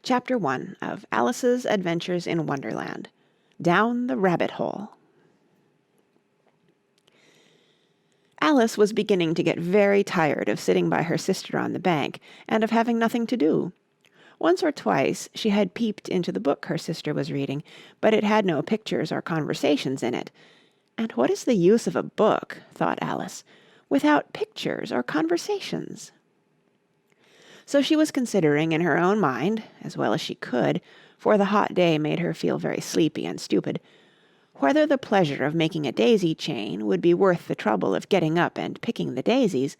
Chapter 1 of Alice's Adventures in Wonderland. Down the Rabbit Hole. Alice was beginning to get very tired of sitting by her sister on the bank and of having nothing to do. Once or twice she had peeped into the book her sister was reading, but it had no pictures or conversations in it. And what is the use of a book, thought Alice, without pictures or conversations? So she was considering in her own mind, as well as she could, for the hot day made her feel very sleepy and stupid, whether the pleasure of making a daisy chain would be worth the trouble of getting up and picking the daisies,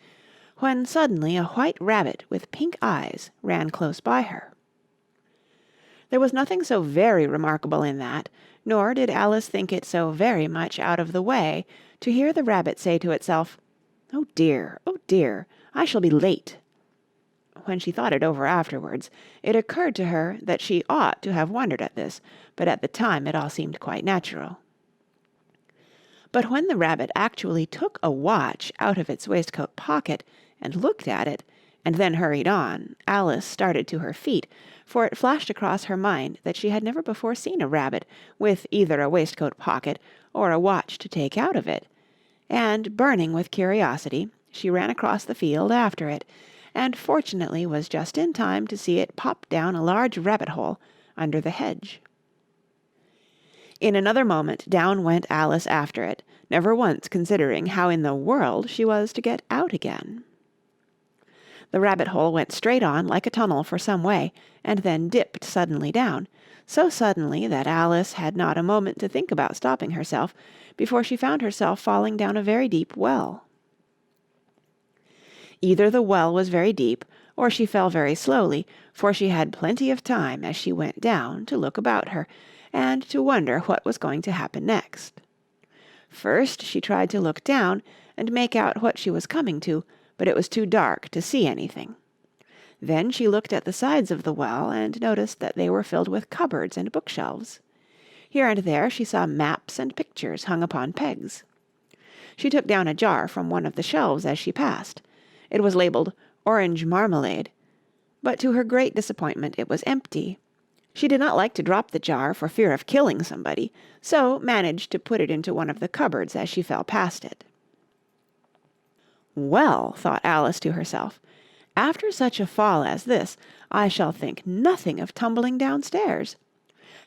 when suddenly a white rabbit with pink eyes ran close by her. There was nothing so very remarkable in that, nor did Alice think it so very much out of the way to hear the rabbit say to itself, oh dear, I shall be late." When she thought it over afterwards, it occurred to her that she ought to have wondered at this, but at the time it all seemed quite natural. But when the rabbit actually took a watch out of its waistcoat pocket and looked at it, and then hurried on, Alice started to her feet, for it flashed across her mind that she had never before seen a rabbit with either a waistcoat pocket or a watch to take out of it, and, burning with curiosity, she ran across the field after it, and fortunately was just in time to see it pop down a large rabbit-hole under the hedge. In another moment down went Alice after it, never once considering how in the world she was to get out again. The rabbit-hole went straight on like a tunnel for some way, and then dipped suddenly down, so suddenly that Alice had not a moment to think about stopping herself before she found herself falling down a very deep well. Either the well was very deep, or she fell very slowly, for she had plenty of time as she went down to look about her, and to wonder what was going to happen next. First she tried to look down and make out what she was coming to, but it was too dark to see anything. Then she looked at the sides of the well and noticed that they were filled with cupboards and bookshelves. Here and there she saw maps and pictures hung upon pegs. She took down a jar from one of the shelves as she passed. It was labeled Orange Marmalade, but to her great disappointment it was empty. She did not like to drop the jar for fear of killing somebody, so managed to put it into one of the cupboards as she fell past it. Well, thought Alice to herself, after such a fall as this, I shall think nothing of tumbling downstairs.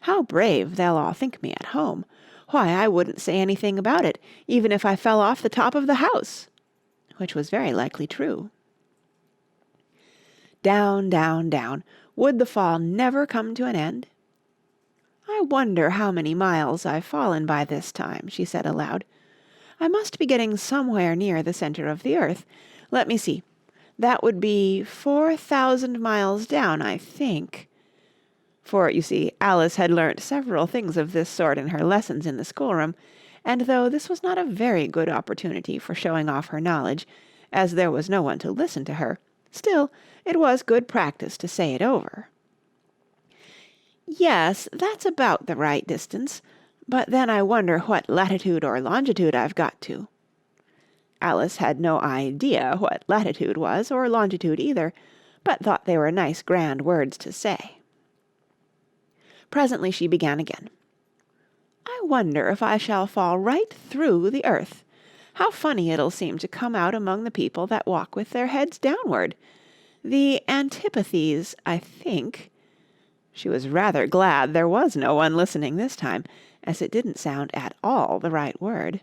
How brave they'll all think me at home. Why, I wouldn't say anything about it, even if I fell off the top of the house. Which was very likely true. Down, down, down. Would the fall never come to an end? I wonder how many miles I've fallen by this time, she said aloud. I must be getting somewhere near the center of the earth. Let me see. That would be 4,000 miles down, I think. For, you see, Alice had learnt several things of this sort in her lessons in the schoolroom, and though this was not a very good opportunity for showing off her knowledge, as there was no one to listen to her, still it was good practice to say it over. Yes, that's about the right distance, but then I wonder what latitude or longitude I've got to. Alice had no idea what latitude was, or longitude either, but thought they were nice grand words to say. Presently she began again. I wonder if I shall fall right through the earth. How funny it'll seem to come out among the people that walk with their heads downward. The antipathies, I think. She was rather glad there was no one listening this time, as it didn't sound at all the right word.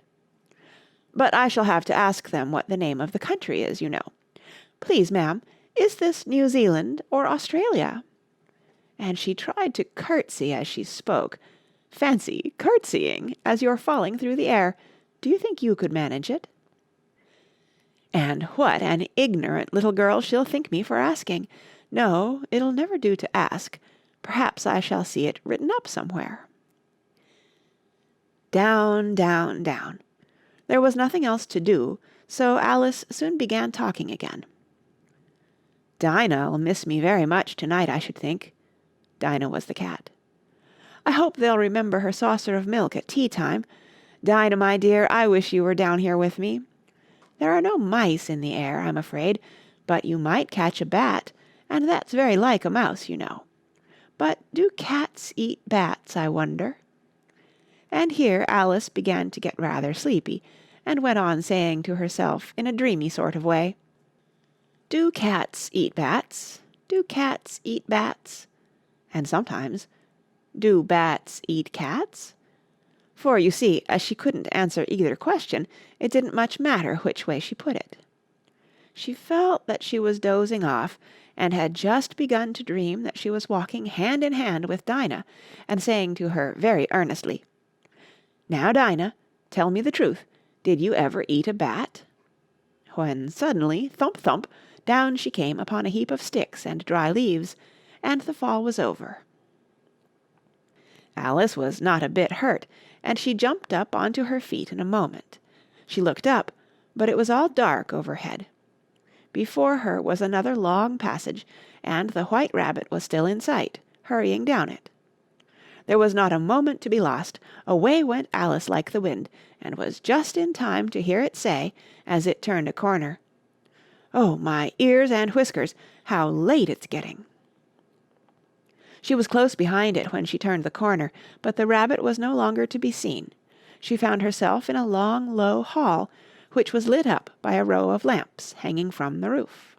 But I shall have to ask them what the name of the country is, you know. Please, ma'am, is this New Zealand or Australia? And she tried to curtsy as she spoke. Fancy curtsying as you're falling through the air. Do you think you could manage it? And what an ignorant little girl she'll think me for asking. No, it'll never do to ask. Perhaps I shall see it written up somewhere. Down, down, down. There was nothing else to do, so Alice soon began talking again. Dinah'll miss me very much tonight, I should think. Dinah was the cat. I hope they'll remember her saucer of milk at tea-time. Dinah, my dear, I wish you were down here with me. There are no mice in the air, I'm afraid, but you might catch a bat, and that's very like a mouse, you know. But do cats eat bats, I wonder?" And here Alice began to get rather sleepy, and went on saying to herself in a dreamy sort of way, "Do cats eat bats? Do cats eat bats?" And sometimes, "Do bats eat cats?" For, you see, as she couldn't answer either question, it didn't much matter which way she put it. She felt that she was dozing off, and had just begun to dream that she was walking hand in hand with Dinah, and saying to her very earnestly, "Now, Dinah, tell me the truth. Did you ever eat a bat?" When suddenly, thump, thump, down she came upon a heap of sticks and dry leaves, and the fall was over. Alice was not a bit hurt, and she jumped up onto her feet in a moment. She looked up, but it was all dark overhead. Before her was another long passage, and the White Rabbit was still in sight, hurrying down it. There was not a moment to be lost. Away went Alice like the wind, and was just in time to hear it say, as it turned a corner, "Oh, my ears and whiskers, how late it's getting!" She was close behind it when she turned the corner, but the rabbit was no longer to be seen. She found herself in a long, low hall, which was lit up by a row of lamps hanging from the roof.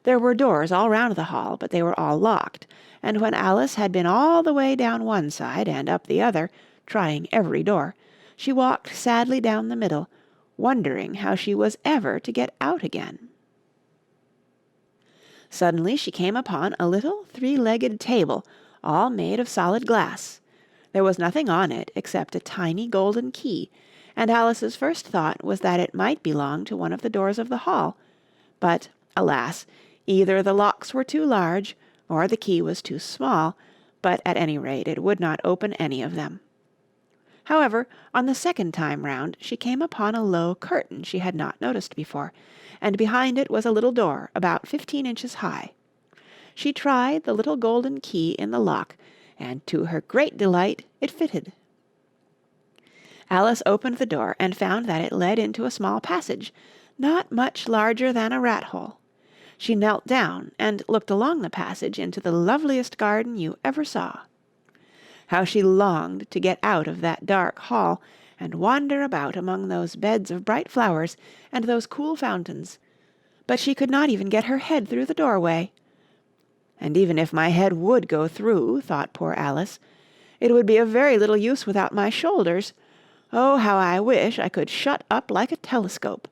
There were doors all round the hall, but they were all locked, and when Alice had been all the way down one side and up the other, trying every door, she walked sadly down the middle, wondering how she was ever to get out again. Suddenly she came upon a little three-legged table, all made of solid glass. There was nothing on it except a tiny golden key, and Alice's first thought was that it might belong to one of the doors of the hall. But, alas, either the locks were too large, or the key was too small, but at any rate it would not open any of them. However, on the second time round she came upon a low curtain she had not noticed before, and behind it was a little door about 15 inches high. She tried the little golden key in the lock, and to her great delight it fitted. Alice opened the door and found that it led into a small passage, not much larger than a rat-hole. She knelt down and looked along the passage into the loveliest garden you ever saw. How she longed to get out of that dark hall and wander about among those beds of bright flowers and those cool fountains, but she could not even get her head through the doorway. "And even if my head would go through," thought poor Alice, "it would be of very little use without my shoulders. Oh, how I wish I could shut up like a telescope.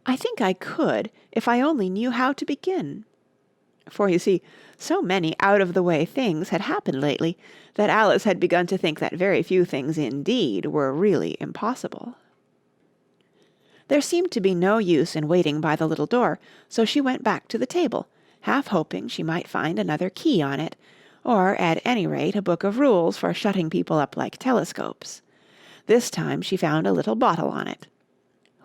I think I could, if I only knew how to begin." For, you see, so many out-of-the-way things had happened lately that Alice had begun to think that very few things indeed were really impossible. There seemed to be no use in waiting by the little door, so she went back to the table, half hoping she might find another key on it, or at any rate a book of rules for shutting people up like telescopes. This time she found a little bottle on it.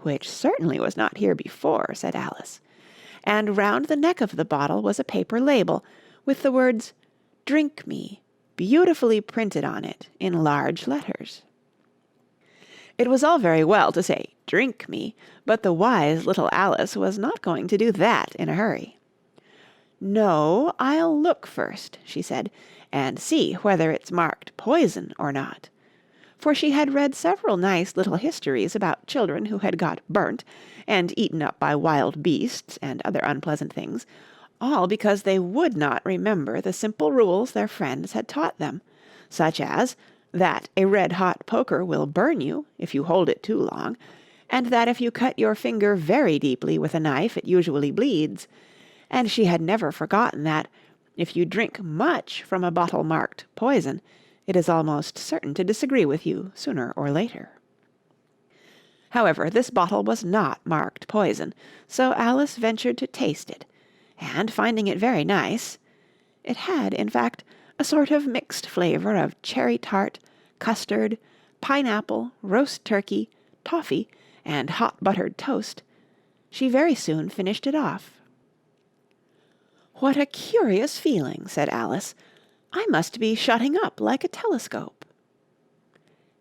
"Which certainly was not here before," said Alice. And round the neck of the bottle was a paper label, with the words, "Drink me," beautifully printed on it in large letters. It was all very well to say, "Drink me," but the wise little Alice was not going to do that in a hurry. "No, I'll look first," she said, "and see whether it's marked poison or not." For she had read several nice little histories about children who had got burnt and eaten up by wild beasts and other unpleasant things, all because they would not remember the simple rules their friends had taught them, such as that a red-hot poker will burn you if you hold it too long, and that if you cut your finger very deeply with a knife it usually bleeds, and she had never forgotten that, if you drink much from a bottle marked poison, it is almost certain to disagree with you sooner or later. However, this bottle was not marked poison, so Alice ventured to taste it, and finding it very nice (it had, in fact, a sort of mixed flavour of cherry tart, custard, pineapple, roast turkey, toffee, and hot buttered toast), she very soon finished it off. "What a curious feeling," said Alice. "I must be shutting up like a telescope."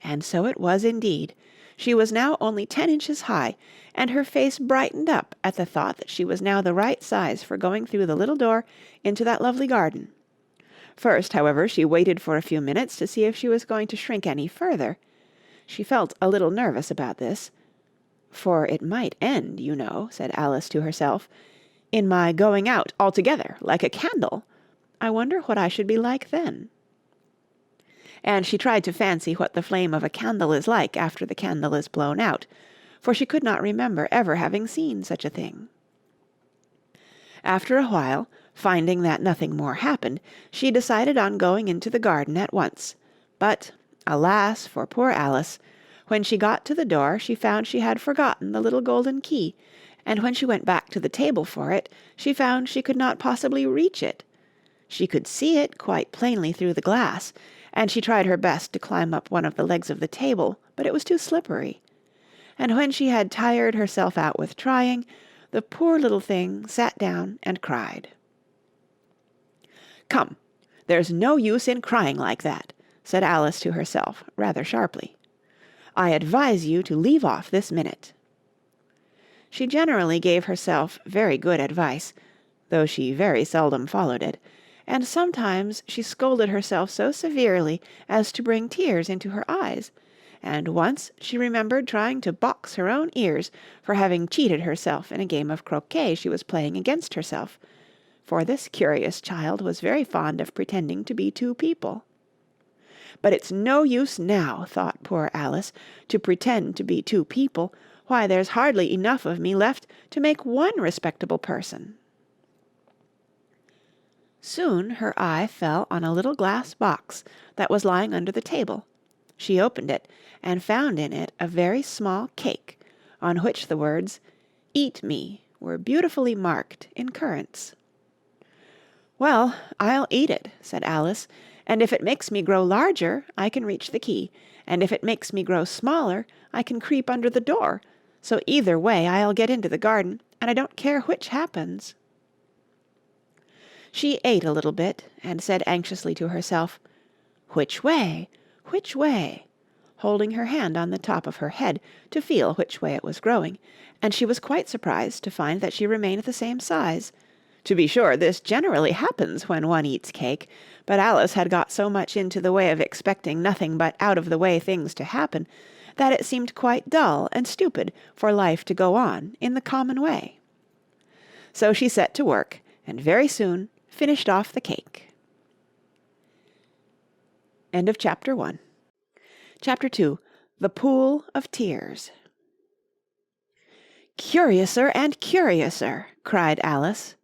And so it was indeed. She was now only 10 inches high, and her face brightened up at the thought that she was now the right size for going through the little door into that lovely garden. First, however, she waited for a few minutes to see if she was going to shrink any further. She felt a little nervous about this. "For it might end, you know," said Alice to herself, "in my going out altogether, like a candle. I wonder what I should be like then." And she tried to fancy what the flame of a candle is like after the candle is blown out, for she could not remember ever having seen such a thing. After a while, finding that nothing more happened, she decided on going into the garden at once. But, alas for poor Alice! When she got to the door, she found she had forgotten the little golden key, and when she went back to the table for it, she found she could not possibly reach it. She could see it quite plainly through the glass, and she tried her best to climb up one of the legs of the table, but it was too slippery. And when she had tired herself out with trying, the poor little thing sat down and cried. "Come, there's no use in crying like that," said Alice to herself, rather sharply. "I advise you to leave off this minute." She generally gave herself very good advice, though she very seldom followed it, and sometimes she scolded herself so severely as to bring tears into her eyes, and once she remembered trying to box her own ears for having cheated herself in a game of croquet she was playing against herself, for this curious child was very fond of pretending to be two people. "But it's no use now," thought poor Alice, "to pretend to be two people. Why, there's hardly enough of me left to make one respectable person." Soon her eye fell on a little glass box that was lying under the table. She opened it, and found in it a very small cake, on which the words, "Eat me," were beautifully marked in currants. "Well, I'll eat it," said Alice, "and if it makes me grow larger, I can reach the key, and if it makes me grow smaller, I can creep under the door, so either way I'll get into the garden, and I don't care which happens." She ate a little bit, and said anxiously to herself, "Which way? Which way?" holding her hand on the top of her head to feel which way it was growing, and she was quite surprised to find that she remained the same size. To be sure, this generally happens when one eats cake, but Alice had got so much into the way of expecting nothing but out-of-the-way things to happen, that it seemed quite dull and stupid for life to go on in the common way. So she set to work, and very soon finished off the cake. End of Chapter 1. Chapter 2. The Pool of Tears. "Curiouser and curiouser!" cried Alice.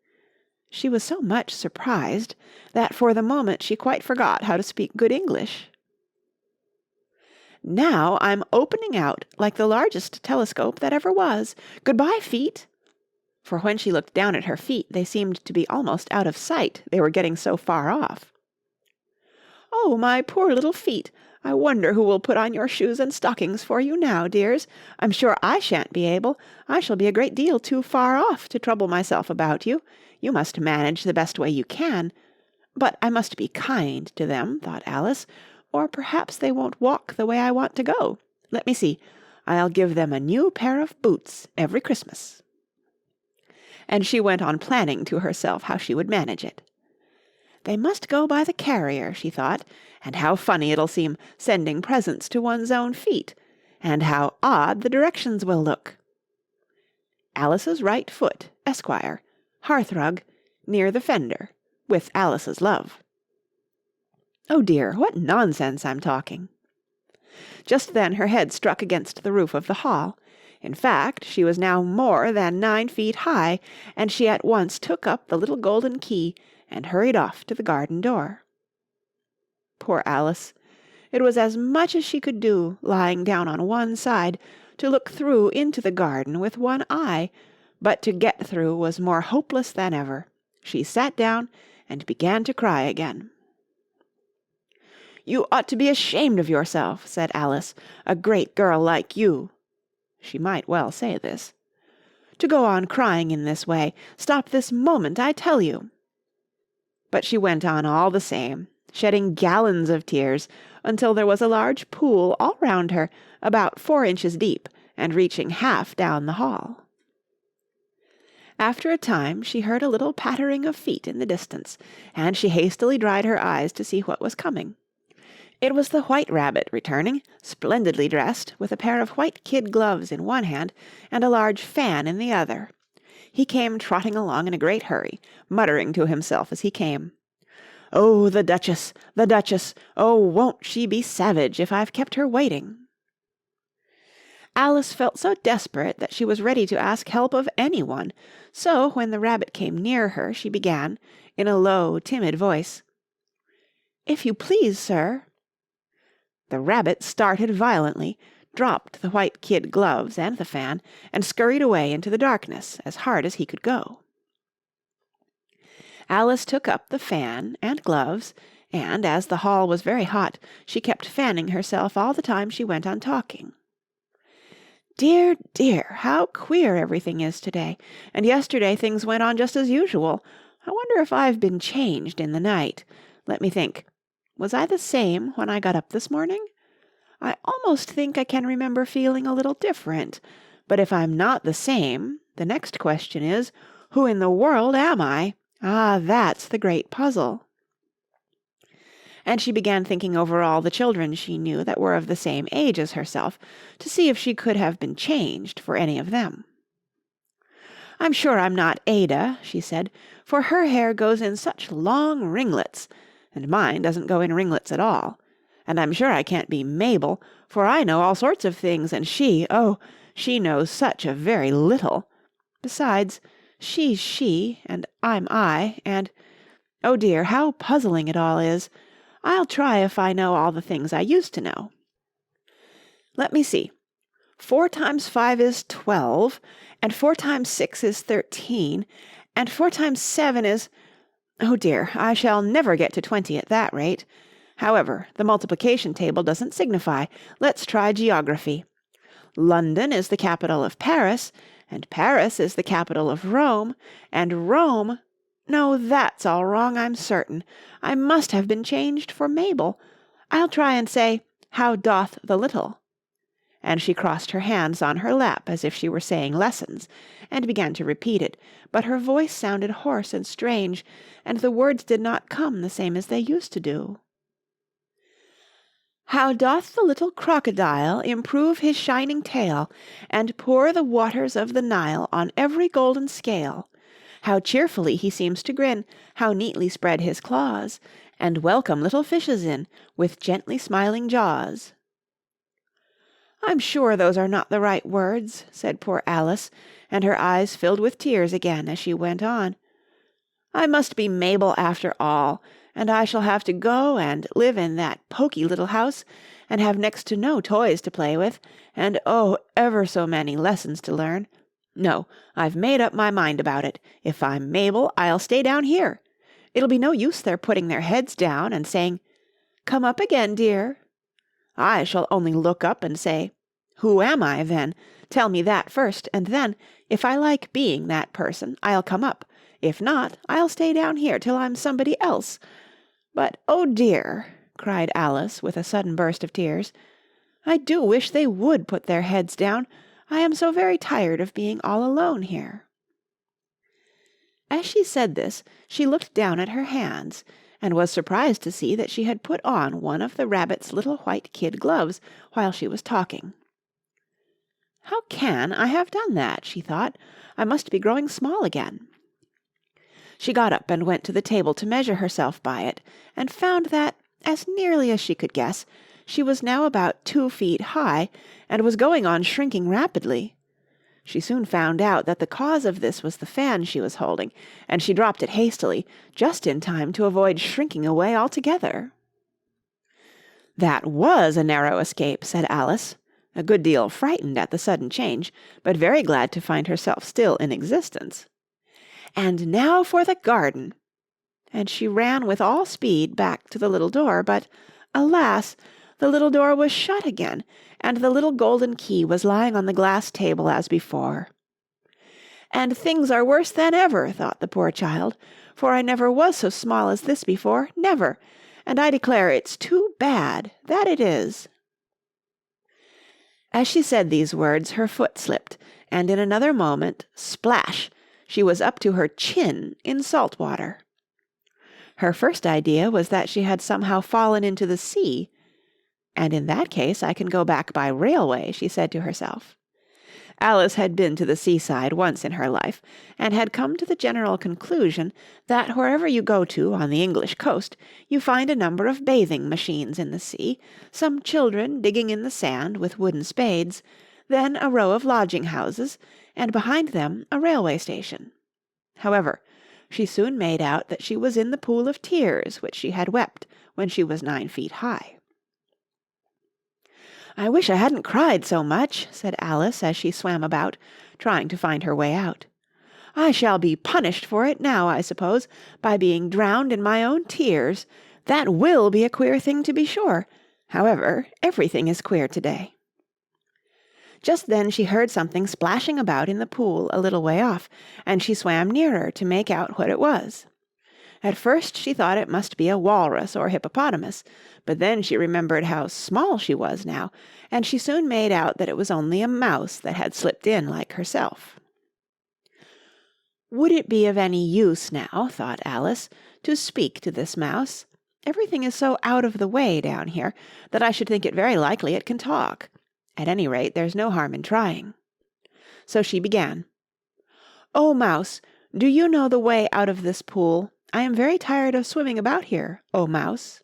She was so much surprised that for the moment she quite forgot how to speak good English. "Now I'm opening out like the largest telescope that ever was. Goodbye, feet!" For when she looked down at her feet, they seemed to be almost out of sight, they were getting so far off. "Oh, my poor little feet! I wonder who will put on your shoes and stockings for you now, dears. I'm sure I shan't be able. I shall be a great deal too far off to trouble myself about you. You must manage the best way you can. But I must be kind to them," thought Alice, "or perhaps they won't walk the way I want to go. Let me see. I'll give them a new pair of boots every Christmas." And she went on planning to herself how she would manage it. "They must go by the carrier," she thought, "and how funny it'll seem sending presents to one's own feet, and how odd the directions will look. Alice's right foot, Esquire, hearthrug, near the fender, with Alice's love. Oh dear, what nonsense I'm talking." Just then her head struck against the roof of the hall. In fact, she was now more than 9 feet high, and she at once took up the little golden key and hurried off to the garden door. Poor Alice! It was as much as she could do, lying down on one side, to look through into the garden with one eye, but to get through was more hopeless than ever. She sat down and began to cry again. "You ought to be ashamed of yourself," said Alice, "a great girl like you." She might well say this. "To go on crying in this way. Stop this moment, I tell you." But she went on all the same, shedding gallons of tears, until there was a large pool all round her, about 4 inches deep, and reaching half down the hall. After a time she heard a little pattering of feet in the distance, and she hastily dried her eyes to see what was coming. It was the White Rabbit returning, splendidly dressed, with a pair of white kid gloves in one hand and a large fan in the other. He came trotting along in a great hurry, muttering to himself as he came, "Oh, the Duchess, the Duchess! Oh, won't she be savage if I've kept her waiting!" Alice felt so desperate that she was ready to ask help of anyone, so when the rabbit came near her, she began, in a low, timid voice, "If you please, sir." The rabbit started violently, dropped the white kid gloves and the fan, and scurried away into the darkness as hard as he could go. Alice took up the fan and gloves, and, as the hall was very hot, she kept fanning herself all the time she went on talking. "Dear, dear, how queer everything is today, and yesterday things went on just as usual. I wonder if I've been changed in the night. Let me think. Was I the same when I got up this morning? I almost think I can remember feeling a little different. But if I'm not the same, the next question is, who in the world am I? Ah, that's the great puzzle." And she began thinking over all the children she knew that were of the same age as herself, to see if she could have been changed for any of them. "I'm sure I'm not Ada," she said, "for her hair goes in such long ringlets, and mine doesn't go in ringlets at all. And I'm sure I can't be Mabel, for I know all sorts of things, and she knows such a very little. Besides, she's she, and I'm I, and, oh dear, how puzzling it all is. I'll try if I know all the things I used to know. Let me see. 4 times 5 is 12, and 4 times 6 is 13, and 4 times 7 is... Oh dear, I shall never get to 20 at that rate. However, the multiplication table doesn't signify. Let's try geography. London is the capital of Paris, and Paris is the capital of Rome, and Rome... No, that's all wrong, I'm certain. I must have been changed for Mabel. I'll try and say, how doth the little? And she crossed her hands on her lap as if she were saying lessons, and began to repeat it, but her voice sounded hoarse and strange, and the words did not come the same as they used to do. How doth the little crocodile improve his shining tail, and pour the waters of the Nile on every golden scale? How cheerfully he seems to grin, how neatly spread his claws, and welcome little fishes in, with gently smiling jaws. I'm sure those are not the right words, said poor Alice, and her eyes filled with tears again as she went on. I must be Mabel after all, and I shall have to go and live in that poky little house, and have next to no toys to play with, and oh, ever so many lessons to learn. No, I've made up my mind about it. If I'm Mabel, I'll stay down here. It'll be no use their putting their heads down and saying, "Come up again, dear." I shall only look up and say, "Who am I, then? Tell me that first, and then, if I like being that person, I'll come up. If not, I'll stay down here till I'm somebody else. But, oh dear," cried Alice with a sudden burst of tears, "I do wish they would put their heads down. I am so very tired of being all alone here." As she said this, she looked down at her hands, and was surprised to see that she had put on one of the rabbit's little white kid gloves while she was talking. "How can I have done that?" she thought. "I must be growing small again." She got up and went to the table to measure herself by it, and found that, as nearly as she could guess, she was now about 2 feet high, and was going on shrinking rapidly. She soon found out that the cause of this was the fan she was holding, and she dropped it hastily, just in time to avoid shrinking away altogether. "That was a narrow escape," said Alice, a good deal frightened at the sudden change, but very glad to find herself still in existence. "And now for the garden!" And she ran with all speed back to the little door, but, alas! the little door was shut again, and the little golden key was lying on the glass table as before. "And things are worse than ever," thought the poor child, "for I never was so small as this before, never, and I declare it's too bad, that it is." As she said these words, her foot slipped, and in another moment, splash! She was up to her chin in salt water. Her first idea was that she had somehow fallen into the sea. "And in that case I can go back by railway," she said to herself. Alice had been to the seaside once in her life, and had come to the general conclusion that wherever you go to on the English coast, you find a number of bathing machines in the sea, some children digging in the sand with wooden spades, then a row of lodging-houses, and behind them a railway station. However, she soon made out that she was in the pool of tears which she had wept when she was 9 feet high. "I wish I hadn't cried so much," said Alice as she swam about, trying to find her way out. "I shall be punished for it now, I suppose, by being drowned in my own tears. That will be a queer thing, to be sure. However, everything is queer today." Just then she heard something splashing about in the pool a little way off, and she swam nearer to make out what it was. At first she thought it must be a walrus or hippopotamus, but then she remembered how small she was now, and she soon made out that it was only a mouse that had slipped in like herself. "Would it be of any use now," thought Alice, "to speak to this mouse? Everything is so out of the way down here that I should think it very likely it can talk. At any rate, there's no harm in trying." So she began. "Oh, Mouse, do you know the way out of this pool? I am very tired of swimming about here, oh Mouse."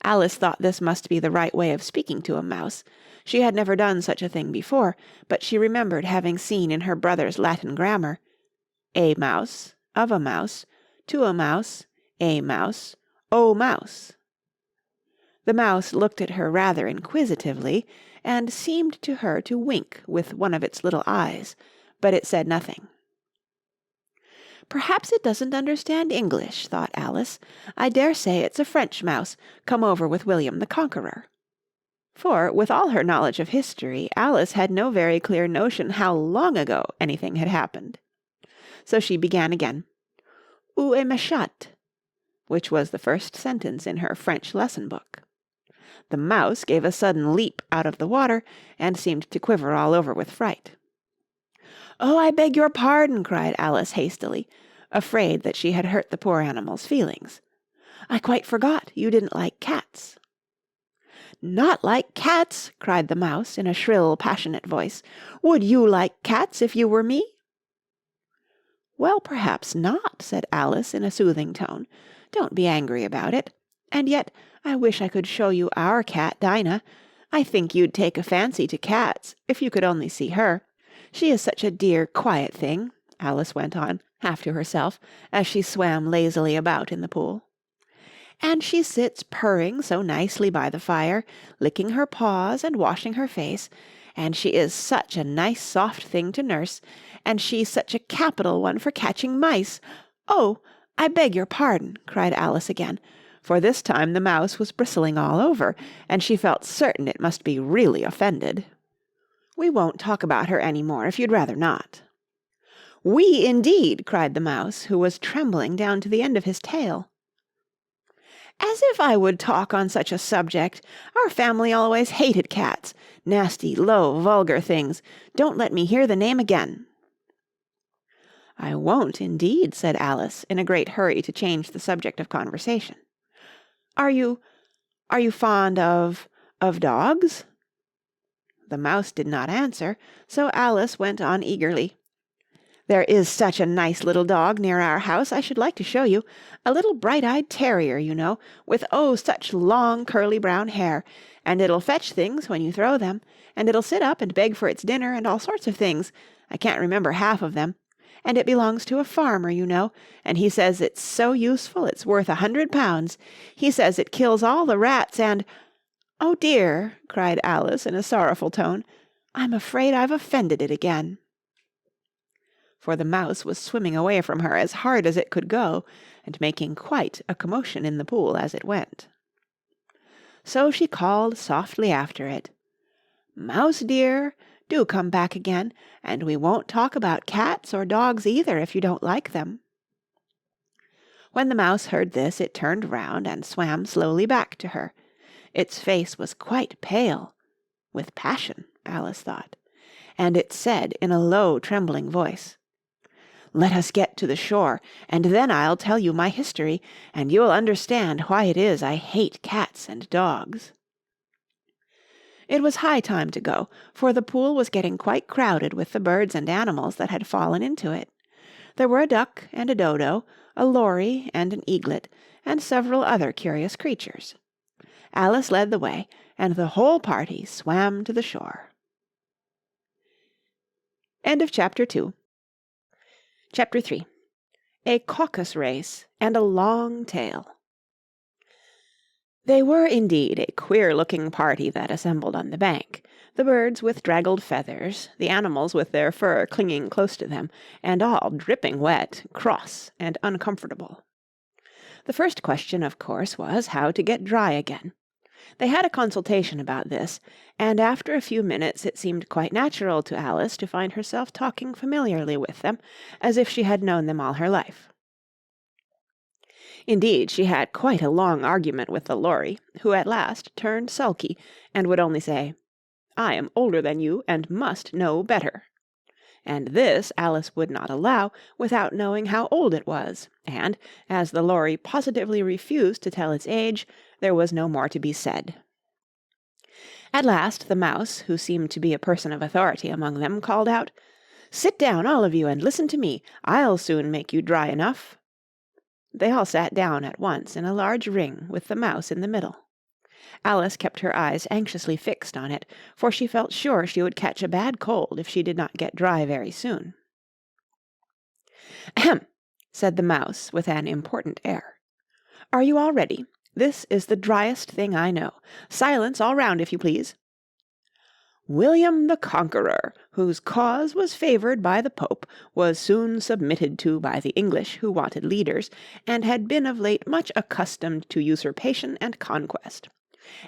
Alice thought this must be the right way of speaking to a mouse. She had never done such a thing before, but she remembered having seen in her brother's Latin grammar, "A mouse, of a mouse, to a mouse, a mouse, o mouse." The mouse looked at her rather inquisitively, and seemed to her to wink with one of its little eyes, but it said nothing. "Perhaps it doesn't understand English," thought Alice. "I dare say it's a French mouse, come over with William the Conqueror." For, with all her knowledge of history, Alice had no very clear notion how long ago anything had happened. So she began again, "Où est ma chatte?" which was the first sentence in her French lesson book. The mouse gave a sudden leap out of the water, and seemed to quiver all over with fright. "Oh, I beg your pardon," cried Alice hastily, afraid that she had hurt the poor animal's feelings. "I quite forgot you didn't like cats." "Not like cats!" cried the mouse in a shrill, passionate voice. "Would you like cats if you were me?" "Well, perhaps not," said Alice in a soothing tone. "Don't be angry about it. And yet I wish I could show you our cat, Dinah. I think you'd take a fancy to cats if you could only see her. She is such a dear, quiet thing," Alice went on, half to herself, as she swam lazily about in the pool. "And she sits purring so nicely by the fire, licking her paws and washing her face, and she is such a nice soft thing to nurse, and she's such a capital one for catching mice. Oh, I beg your pardon," cried Alice again, for this time the mouse was bristling all over, and she felt certain it must be really offended. "We won't talk about her any more, if you'd rather not." "We, indeed!" cried the mouse, who was trembling down to the end of his tail. "As if I would talk on such a subject! Our family always hated cats. Nasty, low, vulgar things. Don't let me hear the name again." "I won't, indeed," said Alice, in a great hurry to change the subject of conversation. Are you fond of dogs?" The mouse did not answer, so Alice went on eagerly. "There is such a nice little dog near our house I should like to show you. A little bright-eyed terrier, you know, with oh, such long curly brown hair, and it'll fetch things when you throw them, and it'll sit up and beg for its dinner and all sorts of things. I can't remember half of them. And it belongs to a farmer, you know, and he says it's so useful it's worth 100 pounds. He says it kills all the rats and—" "Oh dear," cried Alice in a sorrowful tone, "I'm afraid I've offended it again." For the mouse was swimming away from her as hard as it could go, and making quite a commotion in the pool as it went. So she called softly after it, "Mouse dear, do come back again, and we won't talk about cats or dogs either if you don't like them." When the mouse heard this, it turned round and swam slowly back to her. Its face was quite pale, with passion, Alice thought, and it said in a low, trembling voice, Let us get to the shore, and then I'll tell you my history, and you'll understand why it is I hate cats and dogs." It was high time to go, for the pool was getting quite crowded with the birds and animals that had fallen into it. There were a duck and a dodo, a lory and an eaglet, and several other curious creatures. Alice led the way, and the whole party swam to the shore. End of Chapter 2. Chapter 3. A Caucus Race and a Long Tail. They were indeed a queer-looking party that assembled on the bank, the birds with draggled feathers, the animals with their fur clinging close to them, and all dripping wet, cross, and uncomfortable. The first question, of course, was how to get dry again. They had a consultation about this, and after a few minutes it seemed quite natural to Alice to find herself talking familiarly with them, as if she had known them all her life. Indeed, she had quite a long argument with the lory, who at last turned sulky, and would only say, "I am older than you, and must know better." And this Alice would not allow without knowing how old it was, and, as the lory positively refused to tell its age, there was no more to be said. At last the mouse, who seemed to be a person of authority among them, called out, "Sit down, all of you, and listen to me. I'll soon make you dry enough." They all sat down at once in a large ring with the mouse in the middle. Alice kept her eyes anxiously fixed on it, for she felt sure she would catch a bad cold if she did not get dry very soon. "Ahem!" said the mouse with an important air. "Are you all ready? This is the driest thing I know. Silence all round, if you please. William the Conqueror, whose cause was favoured by the Pope, was soon submitted to by the English, who wanted leaders, and had been of late much accustomed to usurpation and conquest.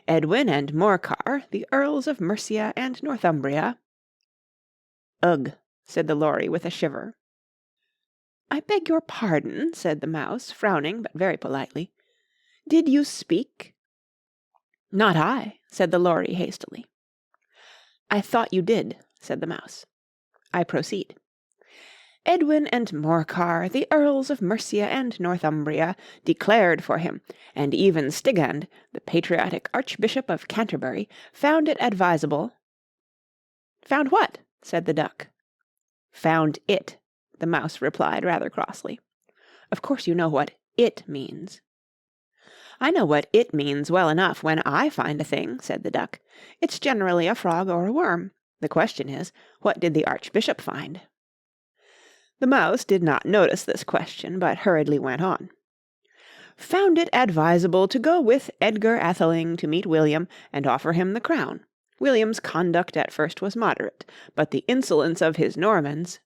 Edwin and Morcar, the Earls of Mercia and Northumbria—" "Ugh!" said the lory with a shiver. "I beg your pardon," said the mouse, frowning, but very politely. "Did you speak?" "Not I," said the lory hastily. "I thought you did," said the mouse. "I proceed. Edwin and Morcar, the Earls of Mercia and Northumbria, declared for him, and even Stigand, the patriotic Archbishop of Canterbury, found it advisable—" "Found what?" said the duck. "Found it," the mouse replied rather crossly. "Of course you know what 'it' means." "I know what 'it' means well enough when I find a thing," said the duck. "It's generally a frog or a worm. The question is, what did the Archbishop find?" The mouse did not notice this question, but hurriedly went on. "Found it advisable to go with Edgar Atheling to meet William and offer him the crown. William's conduct at first was moderate, but the insolence of his Normans—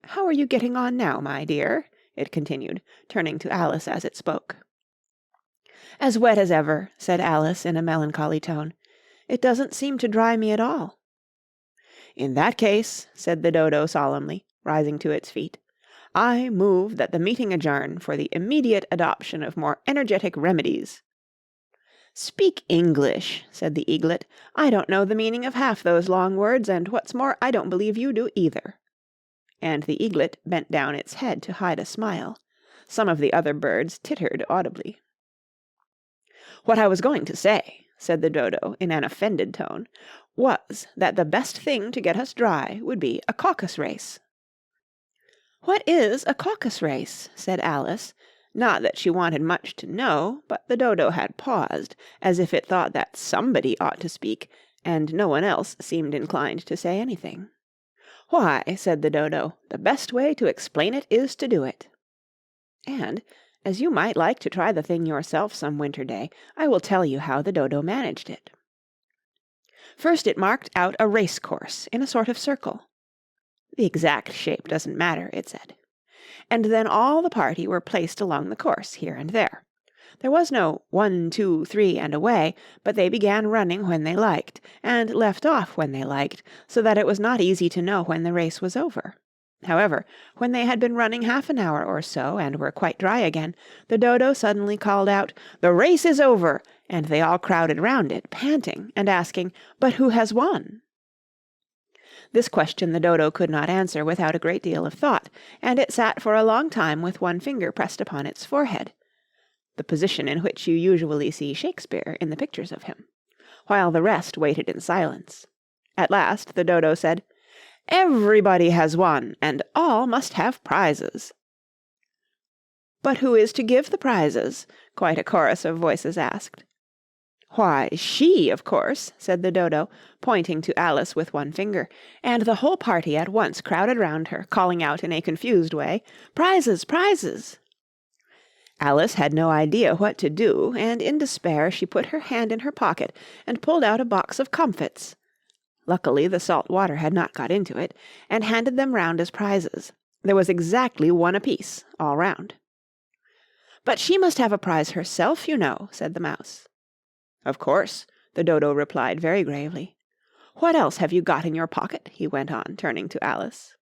How are you getting on now, my dear?" it continued, turning to Alice as it spoke. "As wet as ever," said Alice in a melancholy tone. "It doesn't seem to dry me at all." "In that case," said the dodo solemnly, rising to its feet, "I move that the meeting adjourn for the immediate adoption of more energetic remedies." "Speak English," said the eaglet. "I don't know the meaning of half those long words, and what's more, I don't believe you do either." And the eaglet bent down its head to hide a smile. Some of the other birds tittered audibly. "What I was going to say," said the dodo in an offended tone, "was that the best thing to get us dry would be a caucus race." "What is a caucus race?" said Alice, not that she wanted much to know, but the dodo had paused, as if it thought that somebody ought to speak, and no one else seemed inclined to say anything. "Why," said the dodo, "the best way to explain it is to do it. And, as you might like to try the thing yourself some winter day, I will tell you how the dodo managed it. First it marked out a race course in a sort of circle. The exact shape doesn't matter, it said. And then all the party were placed along the course, here and there. There was no 1, 2, 3, and away, but they began running when they liked, and left off when they liked, so that it was not easy to know when the race was over. However, when they had been running half an hour or so, and were quite dry again, the dodo suddenly called out, 'The race is over!' and they all crowded round it, panting, and asking, 'But who has won?' This question the dodo could not answer without a great deal of thought, and it sat for a long time with one finger pressed upon its forehead, the position in which you usually see Shakespeare in the pictures of him, while the rest waited in silence. At last the dodo said, "Everybody has won, and all must have prizes." "But who is to give the prizes?" quite a chorus of voices asked. "Why, she, of course," said the dodo, pointing to Alice with one finger, and the whole party at once crowded round her, calling out in a confused way, "Prizes! Prizes!" Alice had no idea what to do, and in despair she put her hand in her pocket and pulled out a box of comfits. Luckily the salt water had not got into it, and handed them round as prizes. There was exactly one apiece, all round. "But she must have a prize herself, you know," said the mouse. "Of course," the dodo replied very gravely. "What else have you got in your pocket?" he went on, turning to Alice.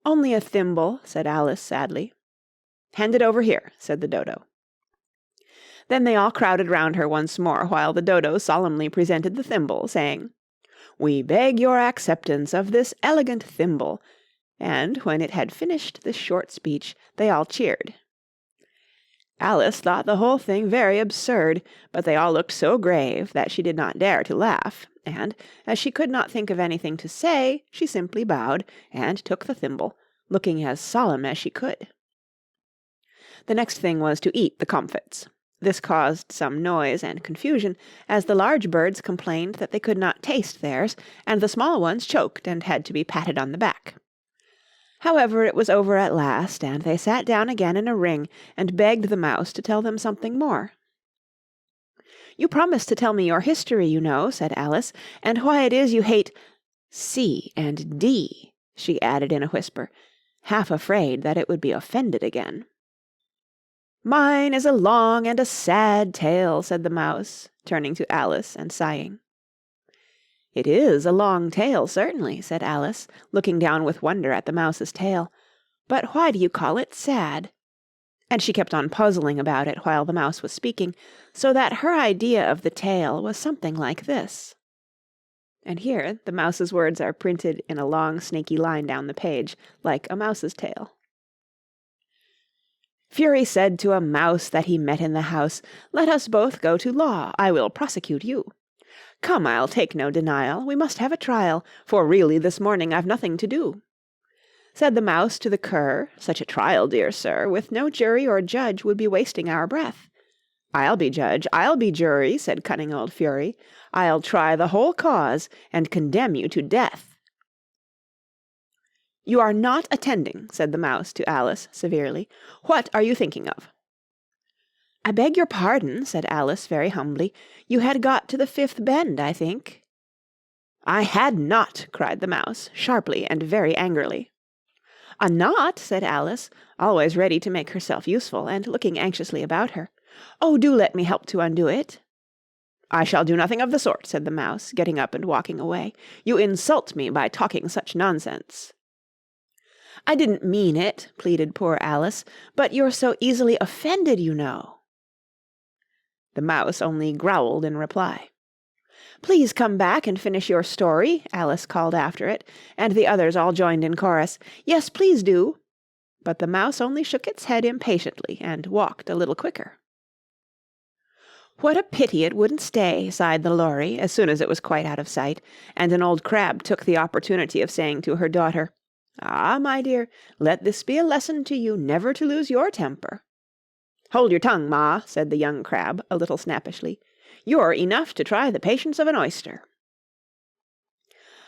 "Only a thimble," said Alice sadly. "Hand it over here," said the dodo. Then they all crowded round her once more while the dodo solemnly presented the thimble, saying, "We beg your acceptance of this elegant thimble," and when it had finished this short speech they all cheered. Alice thought the whole thing very absurd, but they all looked so grave that she did not dare to laugh, and, as she could not think of anything to say, she simply bowed and took the thimble, looking as solemn as she could. The next thing was to eat the comfits. This caused some noise and confusion, as the large birds complained that they could not taste theirs, and the small ones choked and had to be patted on the back. However, it was over at last, and they sat down again in a ring and begged the mouse to tell them something more. "You promised to tell me your history, you know," said Alice, "and why it is you hate C and D," she added in a whisper, half afraid that it would be offended again. "Mine is a long and a sad tale," said the mouse, turning to Alice and sighing. "It is a long tale, certainly," said Alice, looking down with wonder at the mouse's tail. "But why do you call it sad?" And she kept on puzzling about it while the mouse was speaking, so that her idea of the tale was something like this. And here the mouse's words are printed in a long snaky line down the page, like a mouse's tail. "Fury said to a mouse that he met in the house, 'Let us both go to law, I will prosecute you.' 'Come, I'll take no denial, we must have a trial, for really this morning I've nothing to do.' Said the mouse to the cur, 'Such a trial, dear sir, with no jury or judge would be wasting our breath.' 'I'll be judge, I'll be jury,' said cunning old Fury. 'I'll try the whole cause, and condemn you to death.' 'You are not attending,' said the mouse to Alice severely. 'What are you thinking of?' 'I beg your pardon,' said Alice very humbly. 'You had got to the fifth bend, I think.' 'I had not,' cried the mouse, sharply and very angrily. 'A knot?' said Alice, always ready to make herself useful, and looking anxiously about her. 'Oh, do let me help to undo it.' 'I shall do nothing of the sort,' said the mouse, getting up and walking away. 'You insult me by talking such nonsense.' 'I didn't mean it,' pleaded poor Alice, 'but you're so easily offended, you know.' The mouse only growled in reply. 'Please come back and finish your story,' Alice called after it, and the others all joined in chorus, 'Yes, please do.' But the mouse only shook its head impatiently and walked a little quicker. "What a pity it wouldn't stay," sighed the Lory, as soon as it was quite out of sight, and an old crab took the opportunity of saying to her daughter, "Ah, my dear, let this be a lesson to you never to lose your temper." "Hold your tongue, Ma," said the young crab, a little snappishly. "You're enough to try the patience of an oyster."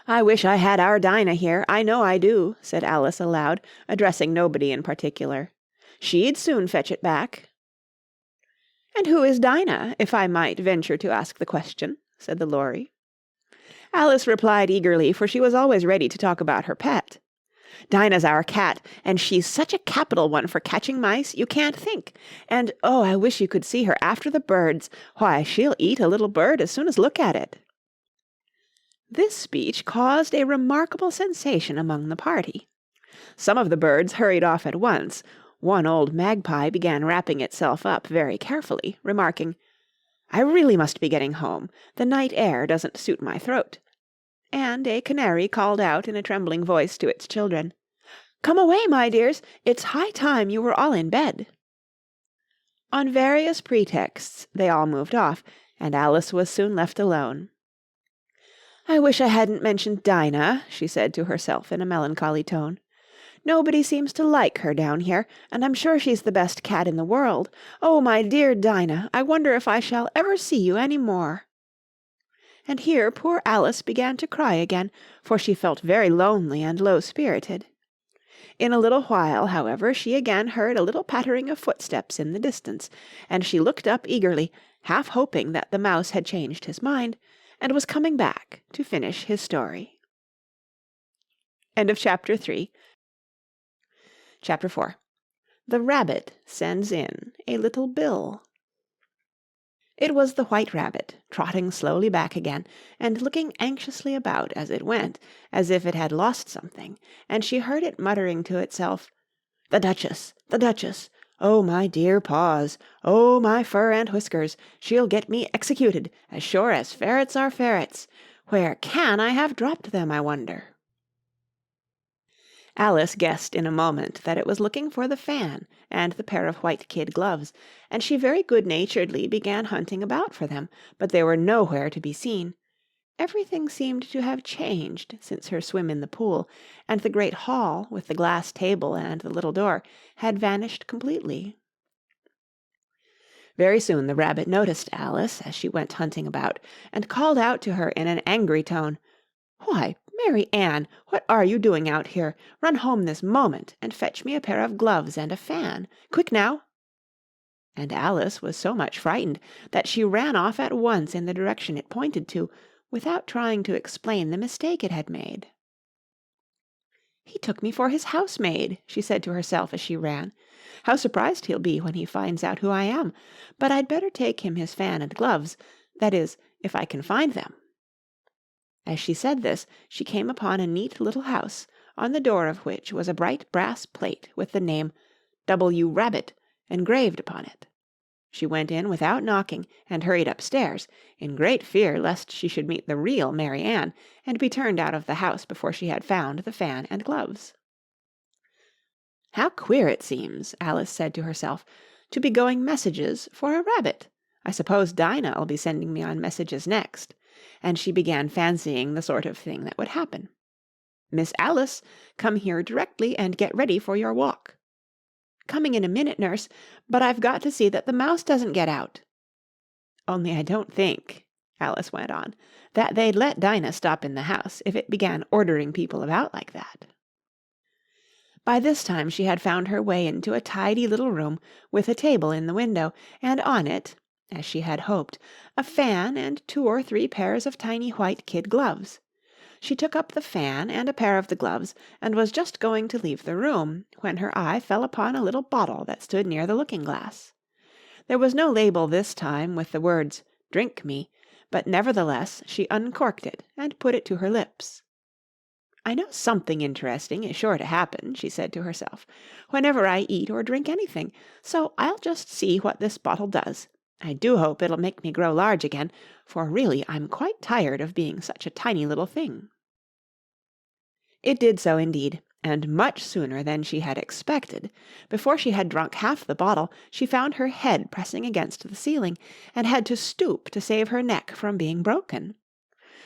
"I wish I had our Dinah here, I know I do," said Alice aloud, addressing nobody in particular. "She'd soon fetch it back." "And who is Dinah, if I might venture to ask the question?" said the Lory. Alice replied eagerly, for she was always ready to talk about her pet. "Dinah's our cat, and she's such a capital one for catching mice, you can't think. And, oh, I wish you could see her after the birds. Why, she'll eat a little bird as soon as look at it." This speech caused a remarkable sensation among the party. Some of the birds hurried off at once. One old magpie began wrapping itself up very carefully, remarking, "I really must be getting home. The night air doesn't suit my throat." and a canary called out in a trembling voice to its children, "Come away, my dears! It's high time you were all in bed." On various pretexts they all moved off, and Alice was soon left alone. "I wish I hadn't mentioned Dinah," she said to herself in a melancholy tone. "Nobody seems to like her down here, and I'm sure she's the best cat in the world. Oh, my dear Dinah, I wonder if I shall ever see you any more." And here poor Alice began to cry again, for she felt very lonely and low-spirited. In a little while, however, she again heard a little pattering of footsteps in the distance, and she looked up eagerly, half hoping that the mouse had changed his mind, and was coming back to finish his story. End of Chapter 3. Chapter 4. The Rabbit Sends in a Little Bill. It was the White Rabbit, trotting slowly back again, and looking anxiously about as it went, as if it had lost something, and she heard it muttering to itself, "The Duchess! The Duchess! Oh, my dear paws! Oh, my fur and whiskers! She'll get me executed, as sure as ferrets are ferrets! Where can I have dropped them, I wonder?" Alice guessed in a moment that it was looking for the fan and the pair of white kid gloves, and she very good-naturedly began hunting about for them, but they were nowhere to be seen. Everything seemed to have changed since her swim in the pool, and the great hall, with the glass table and the little door, had vanished completely. Very soon the rabbit noticed Alice as she went hunting about, and called out to her in an angry tone, "Why, Mary Ann, what are you doing out here? Run home this moment, and fetch me a pair of gloves and a fan. Quick now!" And Alice was so much frightened that she ran off at once in the direction it pointed to, without trying to explain the mistake it had made. "He took me for his housemaid," she said to herself as she ran. "How surprised he'll be when he finds out who I am! But I'd better take him his fan and gloves, that is, if I can find them." As she said this, she came upon a neat little house, on the door of which was a bright brass plate with the name W. Rabbit engraved upon it. She went in without knocking, and hurried upstairs, in great fear lest she should meet the real Mary Ann, and be turned out of the house before she had found the fan and gloves. "How queer it seems," Alice said to herself, "to be going messages for a rabbit. I suppose Dinah'll be sending me on messages next." And she began fancying the sort of thing that would happen. "Miss Alice, come here directly and get ready for your walk." "Coming in a minute, nurse, but I've got to see that the mouse doesn't get out." "Only I don't think," Alice went on, "that they'd let Dinah stop in the house if it began ordering people about like that." By this time she had found her way into a tidy little room with a table in the window, and on it, as she had hoped, a fan and 2 or 3 pairs of tiny white kid gloves. She took up the fan and a pair of the gloves, and was just going to leave the room, when her eye fell upon a little bottle that stood near the looking-glass. There was no label this time with the words, "Drink me," but nevertheless she uncorked it and put it to her lips. "I know something interesting is sure to happen," she said to herself, "whenever I eat or drink anything, so I'll just see what this bottle does. I do hope it'll make me grow large again, for really I'm quite tired of being such a tiny little thing." It did so indeed, and much sooner than she had expected. Before she had drunk half the bottle, she found her head pressing against the ceiling, and had to stoop to save her neck from being broken.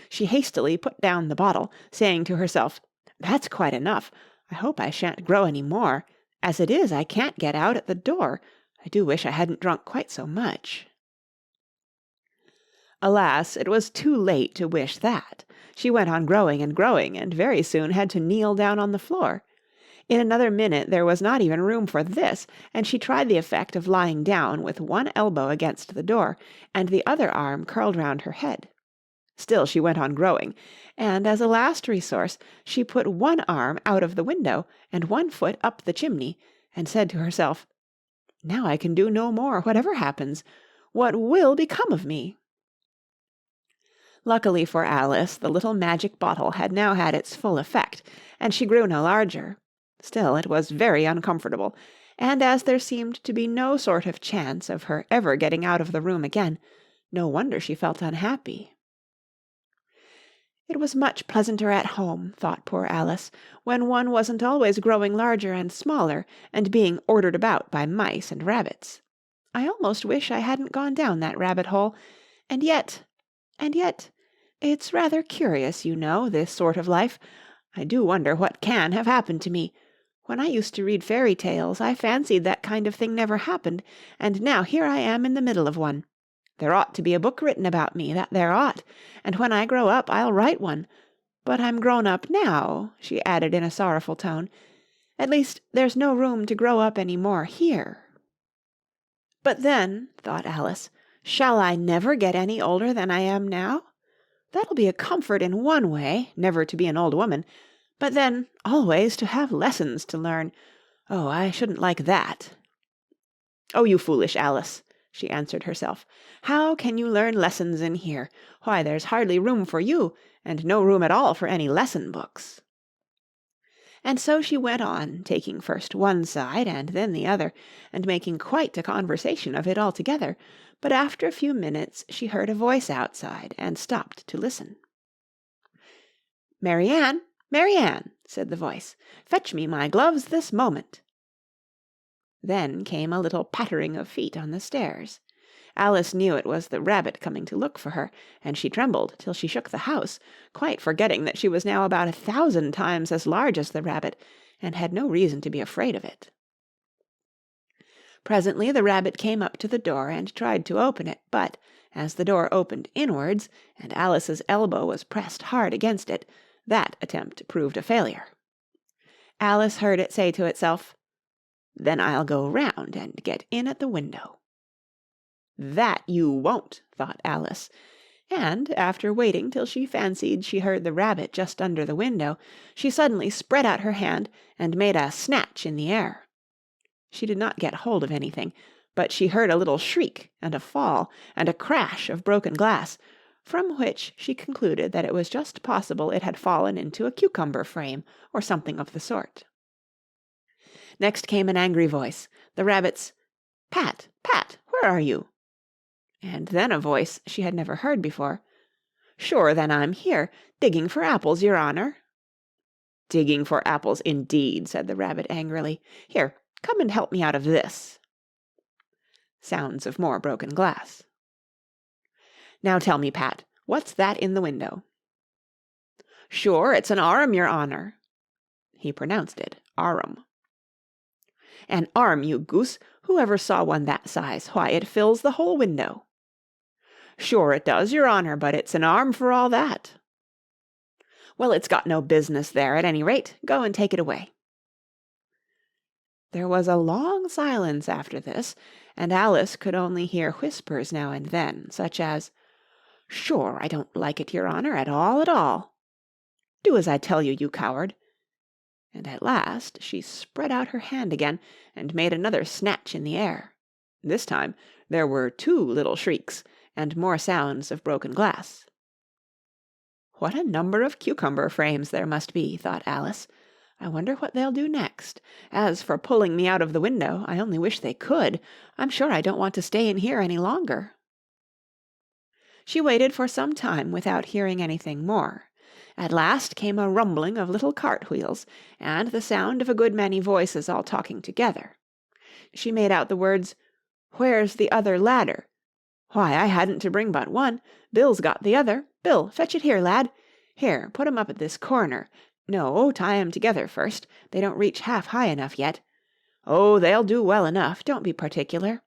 She hastily put down the bottle, saying to herself, "That's quite enough. I hope I shan't grow any more. As it is, I can't get out at the door. I do wish I hadn't drunk quite so much." Alas, it was too late to wish that. She went on growing and growing, and very soon had to kneel down on the floor. In another minute there was not even room for this, and she tried the effect of lying down with one elbow against the door, and the other arm curled round her head. Still she went on growing, and as a last resource she put one arm out of the window and one foot up the chimney, and said to herself, "Now I can do no more, whatever happens. What will become of me?" Luckily for Alice, the little magic bottle had now had its full effect, and she grew no larger. Still, it was very uncomfortable, and as there seemed to be no sort of chance of her ever getting out of the room again, no wonder she felt unhappy. It was much pleasanter at home, thought poor Alice, when one wasn't always growing larger and smaller, and being ordered about by mice and rabbits. I almost wish I hadn't gone down that rabbit-hole, and yet, it's rather curious, you know, this sort of life. I do wonder what can have happened to me. When I used to read fairy tales, I fancied that kind of thing never happened, and now here I am in the middle of one. There ought to be a book written about me, that there ought, and when I grow up I'll write one. But I'm grown up now, she added in a sorrowful tone. At least there's no room to grow up any more here. But then, thought Alice, shall I never get any older than I am now? That'll be a comfort in one way, never to be an old woman, but then always to have lessons to learn. Oh, I shouldn't like that. Oh, you foolish Alice, she answered herself. How can you learn lessons in here? Why, there's hardly room for you, and no room at all for any lesson books. And so she went on, taking first one side and then the other, and making quite a conversation of it altogether, but after a few minutes she heard a voice outside, and stopped to listen. "Mary Ann, Mary Ann," said the voice, "fetch me my gloves this moment." Then came a little pattering of feet on the stairs. Alice knew it was the rabbit coming to look for her, and she trembled till she shook the house, quite forgetting that she was now about 1,000 times as large as the rabbit, and had no reason to be afraid of it. Presently the rabbit came up to the door and tried to open it, but, as the door opened inwards, and Alice's elbow was pressed hard against it, that attempt proved a failure. Alice heard it say to itself, "Then I'll go round and get in at the window." "That you won't," thought Alice, and, after waiting till she fancied she heard the rabbit just under the window, she suddenly spread out her hand and made a snatch in the air. She did not get hold of anything, but she heard a little shriek and a fall and a crash of broken glass, from which she concluded that it was just possible it had fallen into a cucumber frame or something of the sort. Next came an angry voice, the rabbit's, "Pat, Pat, where are you?" And then a voice she had never heard before, "Sure then I'm here, digging for apples, your honour." "Digging for apples, indeed," said the rabbit angrily. "Here, come and help me out of this." Sounds of more broken glass. "Now tell me, Pat, what's that in the window?" "Sure, it's an arm, your honour." He pronounced it arum. "An arm, you goose! Who ever saw one that size? Why, it fills the whole window." "Sure it does, your honour, but it's an arm for all that." "Well, it's got no business there, at any rate. Go and take it away." There was a long silence after this, and Alice could only hear whispers now and then, such as, "Sure, I don't like it, your honour, at all. Do as I tell you, you coward." And at last she spread out her hand again, and made another snatch in the air. This time there were 2 little shrieks, and more sounds of broken glass. "What a number of cucumber frames there must be," thought Alice. "I wonder what they'll do next. As for pulling me out of the window, I only wish they could. I'm sure I don't want to stay in here any longer." She waited for some time without hearing anything more. At last came a rumbling of little cart-wheels, and the sound of a good many voices all talking together. She made out the words, "Where's the other ladder? Why, I hadn't to bring but one. Bill's got the other. Bill, fetch it here, lad. Here, put 'em up at this corner. No, tie 'em together first. They don't reach half high enough yet. Oh, they'll do well enough. Don't be particular.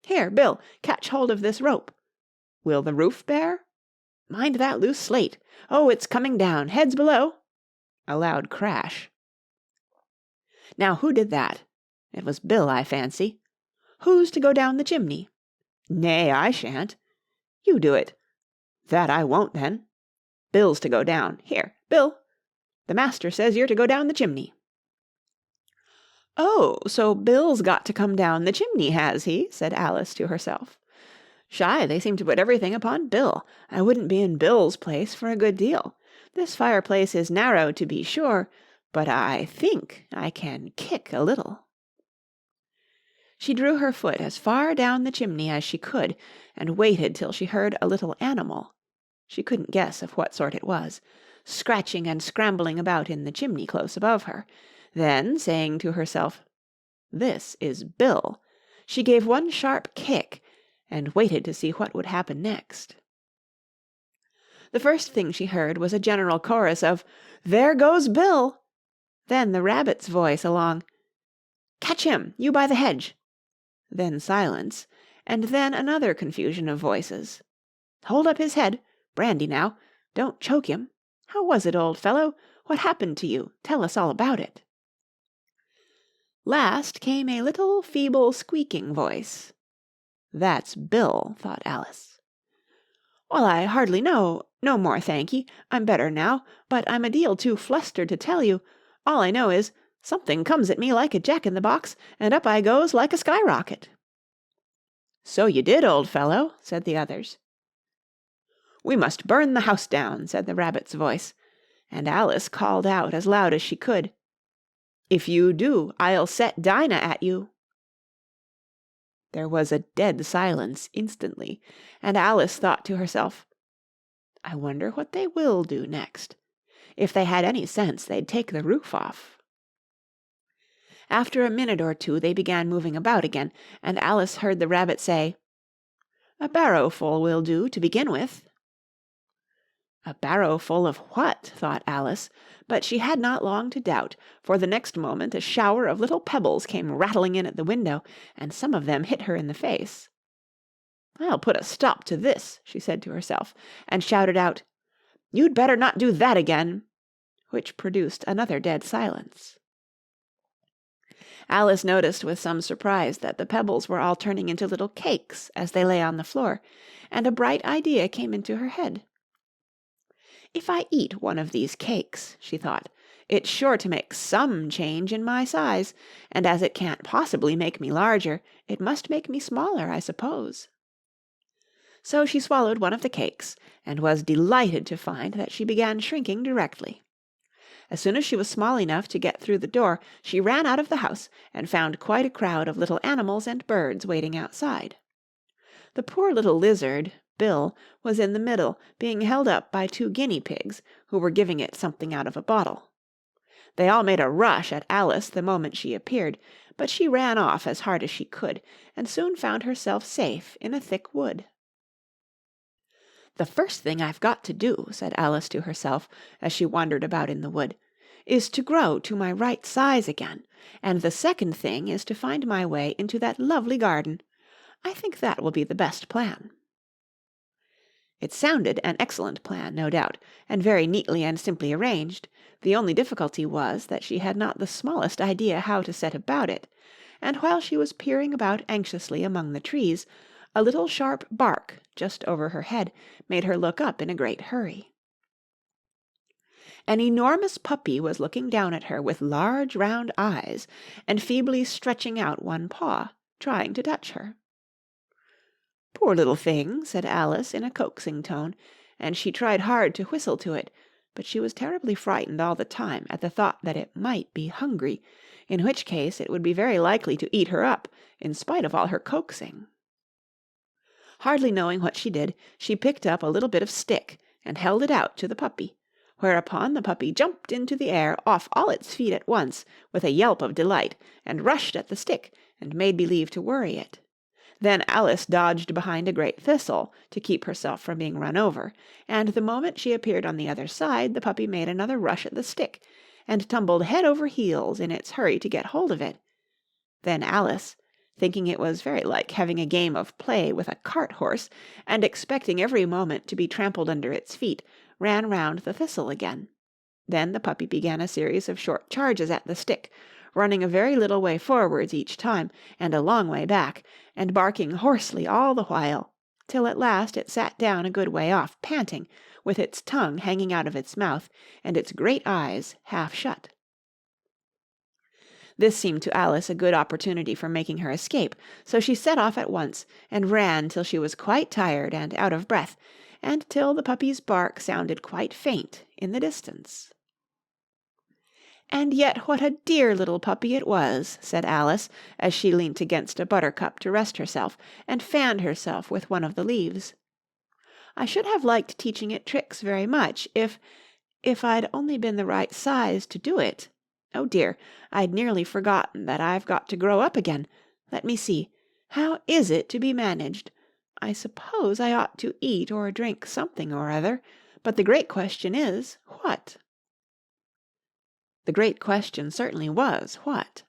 Here, Bill, catch hold of this rope. Will the roof bear? Mind that loose slate. Oh, it's coming down. Heads below." A loud crash. "Now who did that? It was Bill, I fancy. Who's to go down the chimney? Nay, I shan't. You do it. That I won't, then. Bill's to go down. Here, Bill. The master says you're to go down the chimney." "Oh, so Bill's got to come down the chimney, has he?" said Alice to herself. "Shy, they seem to put everything upon Bill. I wouldn't be in Bill's place for a good deal. This fireplace is narrow, to be sure, but I think I can kick a little." She drew her foot as far down the chimney as she could, and waited till she heard a little animal. She couldn't guess of what sort it was, scratching and scrambling about in the chimney close above her. Then, saying to herself, "This is Bill," she gave one sharp kick, and waited to see what would happen next. The first thing she heard was a general chorus of "There goes Bill!" Then the rabbit's voice along, "Catch him, you by the hedge!" Then silence, and then another confusion of voices. "Hold up his head! Brandy now! Don't choke him! How was it, old fellow? What happened to you? Tell us all about it." Last came a little feeble squeaking voice. "That's Bill," thought Alice. "Well, I hardly know. No more, thank ye. I'm better now, but I'm a deal too flustered to tell you. All I know is, something comes at me like a jack-in-the-box, and up I goes like a skyrocket." "So you did, old fellow," said the others. "We must burn the house down," said the rabbit's voice, and Alice called out as loud as she could, "If you do, I'll set Dinah at you." There was a dead silence instantly, and Alice thought to herself, "I wonder what they will do next. If they had any sense, they'd take the roof off." After a minute or two they began moving about again, and Alice heard the rabbit say, "A barrowful will do to begin with." A barrowful of what? thought Alice, but she had not long to doubt, for the next moment a shower of little pebbles came rattling in at the window, and some of them hit her in the face. "I'll put a stop to this," she said to herself, and shouted out, "You'd better not do that again," which produced another dead silence. Alice noticed with some surprise that the pebbles were all turning into little cakes as they lay on the floor, and a bright idea came into her head. "If I eat one of these cakes," she thought, "it's sure to make some change in my size, and as it can't possibly make me larger, it must make me smaller, I suppose." So she swallowed one of the cakes, and was delighted to find that she began shrinking directly. As soon as she was small enough to get through the door, she ran out of the house, and found quite a crowd of little animals and birds waiting outside. The poor little lizard, Bill, was in the middle, being held up by 2 guinea pigs, who were giving it something out of a bottle. They all made a rush at Alice the moment she appeared, but she ran off as hard as she could, and soon found herself safe in a thick wood. "The first thing I've got to do," said Alice to herself, as she wandered about in the wood, "is to grow to my right size again, and the second thing is to find my way into that lovely garden. I think that will be the best plan." It sounded an excellent plan, no doubt, and very neatly and simply arranged. The only difficulty was that she had not the smallest idea how to set about it, and while she was peering about anxiously among the trees, a little sharp bark just over her head made her look up in a great hurry. An enormous puppy was looking down at her with large round eyes, and feebly stretching out one paw, trying to touch her. "Poor little thing," said Alice in a coaxing tone, and she tried hard to whistle to it, but she was terribly frightened all the time at the thought that it might be hungry, in which case it would be very likely to eat her up, in spite of all her coaxing. Hardly knowing what she did, she picked up a little bit of stick and held it out to the puppy, whereupon the puppy jumped into the air off all its feet at once with a yelp of delight, and rushed at the stick and made believe to worry it. Then Alice dodged behind a great thistle to keep herself from being run over, and the moment she appeared on the other side the puppy made another rush at the stick, and tumbled head over heels in its hurry to get hold of it. Then Alice, thinking it was very like having a game of play with a cart-horse, and expecting every moment to be trampled under its feet, ran round the thistle again. Then the puppy began a series of short charges at the stick, running a very little way forwards each time, and a long way back, and barking hoarsely all the while, till at last it sat down a good way off, panting, with its tongue hanging out of its mouth, and its great eyes half shut. This seemed to Alice a good opportunity for making her escape, so she set off at once, and ran till she was quite tired and out of breath, and till the puppy's bark sounded quite faint in the distance. "And yet what a dear little puppy it was," said Alice, as she leant against a buttercup to rest herself, and fanned herself with one of the leaves. "I should have liked teaching it tricks very much, if I'd only been the right size to do it. Oh dear, I'd nearly forgotten that I've got to grow up again. Let me see. How is it to be managed? I suppose I ought to eat or drink something or other, but the great question is, what? The great question certainly was, what?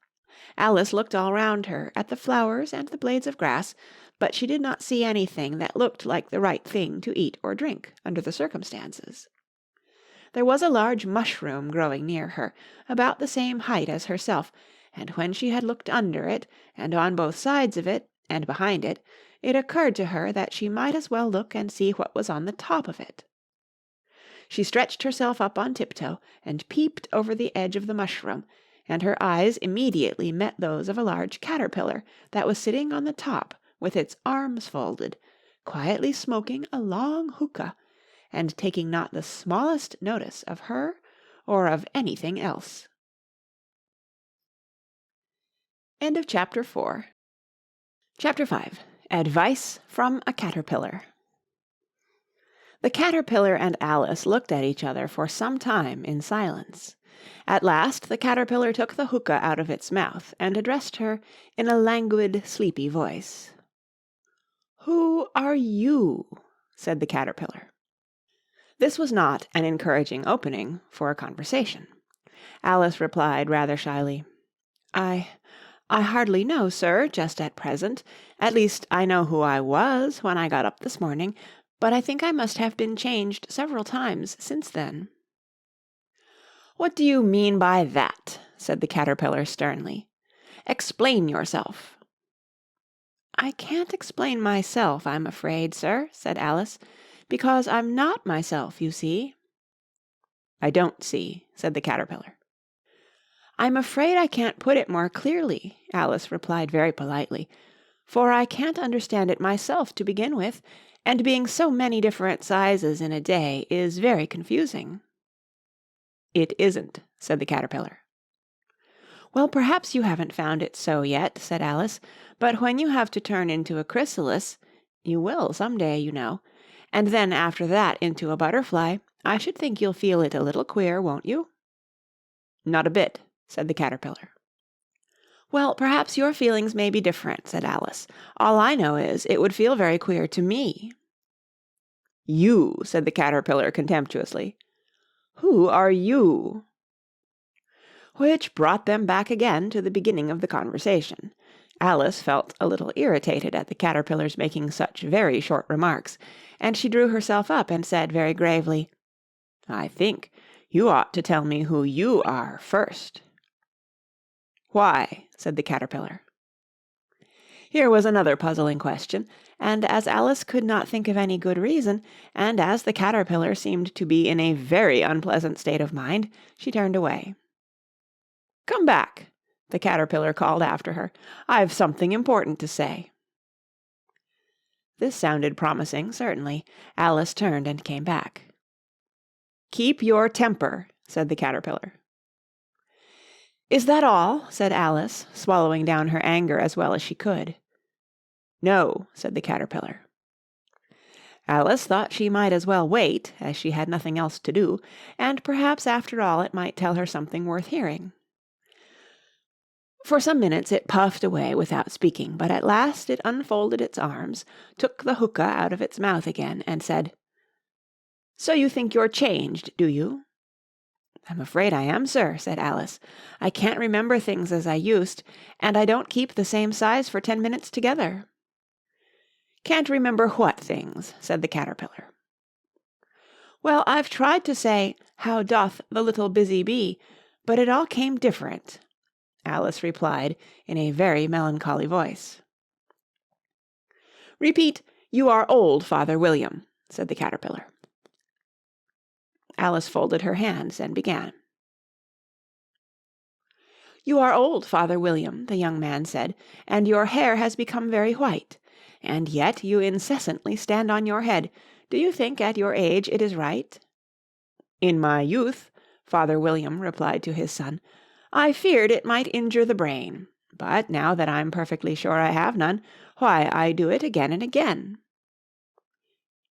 Alice looked all round her, at the flowers and the blades of grass, but she did not see anything that looked like the right thing to eat or drink under the circumstances. There was a large mushroom growing near her, about the same height as herself, and when she had looked under it, and on both sides of it, and behind it, it occurred to her that she might as well look and see what was on the top of it. She stretched herself up on tiptoe, and peeped over the edge of the mushroom, and her eyes immediately met those of a large caterpillar that was sitting on the top with its arms folded, quietly smoking a long hookah, and taking not the smallest notice of her or of anything else. End of Chapter 4. Chapter 5. Advice from a Caterpillar. The caterpillar and Alice looked at each other for some time in silence. At last the caterpillar took the hookah out of its mouth and addressed her in a languid, sleepy voice. "Who are you?" said the caterpillar. This was not an encouraging opening for a conversation. Alice replied rather shyly, I hardly know, sir, just at present. At least I know who I was when I got up this morning, but I think I must have been changed several times since then." "What do you mean by that?" said the caterpillar sternly. "Explain yourself." "I can't explain myself, I'm afraid, sir," said Alice, "because I'm not myself, you see." "I don't see," said the caterpillar. "I'm afraid I can't put it more clearly," Alice replied very politely, "for I can't understand it myself to begin with, and being so many different sizes in a day is very confusing." "It isn't," said the caterpillar. "Well, perhaps you haven't found it so yet," said Alice, "but when you have to turn into a chrysalis, you will some day, you know, and then after that into a butterfly, I should think you'll feel it a little queer, won't you?" "Not a bit," said the caterpillar. "Well, perhaps your feelings may be different," said Alice. "All I know is, it would feel very queer to me." "You," said the caterpillar contemptuously. "Who are you?" Which brought them back again to the beginning of the conversation. Alice felt a little irritated at the caterpillar's making such very short remarks, and she drew herself up and said very gravely, "I think you ought to tell me who you are first." "Why?" said the caterpillar. Here was another puzzling question, and as Alice could not think of any good reason, and as the caterpillar seemed to be in a very unpleasant state of mind, she turned away. "Come back," the caterpillar called after her. "I've something important to say." This sounded promising, certainly. Alice turned and came back. "Keep your temper," said the caterpillar. "Is that all?" said Alice, swallowing down her anger as well as she could. "No," said the caterpillar. Alice thought she might as well wait, as she had nothing else to do, and perhaps after all it might tell her something worth hearing. For some minutes it puffed away without speaking, but at last it unfolded its arms, took the hookah out of its mouth again, and said, "So you think you're changed, do you?" "I'm afraid I am, sir," said Alice. "I can't remember things as I used, and I don't keep the same size for 10 minutes together." "Can't remember what things?" said the caterpillar. "Well, I've tried to say, 'How doth the little busy bee?' but it all came different," Alice replied in a very melancholy voice. "Repeat, 'You are old, Father William,'" said the caterpillar. Alice folded her hands and began. "You are old, Father William," the young man said, "and your hair has become very white. And yet you incessantly stand on your head. Do you think at your age it is right?" "In my youth," Father William replied to his son, "I feared it might injure the brain. But now that I'm perfectly sure I have none, why, I do it again and again."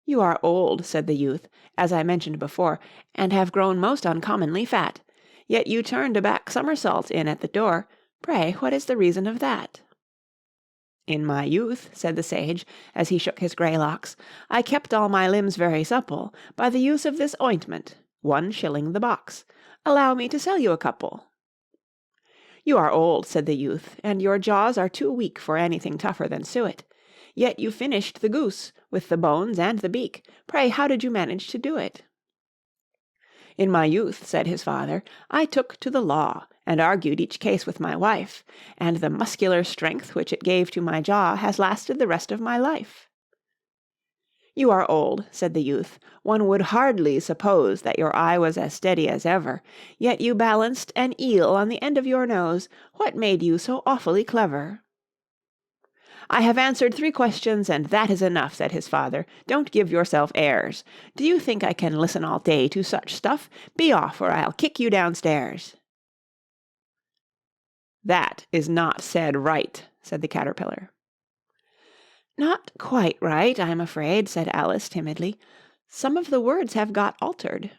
"You are old," said the youth, "as I mentioned before, and have grown most uncommonly fat. Yet you turned a back somersault in at the door. Pray, what is the reason of that?" "In my youth," said the sage, as he shook his grey locks, "I kept all my limbs very supple by the use of this ointment, 1 shilling the box. Allow me to sell you a couple." "You are old," said the youth, "and your jaws are too weak for anything tougher than suet. Yet you finished the goose, with the bones and the beak. Pray, how did you manage to do it?" "In my youth," said his father, "I took to the law, and argued each case with my wife, and the muscular strength which it gave to my jaw has lasted the rest of my life." "You are old," said the youth. "One would hardly suppose that your eye was as steady as ever. Yet you balanced an eel on the end of your nose. What made you so awfully clever?" "I have answered 3 questions, and that is enough," said his father. "Don't give yourself airs. Do you think I can listen all day to such stuff? Be off, or I'll kick you downstairs." "That is not said right," said the caterpillar. "Not quite right, I'm afraid," said Alice timidly. "Some of the words have got altered."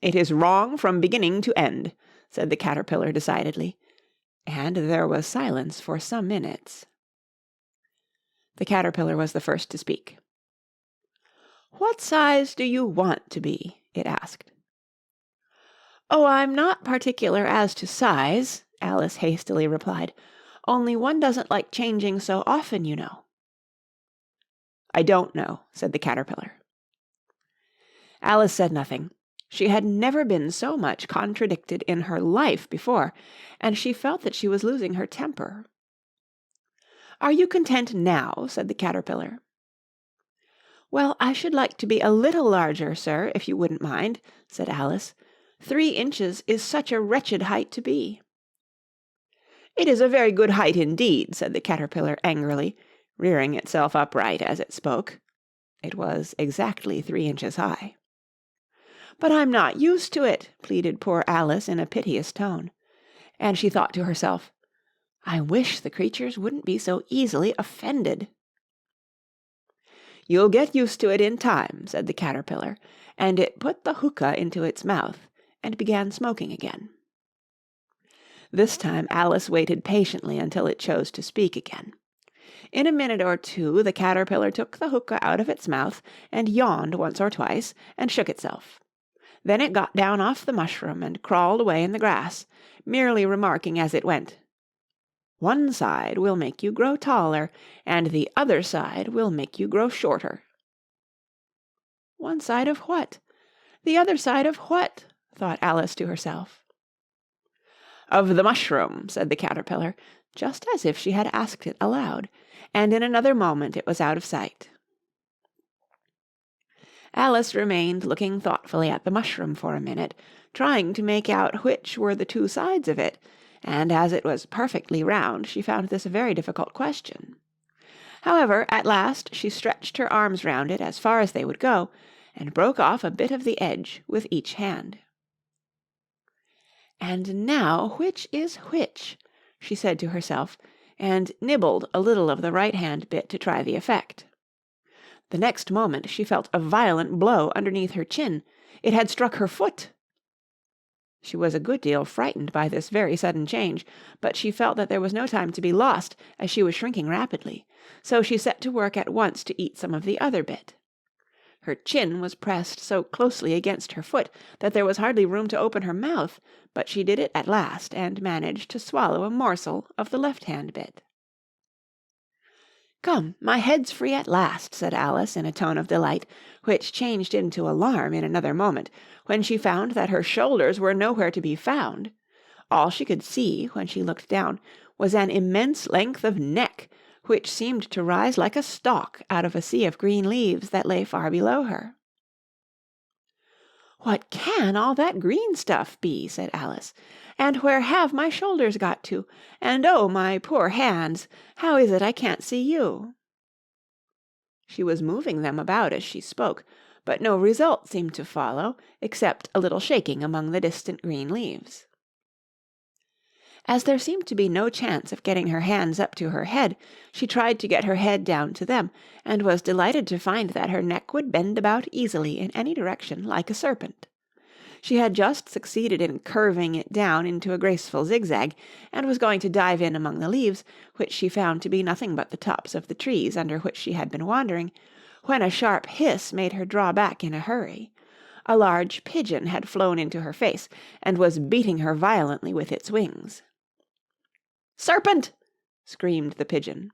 "It is wrong from beginning to end," said the caterpillar decidedly, and there was silence for some minutes. The caterpillar was the first to speak. "What size do you want to be?" it asked. "Oh, I'm not particular as to size," Alice hastily replied, "only one doesn't like changing so often, you know." "I don't know," said the caterpillar. Alice said nothing. She had never been so much contradicted in her life before, and she felt that she was losing her temper. "Are you content now?" said the caterpillar. "Well, I should like to be a little larger, sir, if you wouldn't mind," said Alice. 3 inches is such a wretched height to be." "It is a very good height indeed," said the caterpillar angrily, rearing itself upright as it spoke. It was exactly 3 inches high. "But I'm not used to it," pleaded poor Alice in a piteous tone. And she thought to herself, "I wish the creatures wouldn't be so easily offended." "You'll get used to it in time," said the caterpillar, and it put the hookah into its mouth and began smoking again. This time Alice waited patiently until it chose to speak again. In a minute or 2 the caterpillar took the hookah out of its mouth and yawned once or twice and shook itself. Then it got down off the mushroom and crawled away in the grass, merely remarking as it went, "One side will make you grow taller, and the other side will make you grow shorter." "One side of what? The other side of what?" thought Alice to herself. "Of the mushroom," said the caterpillar, just as if she had asked it aloud, and in another moment it was out of sight. Alice remained looking thoughtfully at the mushroom for a minute, trying to make out which were the 2 sides of it, and as it was perfectly round, she found this a very difficult question. However, at last she stretched her arms round it as far as they would go, and broke off a bit of the edge with each hand. "And now which is which?" she said to herself, and nibbled a little of the right-hand bit to try the effect. The next moment she felt a violent blow underneath her chin. It had struck her foot. She was a good deal frightened by this very sudden change, but she felt that there was no time to be lost, as she was shrinking rapidly. So she set to work at once to eat some of the other bit. Her chin was pressed so closely against her foot that there was hardly room to open her mouth, but she did it at last, and managed to swallow a morsel of the left-hand bit. "Come, my head's free at last," said Alice in a tone of delight, which changed into alarm in another moment, when she found that her shoulders were nowhere to be found. All she could see, when she looked down, was an immense length of neck, which seemed to rise like a stalk out of a sea of green leaves that lay far below her. "What can all that green stuff be?" said Alice. "And where have my shoulders got to? And oh, my poor hands! How is it I can't see you?" She was moving them about as she spoke, but no result seemed to follow, except a little shaking among the distant green leaves. As there seemed to be no chance of getting her hands up to her head, she tried to get her head down to them, and was delighted to find that her neck would bend about easily in any direction like a serpent. She had just succeeded in curving it down into a graceful zigzag, and was going to dive in among the leaves, which she found to be nothing but the tops of the trees under which she had been wandering, when a sharp hiss made her draw back in a hurry. A large pigeon had flown into her face, and was beating her violently with its wings. "Serpent!" screamed the pigeon.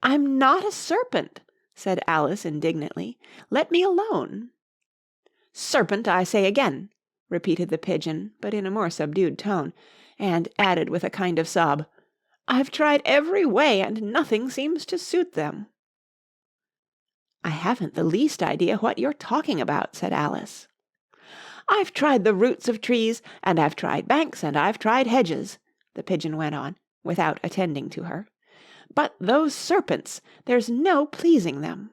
"I'm not a serpent," said Alice indignantly. "Let me alone." "Serpent, I say again," repeated the pigeon, but in a more subdued tone, and added with a kind of sob, "I've tried every way, and nothing seems to suit them." "I haven't the least idea what you're talking about," said Alice. "I've tried the roots of trees, and I've tried banks, and I've tried hedges," the pigeon went on, without attending to her. "But those serpents, there's no pleasing them."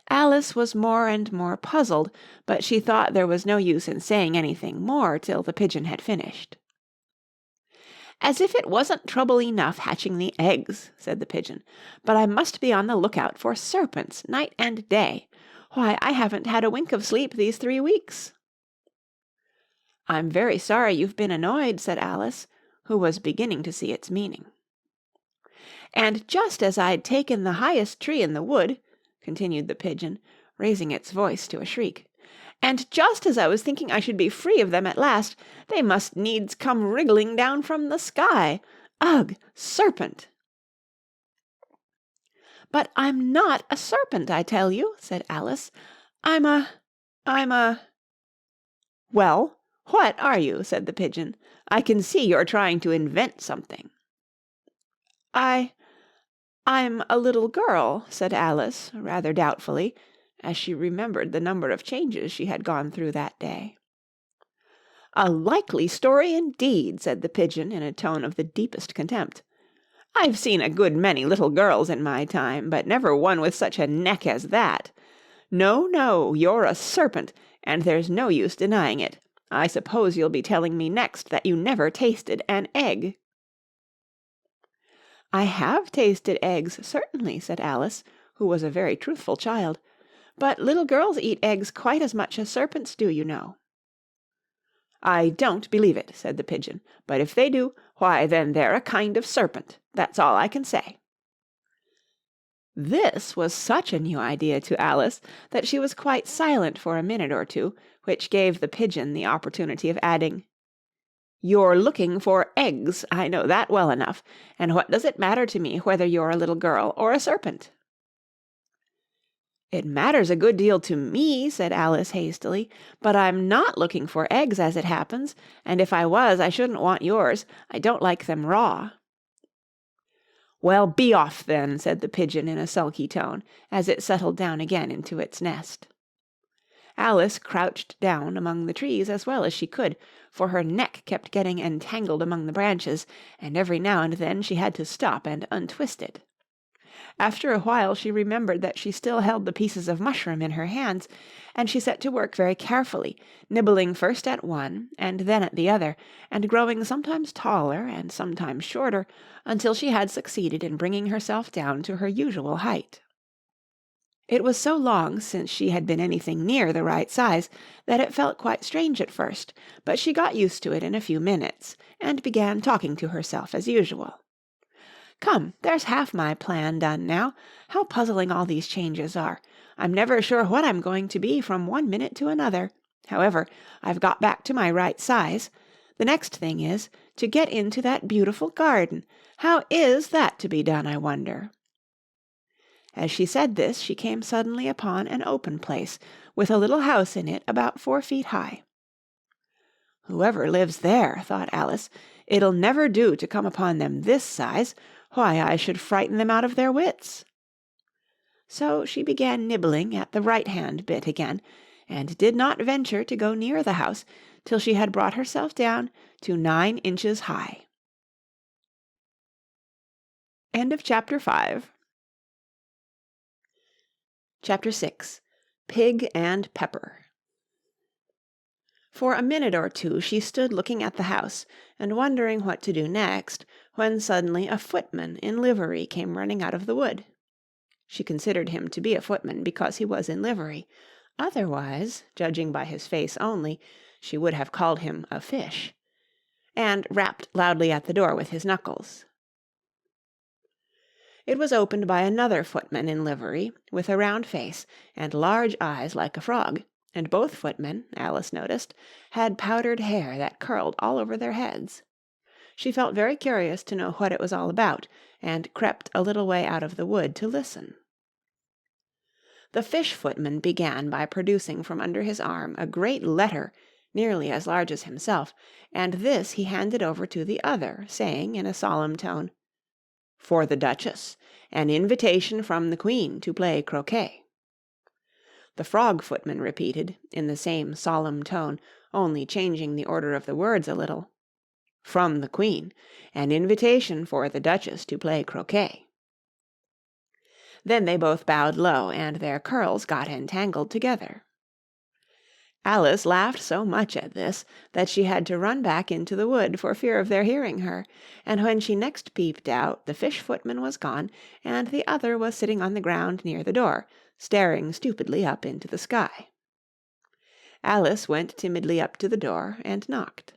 Alice was more and more puzzled, but she thought there was no use in saying anything more till the pigeon had finished. "As if it wasn't trouble enough hatching the eggs," said the pigeon, "but I must be on the lookout for serpents night and day. Why, I haven't had a wink of sleep these 3 weeks." "I'm very sorry you've been annoyed," said Alice, who was beginning to see its meaning. "And just as I'd taken the highest tree in the wood," continued the pigeon, raising its voice to a shriek, "and just as I was thinking I should be free of them at last, they must needs come wriggling down from the sky. Ugh! Serpent!" "But I'm not a serpent, I tell you," said Alice. I'm a—" "Well, what are you?" said the pigeon. "I can see you're trying to invent something." "I'm a little girl," said Alice, rather doubtfully, as she remembered the number of changes she had gone through that day. "A likely story indeed," said the pigeon in a tone of the deepest contempt. "I've seen a good many little girls in my time, but never one with such a neck as that. No, no, you're a serpent, and there's no use denying it. I suppose you'll be telling me next that you never tasted an egg." "I have tasted eggs, certainly," said Alice, who was a very truthful child, "but little girls eat eggs quite as much as serpents do, you know." "I don't believe it," said the pigeon, "but if they do, why then they're a kind of serpent. That's all I can say." This was such a new idea to Alice that she was quite silent for a minute or two, which gave the pigeon the opportunity of adding, "You're looking for eggs, I know that well enough, and what does it matter to me whether you're a little girl or a serpent?" "It matters a good deal to me," said Alice hastily, "but I'm not looking for eggs as it happens, and if I was I shouldn't want yours. I don't like them raw." "Well, be off then," said the pigeon in a sulky tone, as it settled down again into its nest. Alice crouched down among the trees as well as she could, for her neck kept getting entangled among the branches, and every now and then she had to stop and untwist it. After a while she remembered that she still held the pieces of mushroom in her hands, and she set to work very carefully, nibbling first at one and then at the other, and growing sometimes taller and sometimes shorter, until she had succeeded in bringing herself down to her usual height. It was so long since she had been anything near the right size that it felt quite strange at first, but she got used to it in a few minutes, and began talking to herself as usual. "Come, there's half my plan done now. How puzzling all these changes are. I'm never sure what I'm going to be from one minute to another. However, I've got back to my right size. The next thing is to get into that beautiful garden. How is that to be done, I wonder?" As she said this, she came suddenly upon an open place, with a little house in it about 4 feet high. "Whoever lives there," thought Alice, "it'll never do to come upon them this size. Why, I should frighten them out of their wits." So she began nibbling at the right-hand bit again, and did not venture to go near the house till she had brought herself down to 9 inches high. End of Chapter 5. Chapter 6. Pig and Pepper. For a minute or two she stood looking at the house and wondering what to do next, when suddenly a footman in livery came running out of the wood. She considered him to be a footman because he was in livery. Otherwise, judging by his face only, she would have called him a fish, and rapped loudly at the door with his knuckles. It was opened by another footman in livery, with a round face and large eyes like a frog, and both footmen, Alice noticed, had powdered hair that curled all over their heads. She felt very curious to know what it was all about, and crept a little way out of the wood to listen. The fish footman began by producing from under his arm a great letter nearly as large as himself, and this he handed over to the other, saying in a solemn tone, "For the Duchess, an invitation from the Queen to play croquet." The frog footman repeated, in the same solemn tone, only changing the order of the words a little, "From the Queen, an invitation for the Duchess to play croquet." Then they both bowed low, and their curls got entangled together. Alice laughed so much at this that she had to run back into the wood for fear of their hearing her, and when she next peeped out the fish footman was gone, and the other was sitting on the ground near the door, staring stupidly up into the sky. Alice went timidly up to the door and knocked.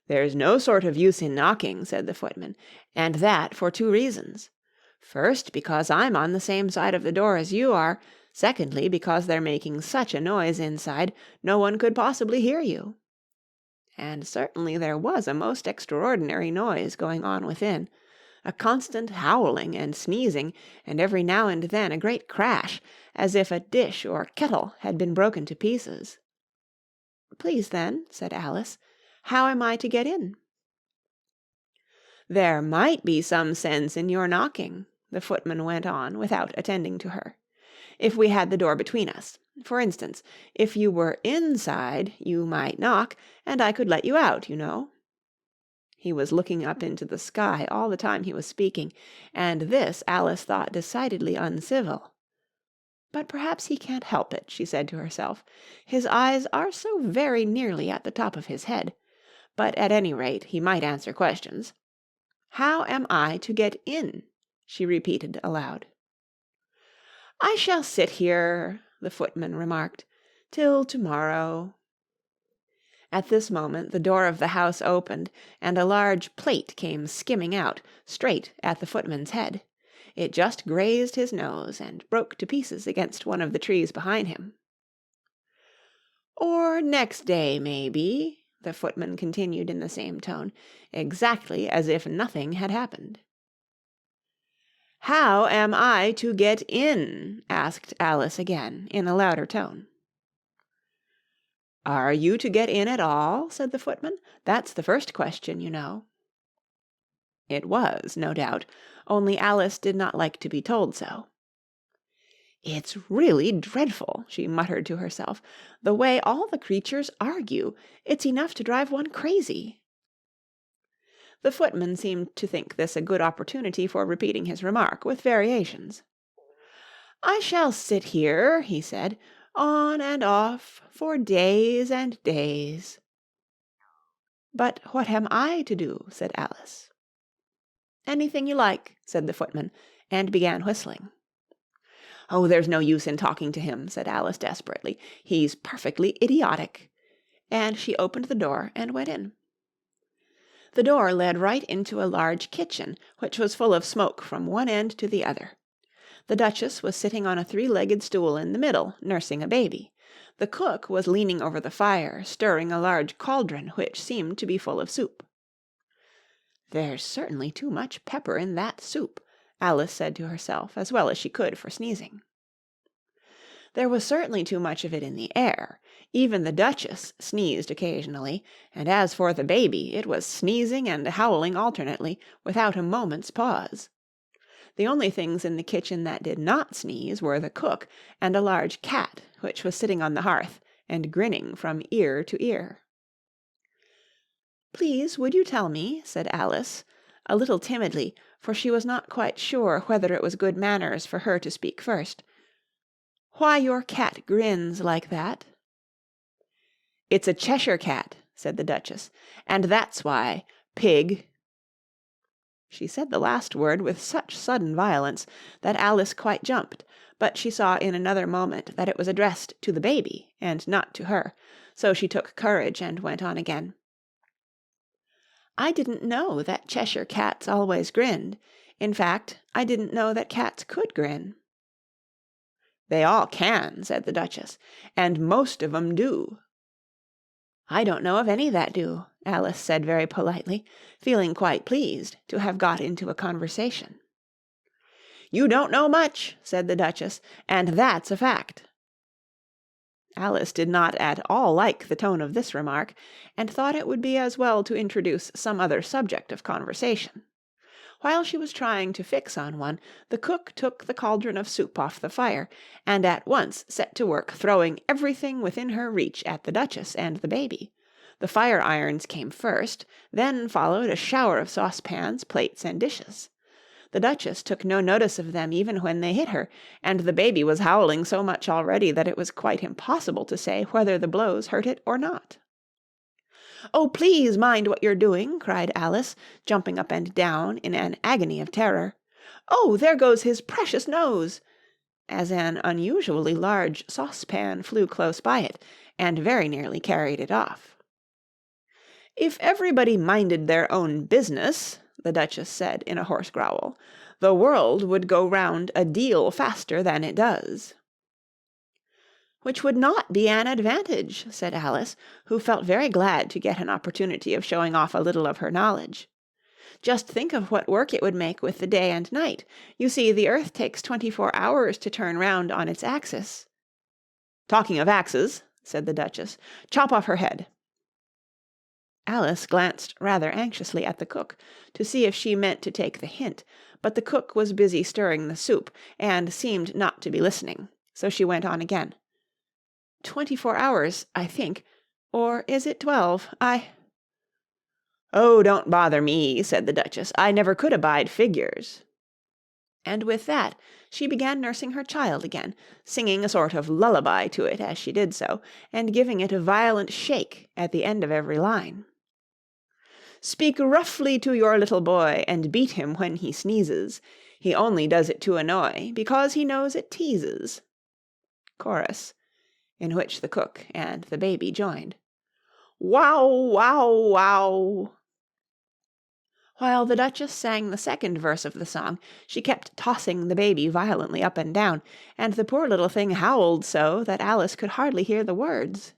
"There's no sort of use in knocking," said the footman, "and that for 2 reasons. First, because I'm on the same side of the door as you are. Secondly, because they're making such a noise inside, no one could possibly hear you." And certainly there was a most extraordinary noise going on within, a constant howling and sneezing, and every now and then a great crash, as if a dish or kettle had been broken to pieces. "Please, then," said Alice, "how am I to get in?" "There might be some sense in your knocking," the footman went on without attending to her, "if we had the door between us. For instance, if you were inside, you might knock, and I could let you out, you know." He was looking up into the sky all the time he was speaking, and this Alice thought decidedly uncivil. "But perhaps he can't help it," she said to herself. "His eyes are so very nearly at the top of his head. But at any rate he might answer questions. How am I to get in?" she repeated aloud. "I shall sit here," the footman remarked, "till to-morrow." At this moment the door of the house opened, and a large plate came skimming out, straight at the footman's head. It just grazed his nose, and broke to pieces against one of the trees behind him. "Or next day, maybe," the footman continued in the same tone, exactly as if nothing had happened. "How am I to get in?" asked Alice again, in a louder tone. "Are you to get in at all?" said the footman. "That's the first question, you know." It was, no doubt, only Alice did not like to be told so. "It's really dreadful," she muttered to herself, "the way all the creatures argue. It's enough to drive one crazy." The footman seemed to think this a good opportunity for repeating his remark, with variations. "I shall sit here," he said, "on and off, for days and days." "But what am I to do?" said Alice. "Anything you like," said the footman, and began whistling. "Oh, there's no use in talking to him," said Alice desperately. "He's perfectly idiotic." And she opened the door and went in. The door led right into a large kitchen, which was full of smoke from one end to the other. The Duchess was sitting on a 3-legged stool in the middle, nursing a baby. The cook was leaning over the fire, stirring a large cauldron which seemed to be full of soup. "There's certainly too much pepper in that soup," Alice said to herself, as well as she could for sneezing. There was certainly too much of it in the air. Even the Duchess sneezed occasionally, and as for the baby, it was sneezing and howling alternately, without a moment's pause. The only things in the kitchen that did not sneeze were the cook and a large cat, which was sitting on the hearth and grinning from ear to ear. "Please, would you tell me," said Alice, a little timidly, for she was not quite sure whether it was good manners for her to speak first, "why your cat grins like that?" "It's a Cheshire cat," said the Duchess, "and that's why. Pig." She said the last word with such sudden violence that Alice quite jumped, but she saw in another moment that it was addressed to the baby and not to her, so she took courage and went on again. "I didn't know that Cheshire cats always grinned. In fact, I didn't know that cats could grin." "They all can," said the Duchess, "and most of 'em do." "I don't know of any that do," Alice said very politely, feeling quite pleased to have got into a conversation. "You don't know much," said the Duchess, "and that's a fact." Alice did not at all like the tone of this remark, and thought it would be as well to introduce some other subject of conversation. While she was trying to fix on one, the cook took the cauldron of soup off the fire, and at once set to work throwing everything within her reach at the Duchess and the baby. The fire-irons came first, then followed a shower of saucepans, plates, and dishes. The Duchess took no notice of them even when they hit her, and the baby was howling so much already that it was quite impossible to say whether the blows hurt it or not. "Oh, please mind what you're doing," cried Alice, jumping up and down in an agony of terror. "Oh, there goes his precious nose!" as an unusually large saucepan flew close by it, and very nearly carried it off. "If everybody minded their own business," the Duchess said in a hoarse growl, "the world would go round a deal faster than it does." "Which would not be an advantage," said Alice, who felt very glad to get an opportunity of showing off a little of her knowledge. "Just think of what work it would make with the day and night. You see, the earth takes 24 hours to turn round on its axis." "Talking of axes," said the Duchess, "chop off her head." Alice glanced rather anxiously at the cook to see if she meant to take the hint, but the cook was busy stirring the soup, and seemed not to be listening, so she went on again. 24 hours, I think, or is it 12? "Oh, don't bother me," said the Duchess. "I never could abide figures." And with that she began nursing her child again, singing a sort of lullaby to it as she did so, and giving it a violent shake at the end of every line. "Speak roughly to your little boy, and beat him when he sneezes. He only does it to annoy, because he knows it teases." Chorus, in which the cook and the baby joined. "Wow, wow, wow." While the Duchess sang the second verse of the song, she kept tossing the baby violently up and down, and the poor little thing howled so that Alice could hardly hear the words.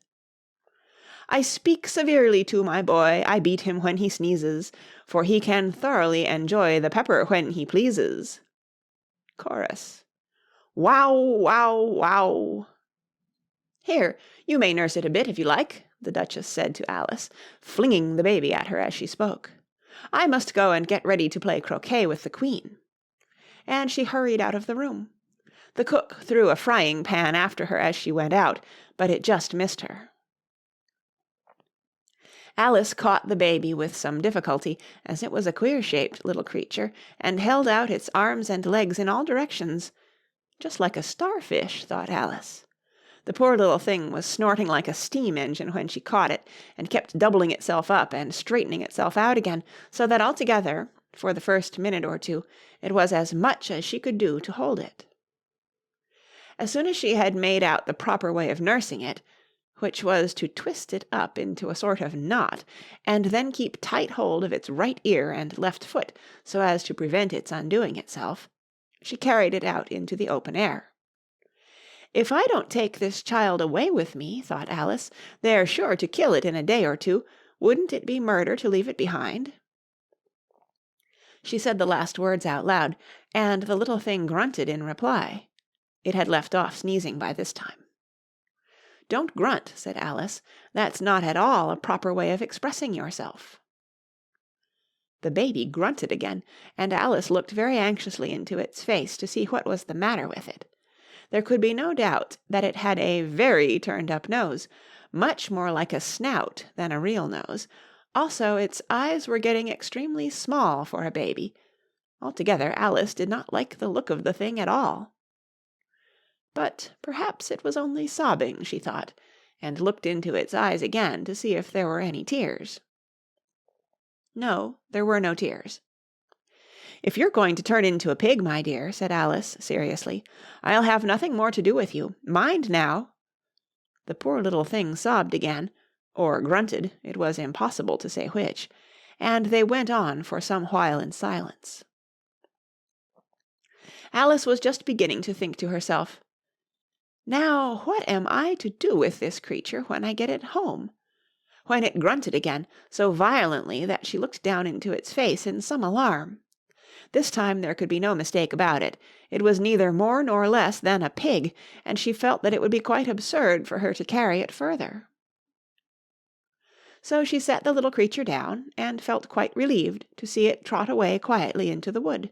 "I speak severely to my boy, I beat him when he sneezes, for he can thoroughly enjoy the pepper when he pleases." Chorus. "Wow, wow, wow." "Here, you may nurse it a bit if you like," the Duchess said to Alice, flinging the baby at her as she spoke. "I must go and get ready to play croquet with the Queen." And she hurried out of the room. The cook threw a frying pan after her as she went out, but it just missed her. Alice caught the baby with some difficulty, as it was a queer-shaped little creature, and held out its arms and legs in all directions. "Just like a starfish," thought Alice. The poor little thing was snorting like a steam engine when she caught it, and kept doubling itself up and straightening itself out again, so that altogether, for the first minute or two, it was as much as she could do to hold it. As soon as she had made out the proper way of nursing it, which was to twist it up into a sort of knot, and then keep tight hold of its right ear and left foot so as to prevent its undoing itself, she carried it out into the open air. "If I don't take this child away with me," thought Alice, "they're sure to kill it in a day or two. Wouldn't it be murder to leave it behind?" She said the last words out loud, and the little thing grunted in reply. It had left off sneezing by this time. "Don't grunt," said Alice. "That's not at all a proper way of expressing yourself." The baby grunted again, and Alice looked very anxiously into its face to see what was the matter with it. There could be no doubt that it had a very turned-up nose, much more like a snout than a real nose. Also, its eyes were getting extremely small for a baby. Altogether, Alice did not like the look of the thing at all. But perhaps it was only sobbing, she thought, and looked into its eyes again to see if there were any tears. No, there were no tears. "If you're going to turn into a pig, my dear," said Alice seriously, "I'll have nothing more to do with you. Mind now!" The poor little thing sobbed again, or grunted, it was impossible to say which, and they went on for some while in silence. Alice was just beginning to think to herself, "Now, what am I to do with this creature when I get it home?" when it grunted again, so violently that she looked down into its face in some alarm. This time there could be no mistake about it. It was neither more nor less than a pig, and she felt that it would be quite absurd for her to carry it further. So she set the little creature down, and felt quite relieved to see it trot away quietly into the wood.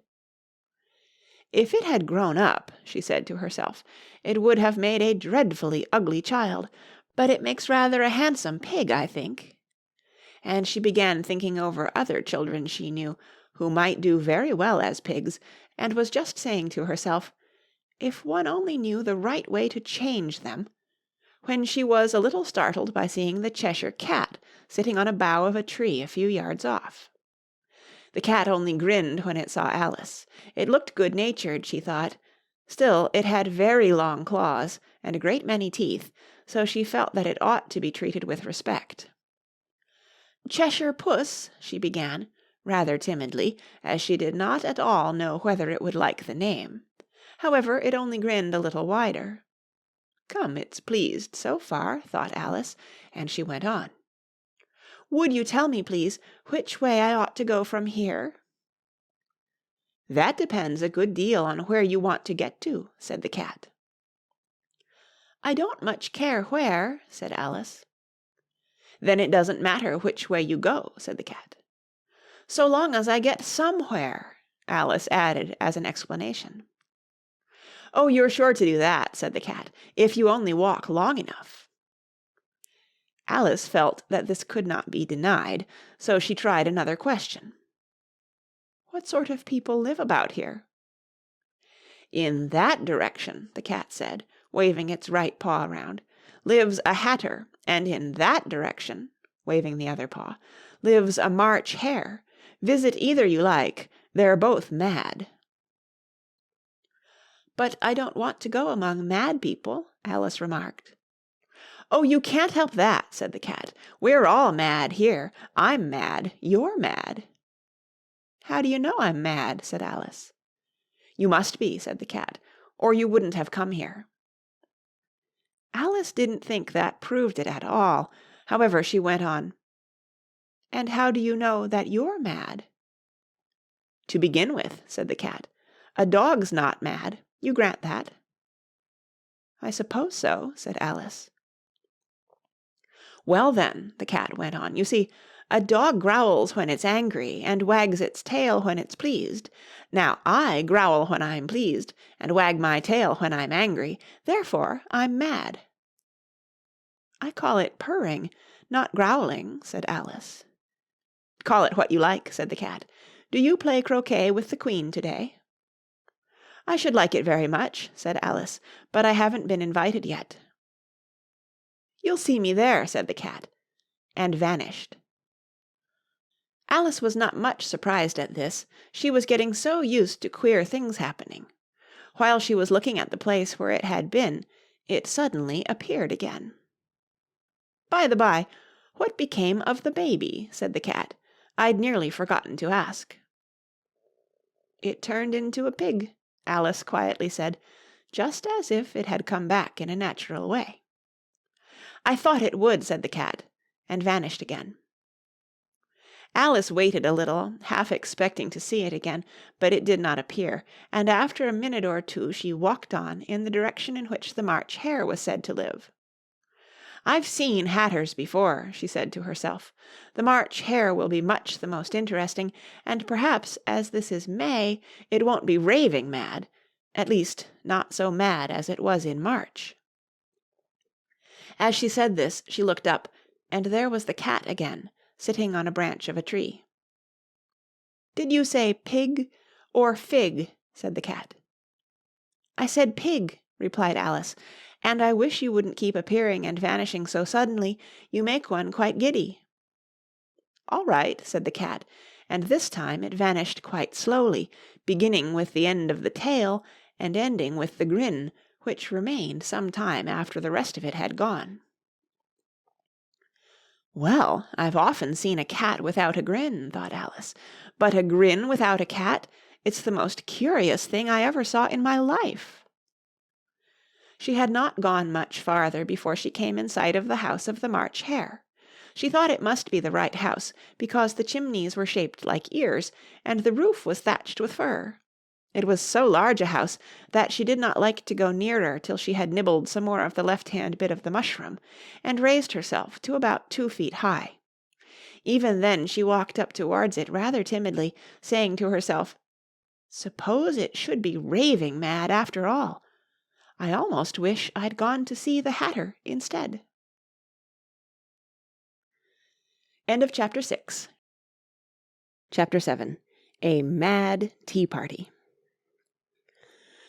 "If it had grown up," she said to herself, "it would have made a dreadfully ugly child, but it makes rather a handsome pig, I think." And she began thinking over other children she knew, who might do very well as pigs, and was just saying to herself, "If one only knew the right way to change them," when she was a little startled by seeing the Cheshire Cat sitting on a bough of a tree a few yards off. The cat only grinned when it saw Alice. It looked good-natured, she thought. Still, it had very long claws and a great many teeth, so she felt that it ought to be treated with respect. "Cheshire Puss," she began, rather timidly, as she did not at all know whether it would like the name. However, it only grinned a little wider. "Come, it's pleased so far," thought Alice, and she went on. "Would you tell me, please, which way I ought to go from here?" "That depends a good deal on where you want to get to," said the cat. "I don't much care where," said Alice. "Then it doesn't matter which way you go," said the cat. "So long as I get somewhere," Alice added as an explanation. "Oh, you're sure to do that," said the cat, "if you only walk long enough." Alice felt that this could not be denied, so she tried another question. "What sort of people live about here?" "In that direction," the cat said, waving its right paw round, "lives a hatter, and in that direction," waving the other paw, "lives a March hare. Visit either you like. They're both mad." "But I don't want to go among mad people," Alice remarked. "Oh, you can't help that," said the cat. "We're all mad here. I'm mad. You're mad." "How do you know I'm mad?" said Alice. "You must be," said the cat, "or you wouldn't have come here." Alice didn't think that proved it at all. However, she went on. "And how do you know that you're mad?" "To begin with," said the cat, "a dog's not mad. You grant that?" "I suppose so," said Alice. "Well then," the cat went on, "you see, a dog growls when it's angry and wags its tail when it's pleased. Now, I growl when I'm pleased and wag my tail when I'm angry. Therefore, I'm mad." "I call it purring, not growling," said Alice. "Call it what you like," said the cat. "Do you play croquet with the Queen today?" "I should like it very much," said Alice, "but I haven't been invited yet." "You'll see me there," said the cat, and vanished. Alice was not much surprised at this. She was getting so used to queer things happening. While she was looking at the place where it had been, it suddenly appeared again. "By the by, what became of the baby?" said the cat. "I'd nearly forgotten to ask." "It turned into a pig," Alice quietly said, just as if it had come back in a natural way. "I thought it would," said the cat, and vanished again. Alice waited a little, half expecting to see it again, but it did not appear, and after a minute or two she walked on in the direction in which the March hare was said to live. "I've seen hatters before," she said to herself. "The March hare will be much the most interesting, and perhaps, as this is May, it won't be raving mad, at least not so mad as it was in March." As she said this, she looked up, and there was the cat again, sitting on a branch of a tree. "Did you say pig or fig?" said the cat. "I said pig," replied Alice, "and I wish you wouldn't keep appearing and vanishing so suddenly. You make one quite giddy." "All right," said the cat, and this time it vanished quite slowly, beginning with the end of the tail and ending with the grin, which remained some time after the rest of it had gone. "Well, I've often seen a cat without a grin," thought Alice, "but a grin without a cat, it's the most curious thing I ever saw in my life." She had not gone much farther before she came in sight of the house of the March Hare. She thought it must be the right house, because the chimneys were shaped like ears, and the roof was thatched with fur. It was so large a house that she did not like to go nearer till she had nibbled some more of the left-hand bit of the mushroom, and raised herself to about 2 feet high. Even then she walked up towards it rather timidly, saying to herself, "Suppose it should be raving mad after all. I almost wish I'd gone to see the Hatter instead." End of Chapter 6. Chapter 7. A Mad Tea Party.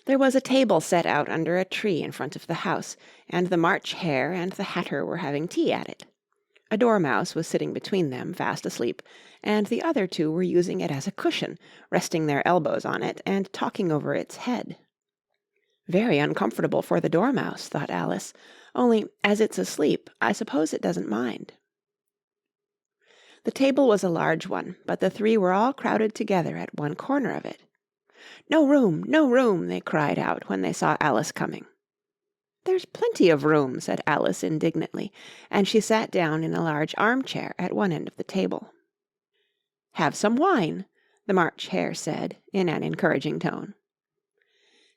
There was a table set out under a tree in front of the house, and the March Hare and the Hatter were having tea at it. A dormouse was sitting between them, fast asleep, and the other two were using it as a cushion, resting their elbows on it and talking over its head. "Very uncomfortable for the dormouse," thought Alice, "only, as it's asleep, I suppose it doesn't mind." The table was a large one, but the three were all crowded together at one corner of it. "No room, no room!" they cried out when they saw Alice coming. "There's plenty of room," said Alice indignantly, and she sat down in a large armchair at one end of the table. "Have some wine," the March Hare said in an encouraging tone.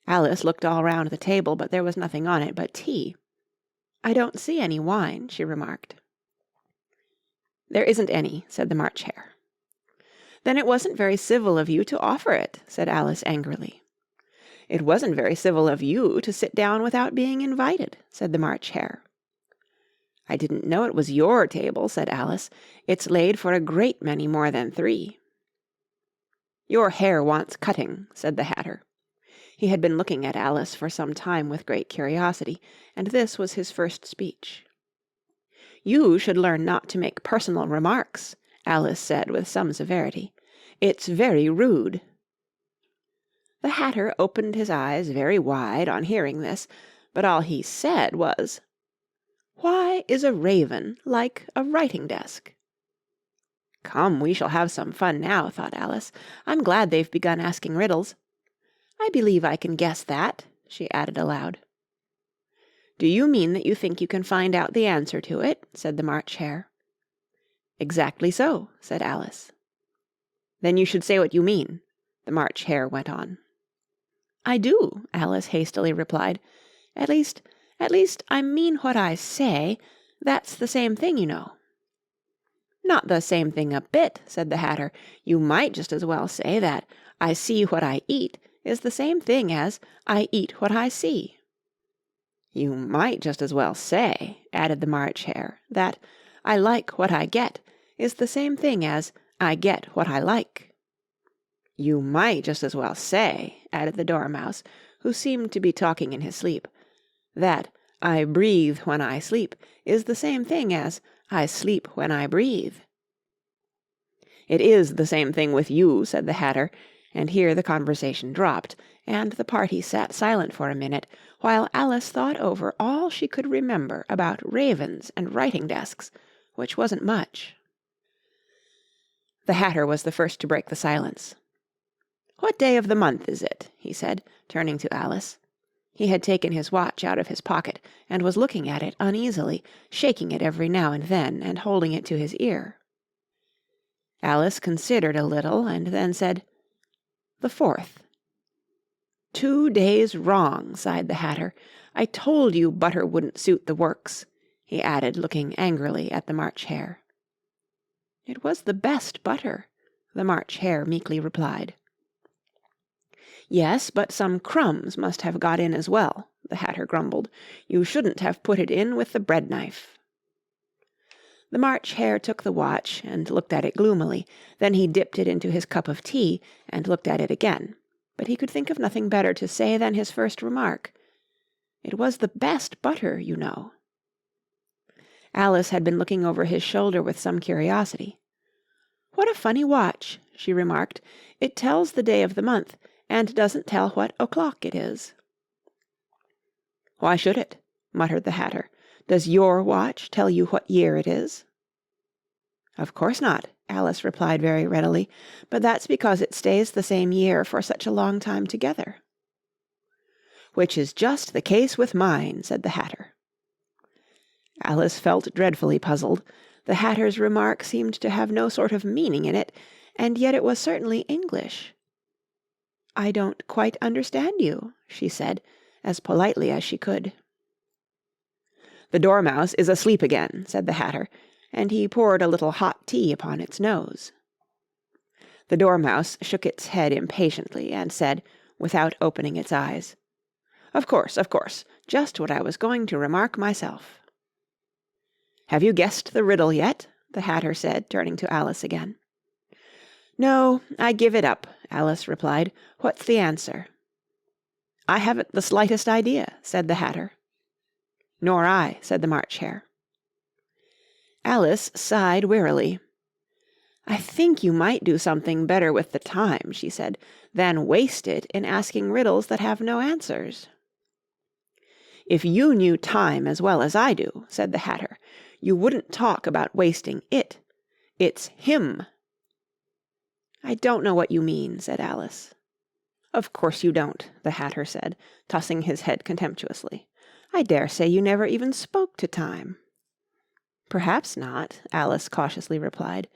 Alice looked all round the table, but there was nothing on it but tea. "I don't see any wine," she remarked. "There isn't any," said the March Hare. "Then it wasn't very civil of you to offer it," said Alice angrily. "It wasn't very civil of you to sit down without being invited," said the March Hare. "I didn't know it was your table," said Alice. "It's laid for a great many more than 3. "Your hair wants cutting," said the Hatter. He had been looking at Alice for some time with great curiosity, and this was his first speech. "You should learn not to make personal remarks," Alice said with some severity. "It's very rude." The Hatter opened his eyes very wide on hearing this, but all he said was, "Why is a raven like a writing-desk?" "Come, we shall have some fun now," thought Alice. "I'm glad they've begun asking riddles. I believe I can guess that," she added aloud. "Do you mean that you think you can find out the answer to it?" said the March Hare. "Exactly so," said Alice. "Then you should say what you mean," the March Hare went on. "I do," Alice hastily replied. At least, I mean what I say. That's the same thing, you know." "Not the same thing a bit," said the Hatter. "You might just as well say that I see what I eat is the same thing as I eat what I see." "You might just as well say," added the March Hare, "that I like what I get is the same thing as I get what I like." "You might just as well say," added the Dormouse, who seemed to be talking in his sleep, "that I breathe when I sleep is the same thing as I sleep when I breathe." "It is the same thing with you," said the Hatter, and here the conversation dropped, and the party sat silent for a minute, while Alice thought over all she could remember about ravens and writing-desks, which wasn't much. The Hatter was the first to break the silence. "What day of the month is it?" he said, turning to Alice. He had taken his watch out of his pocket, and was looking at it uneasily, shaking it every now and then, and holding it to his ear. Alice considered a little, and then said, "The 4th." "2 days wrong," sighed the Hatter. "I told you butter wouldn't suit the works," he added, looking angrily at the March Hare. "It was the best butter," the March Hare meekly replied. "Yes, but some crumbs must have got in as well," the Hatter grumbled. "You shouldn't have put it in with the bread-knife." The March Hare took the watch and looked at it gloomily. Then he dipped it into his cup of tea and looked at it again. But he could think of nothing better to say than his first remark. It was the best butter, you know." Alice had been looking over his shoulder with some curiosity. "What a funny watch," she remarked. "It tells the day of the month, and doesn't tell what o'clock it is." "Why should it?" muttered the Hatter. "Does your watch tell you what year it is?" "Of course not," Alice replied very readily, "but that's because it stays the same year for such a long time together." "Which is just the case with mine," said the Hatter. Alice felt dreadfully puzzled. The Hatter's remark seemed to have no sort of meaning in it, and yet it was certainly English. "I don't quite understand you," she said, as politely as she could. "The Dormouse is asleep again," said the Hatter, and he poured a little hot tea upon its nose. The Dormouse shook its head impatiently, and said, without opening its eyes, of course, just what I was going to remark myself." "Have you guessed the riddle yet?" the Hatter said, turning to Alice again. "No, I give it up," Alice replied. "What's the answer?" "I haven't the slightest idea," said the Hatter. "Nor I," said the March Hare. Alice sighed wearily. "I think you might do something better with the time," she said, "than waste it in asking riddles that have no answers." "If you knew time as well as I do," said the Hatter, "you wouldn't talk about wasting it. It's him." "I don't know what you mean," said Alice. "Of course you don't," the Hatter said, tossing his head contemptuously. "I dare say you never even spoke to time." "Perhaps not," Alice cautiously replied,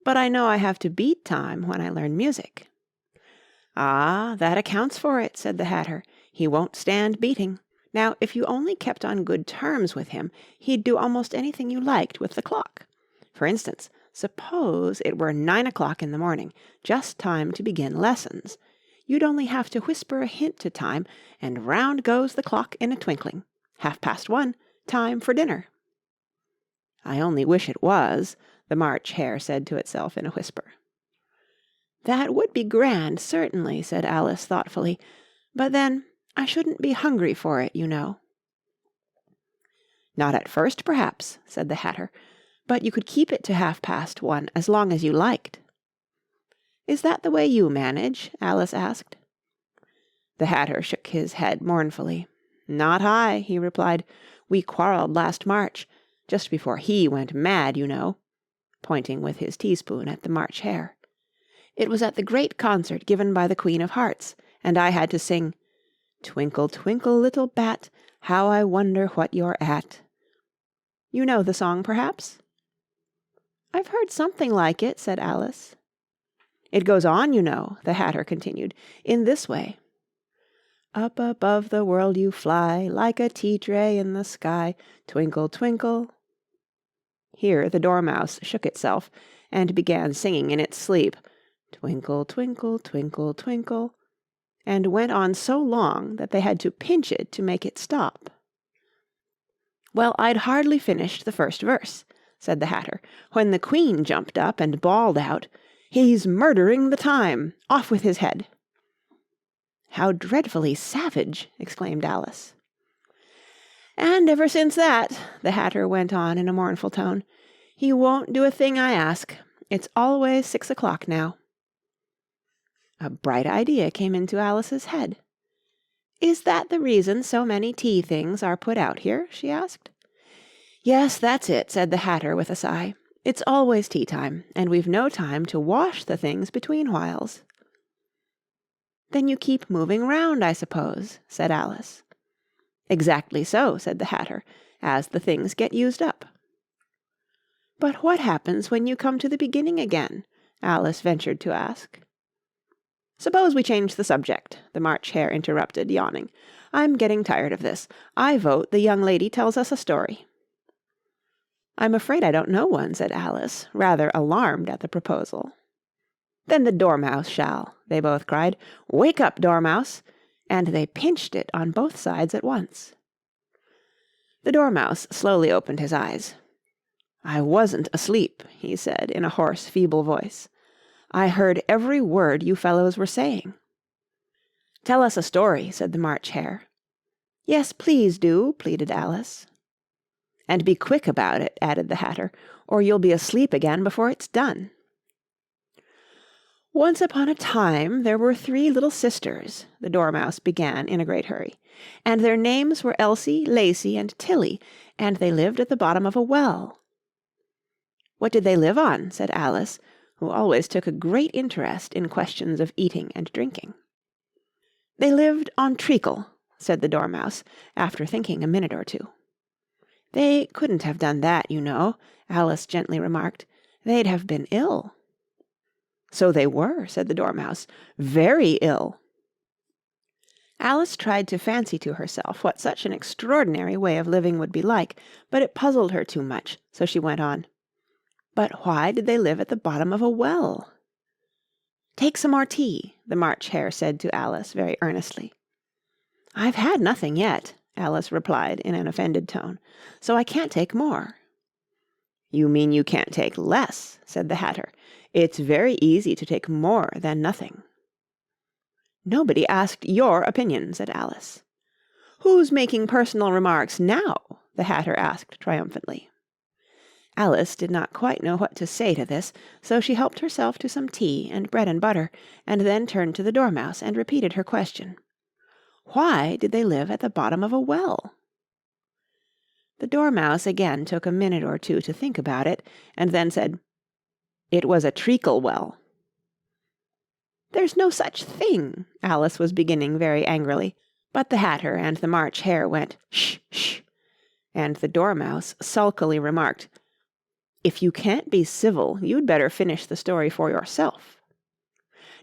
"but I know I have to beat time when I learn music." "Ah, that accounts for it," said the Hatter. "He won't stand beating. Now, if you only kept on good terms with him, he'd do almost anything you liked with the clock. For instance, suppose it were 9 o'clock in the morning, just time to begin lessons. You'd only have to whisper a hint to time, and round goes the clock in a twinkling. 1:30, time for dinner." "I only wish it was," the March Hare said to itself in a whisper. "That would be grand, certainly," said Alice thoughtfully. "But then, I shouldn't be hungry for it, you know." "Not at first, perhaps," said the Hatter, "but you could keep it to 1:30 as long as you liked." "Is that the way you manage?" Alice asked. The Hatter shook his head mournfully. "Not I," he replied. "We quarrelled last March, just before he went mad, you know," pointing with his teaspoon at the March Hare. "It was at the great concert given by the Queen of Hearts, and I had to sing, 'Twinkle, twinkle, little bat, how I wonder what you're at.' You know the song, perhaps?" "I've heard something like it," said Alice. "It goes on, you know," the Hatter continued, "in this way. Up above the world you fly, like a tea-tray in the sky, twinkle, twinkle." Here the Dormouse shook itself, and began singing in its sleep, "Twinkle, twinkle, twinkle, twinkle," and went on so long that they had to pinch it to make it stop. "Well, I'd hardly finished the first verse," said the Hatter, "when the Queen jumped up and bawled out, 'He's murdering the time! Off with his head!'" "How dreadfully savage!" exclaimed Alice. "And ever since that," the Hatter went on in a mournful tone, "he won't do a thing I ask. It's always 6 o'clock now." A bright idea came into Alice's head. "Is that the reason so many tea things are put out here?" she asked. "Yes, that's it," said the Hatter with a sigh. "It's always tea time, and we've no time to wash the things between whiles." "Then you keep moving round, I suppose," said Alice. "Exactly so," said the Hatter, "as the things get used up." "But what happens when you come to the beginning again?" Alice ventured to ask. "Suppose we change the subject," the March Hare interrupted, yawning. "I'm getting tired of this. I vote the young lady tells us a story." "I'm afraid I don't know one," said Alice, rather alarmed at the proposal. "Then the Dormouse shall," they both cried. "Wake up, Dormouse!" and they pinched it on both sides at once. The Dormouse slowly opened his eyes. "I wasn't asleep," he said in a hoarse, feeble voice. "I heard every word you fellows were saying." "Tell us a story," said the March Hare. "Yes, please do," pleaded Alice. "And be quick about it," added the Hatter, "or you'll be asleep again before it's done." "Once upon a time there were 3 little sisters," the Dormouse began in a great hurry, "and their names were Elsie, Lacie, and Tilly, and they lived at the bottom of a well." "What did they live on?" said Alice, who always took a great interest in questions of eating and drinking. "They lived on treacle," said the Dormouse, after thinking a minute or two. "They couldn't have done that, you know," Alice gently remarked. "They'd have been ill." "So they were," said the Dormouse, "very ill." Alice tried to fancy to herself what such an extraordinary way of living would be like, but it puzzled her too much, so she went on. "But why did they live at the bottom of a well?" "Take some more tea," the March Hare said to Alice very earnestly. "I've had nothing yet," Alice replied in an offended tone, "so I can't take more." "You mean you can't take less," said the Hatter. "It's very easy to take more than nothing." "Nobody asked your opinion," said Alice. "Who's making personal remarks now?" the Hatter asked triumphantly. Alice did not quite know what to say to this, so she helped herself to some tea and bread and butter, and then turned to the Dormouse and repeated her question. Why did they live at the bottom of a well? The Dormouse again took a minute or two to think about it, and then said, "It was a treacle well." "There's no such thing," Alice was beginning very angrily, but the Hatter and the March Hare went, "Shh, shh," and the Dormouse sulkily remarked, "If you can't be civil, you'd better finish the story for yourself."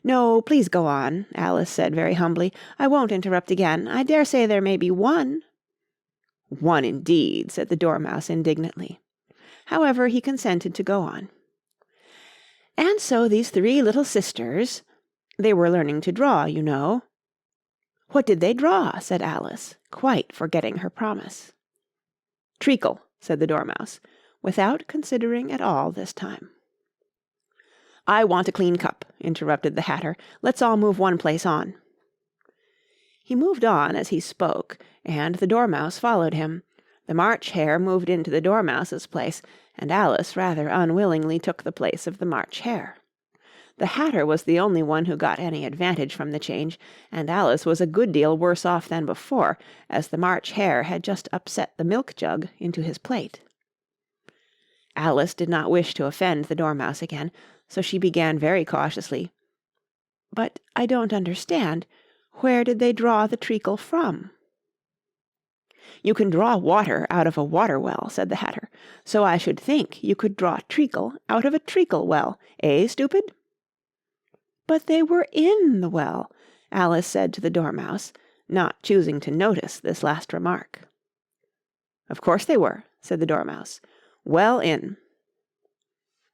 "No, please go on," Alice said very humbly. "I won't interrupt again. I dare say there may be one." "One indeed," said the Dormouse indignantly. However, he consented to go on. "And so these 3 little sisters, they were learning to draw, you know." "What did they draw?" said Alice, quite forgetting her promise. "Treacle," said the Dormouse, without considering at all this time. "I want a clean cup," interrupted the Hatter. "Let's all move one place on." He moved on as he spoke, and the Dormouse followed him. The March Hare moved into the Dormouse's place, and Alice rather unwillingly took the place of the March Hare. The Hatter was the only one who got any advantage from the change, and Alice was a good deal worse off than before, as the March Hare had just upset the milk jug into his plate. Alice did not wish to offend the Dormouse again, so she began very cautiously. "But I don't understand. Where did they draw the treacle from?" "You can draw water out of a water well," said the Hatter, "so I should think you could draw treacle out of a treacle well, eh, stupid?" "But they were in the well," Alice said to the Dormouse, not choosing to notice this last remark. "Of course they were," said the Dormouse. "Well in."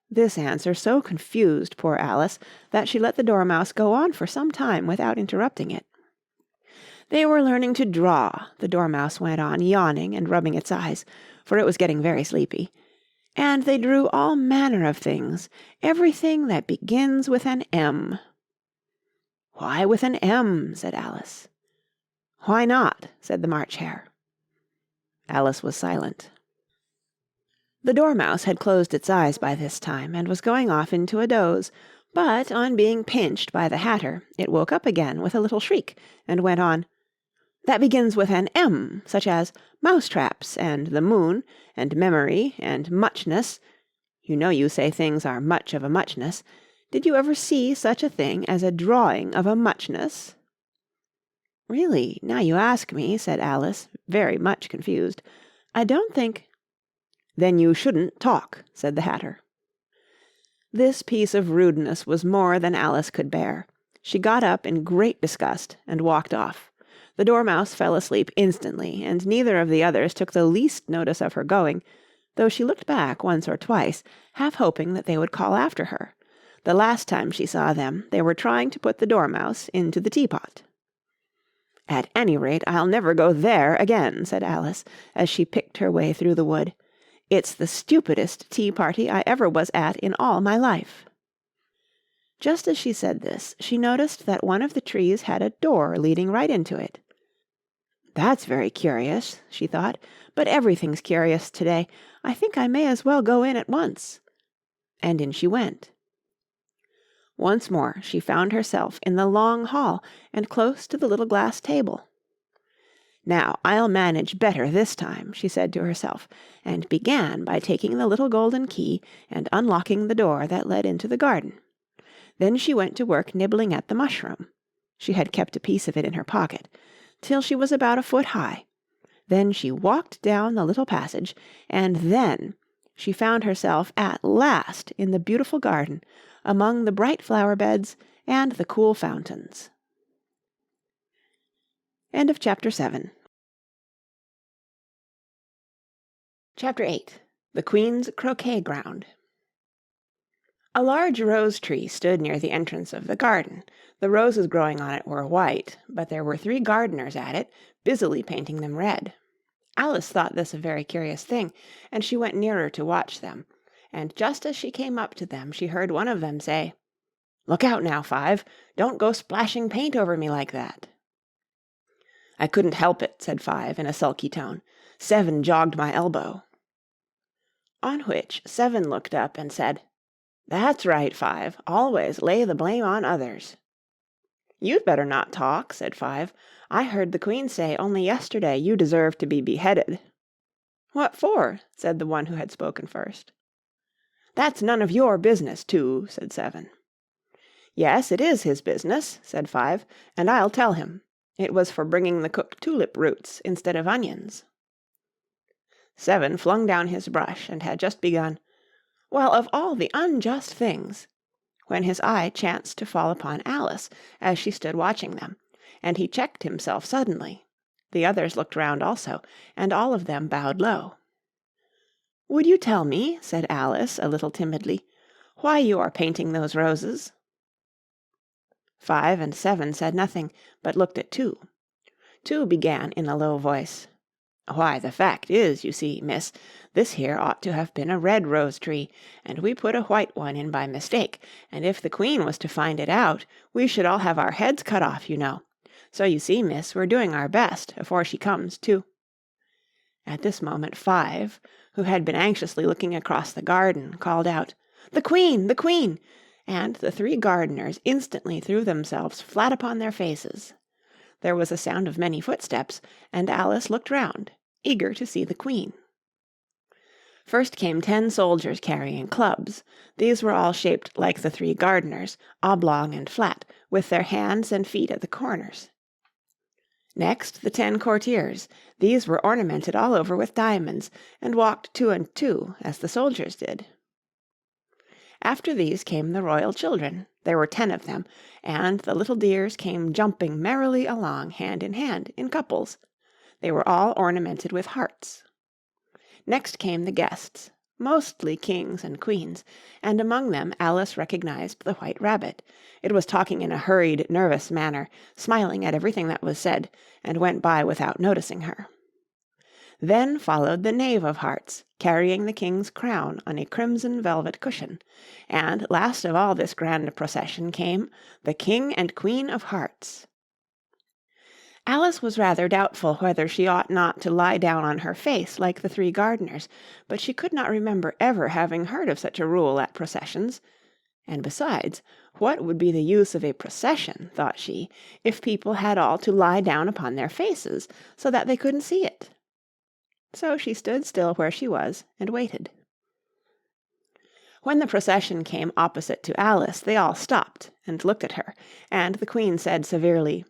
This answer so confused poor Alice that she let the Dormouse go on for some time without interrupting it. "They were learning to draw," the Dormouse went on, yawning and rubbing its eyes, for it was getting very sleepy, "and they drew all manner of things, everything that begins with an M." "Why with an M?" said Alice. "Why not?" said the March Hare. Alice was silent. The Dormouse had closed its eyes by this time, and was going off into a doze, but on being pinched by the Hatter, it woke up again with a little shriek, and went on, "That begins with an M, such as mousetraps, and the moon, and memory, and muchness. You know you say things are much of a muchness. Did you ever see such a thing as a drawing of a muchness?" "Really, now you ask me," said Alice, very much confused, "I don't think—" "Then you shouldn't talk," said the Hatter. This piece of rudeness was more than Alice could bear. She got up in great disgust and walked off. The Dormouse fell asleep instantly, and neither of the others took the least notice of her going, though she looked back once or twice, half hoping that they would call after her. The last time she saw them, they were trying to put the Dormouse into the teapot. "At any rate, I'll never go there again," said Alice, as she picked her way through the wood. "It's the stupidest tea-party I ever was at in all my life." Just as she said this, she noticed that one of the trees had a door leading right into it. "That's very curious," she thought, "but everything's curious today. I think I may as well go in at once." And in she went. Once more she found herself in the long hall and close to the little glass table. "Now I'll manage better this time," she said to herself, and began by taking the little golden key and unlocking the door that led into the garden. Then she went to work nibbling at the mushroom. She had kept a piece of it in her pocket, till she was about a foot high. Then she walked down the little passage, and then she found herself at last in the beautiful garden, among the bright flower beds and the cool fountains. End of Chapter 7. Chapter 8. The Queen's Croquet Ground. A large rose tree stood near the entrance of the garden. The roses growing on it were white, but there were 3 gardeners at it, busily painting them red. Alice thought this a very curious thing, and she went nearer to watch them, and just as she came up to them she heard one of them say, "Look out now, Five, don't go splashing paint over me like that." "I couldn't help it," said Five in a sulky tone. "Seven jogged my elbow." On which Seven looked up and said, "That's right, Five, always lay the blame on others." "You'd better not talk," said Five. "I heard the Queen say only yesterday you deserved to be beheaded." "What for?" said the one who had spoken first. "That's none of your business, Two," said Seven. "Yes, it is his business," said Five, "and I'll tell him. It was for bringing the cook tulip roots instead of onions." Seven flung down his brush and had just begun, "Well, of all the unjust things," when his eye chanced to fall upon Alice as she stood watching them, and he checked himself suddenly. The others looked round also, and all of them bowed low. "Would you tell me," said Alice a little timidly, "why you are painting those roses?" Five and Seven said nothing, but looked at Two. Two began in a low voice, "Why, the fact is, you see, miss, this here ought to have been a red rose tree, and we put a white one in by mistake, and if the Queen was to find it out, we should all have our heads cut off, you know. So you see, miss, we're doing our best, afore she comes, too." At this moment Five, who had been anxiously looking across the garden, called out, "The Queen! The Queen!" and the 3 gardeners instantly threw themselves flat upon their faces. There was a sound of many footsteps, and Alice looked round, eager to see the Queen. First came 10 soldiers carrying clubs. These were all shaped like the 3 gardeners, oblong and flat, with their hands and feet at the corners. Next the 10 courtiers. These were ornamented all over with diamonds, and walked 2 and 2, as the soldiers did. After these came the royal children. There were 10 of them, and the little dears came jumping merrily along hand in hand, in couples. They were all ornamented with hearts. Next came the guests, mostly kings and queens, and among them Alice recognized the White Rabbit. It was talking in a hurried, nervous manner, smiling at everything that was said, and went by without noticing her. Then followed the Knave of Hearts, carrying the king's crown on a crimson velvet cushion, and last of all this grand procession came the King and Queen of Hearts. Alice was rather doubtful whether she ought not to lie down on her face like the 3 gardeners, but she could not remember ever having heard of such a rule at processions. And besides, what would be the use of a procession, thought she, if people had all to lie down upon their faces, so that they couldn't see it? So she stood still where she was and waited. When the procession came opposite to Alice, they all stopped and looked at her, and the Queen said severely,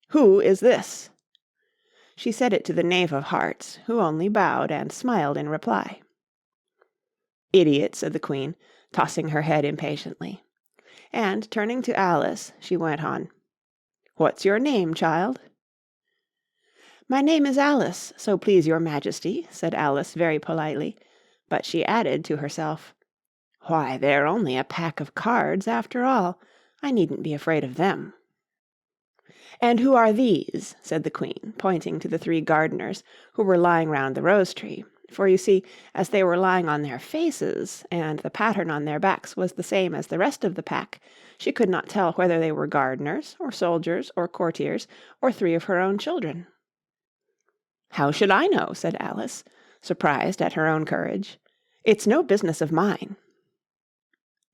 "Who is this?" She said it to the Knave of Hearts, who only bowed and smiled in reply. "Idiot," said the Queen, tossing her head impatiently. And, turning to Alice, she went on, "What's your name, child?" "My name is Alice, so please your Majesty," said Alice very politely, but she added to herself, "Why, they're only a pack of cards, after all. I needn't be afraid of them." "And who are these?" said the Queen, pointing to the 3 gardeners who were lying round the rose-tree, for you see, as they were lying on their faces, and the pattern on their backs was the same as the rest of the pack, she could not tell whether they were gardeners, or soldiers, or courtiers, or 3 of her own children. "How should I know?" said Alice, surprised at her own courage. "It's no business of mine."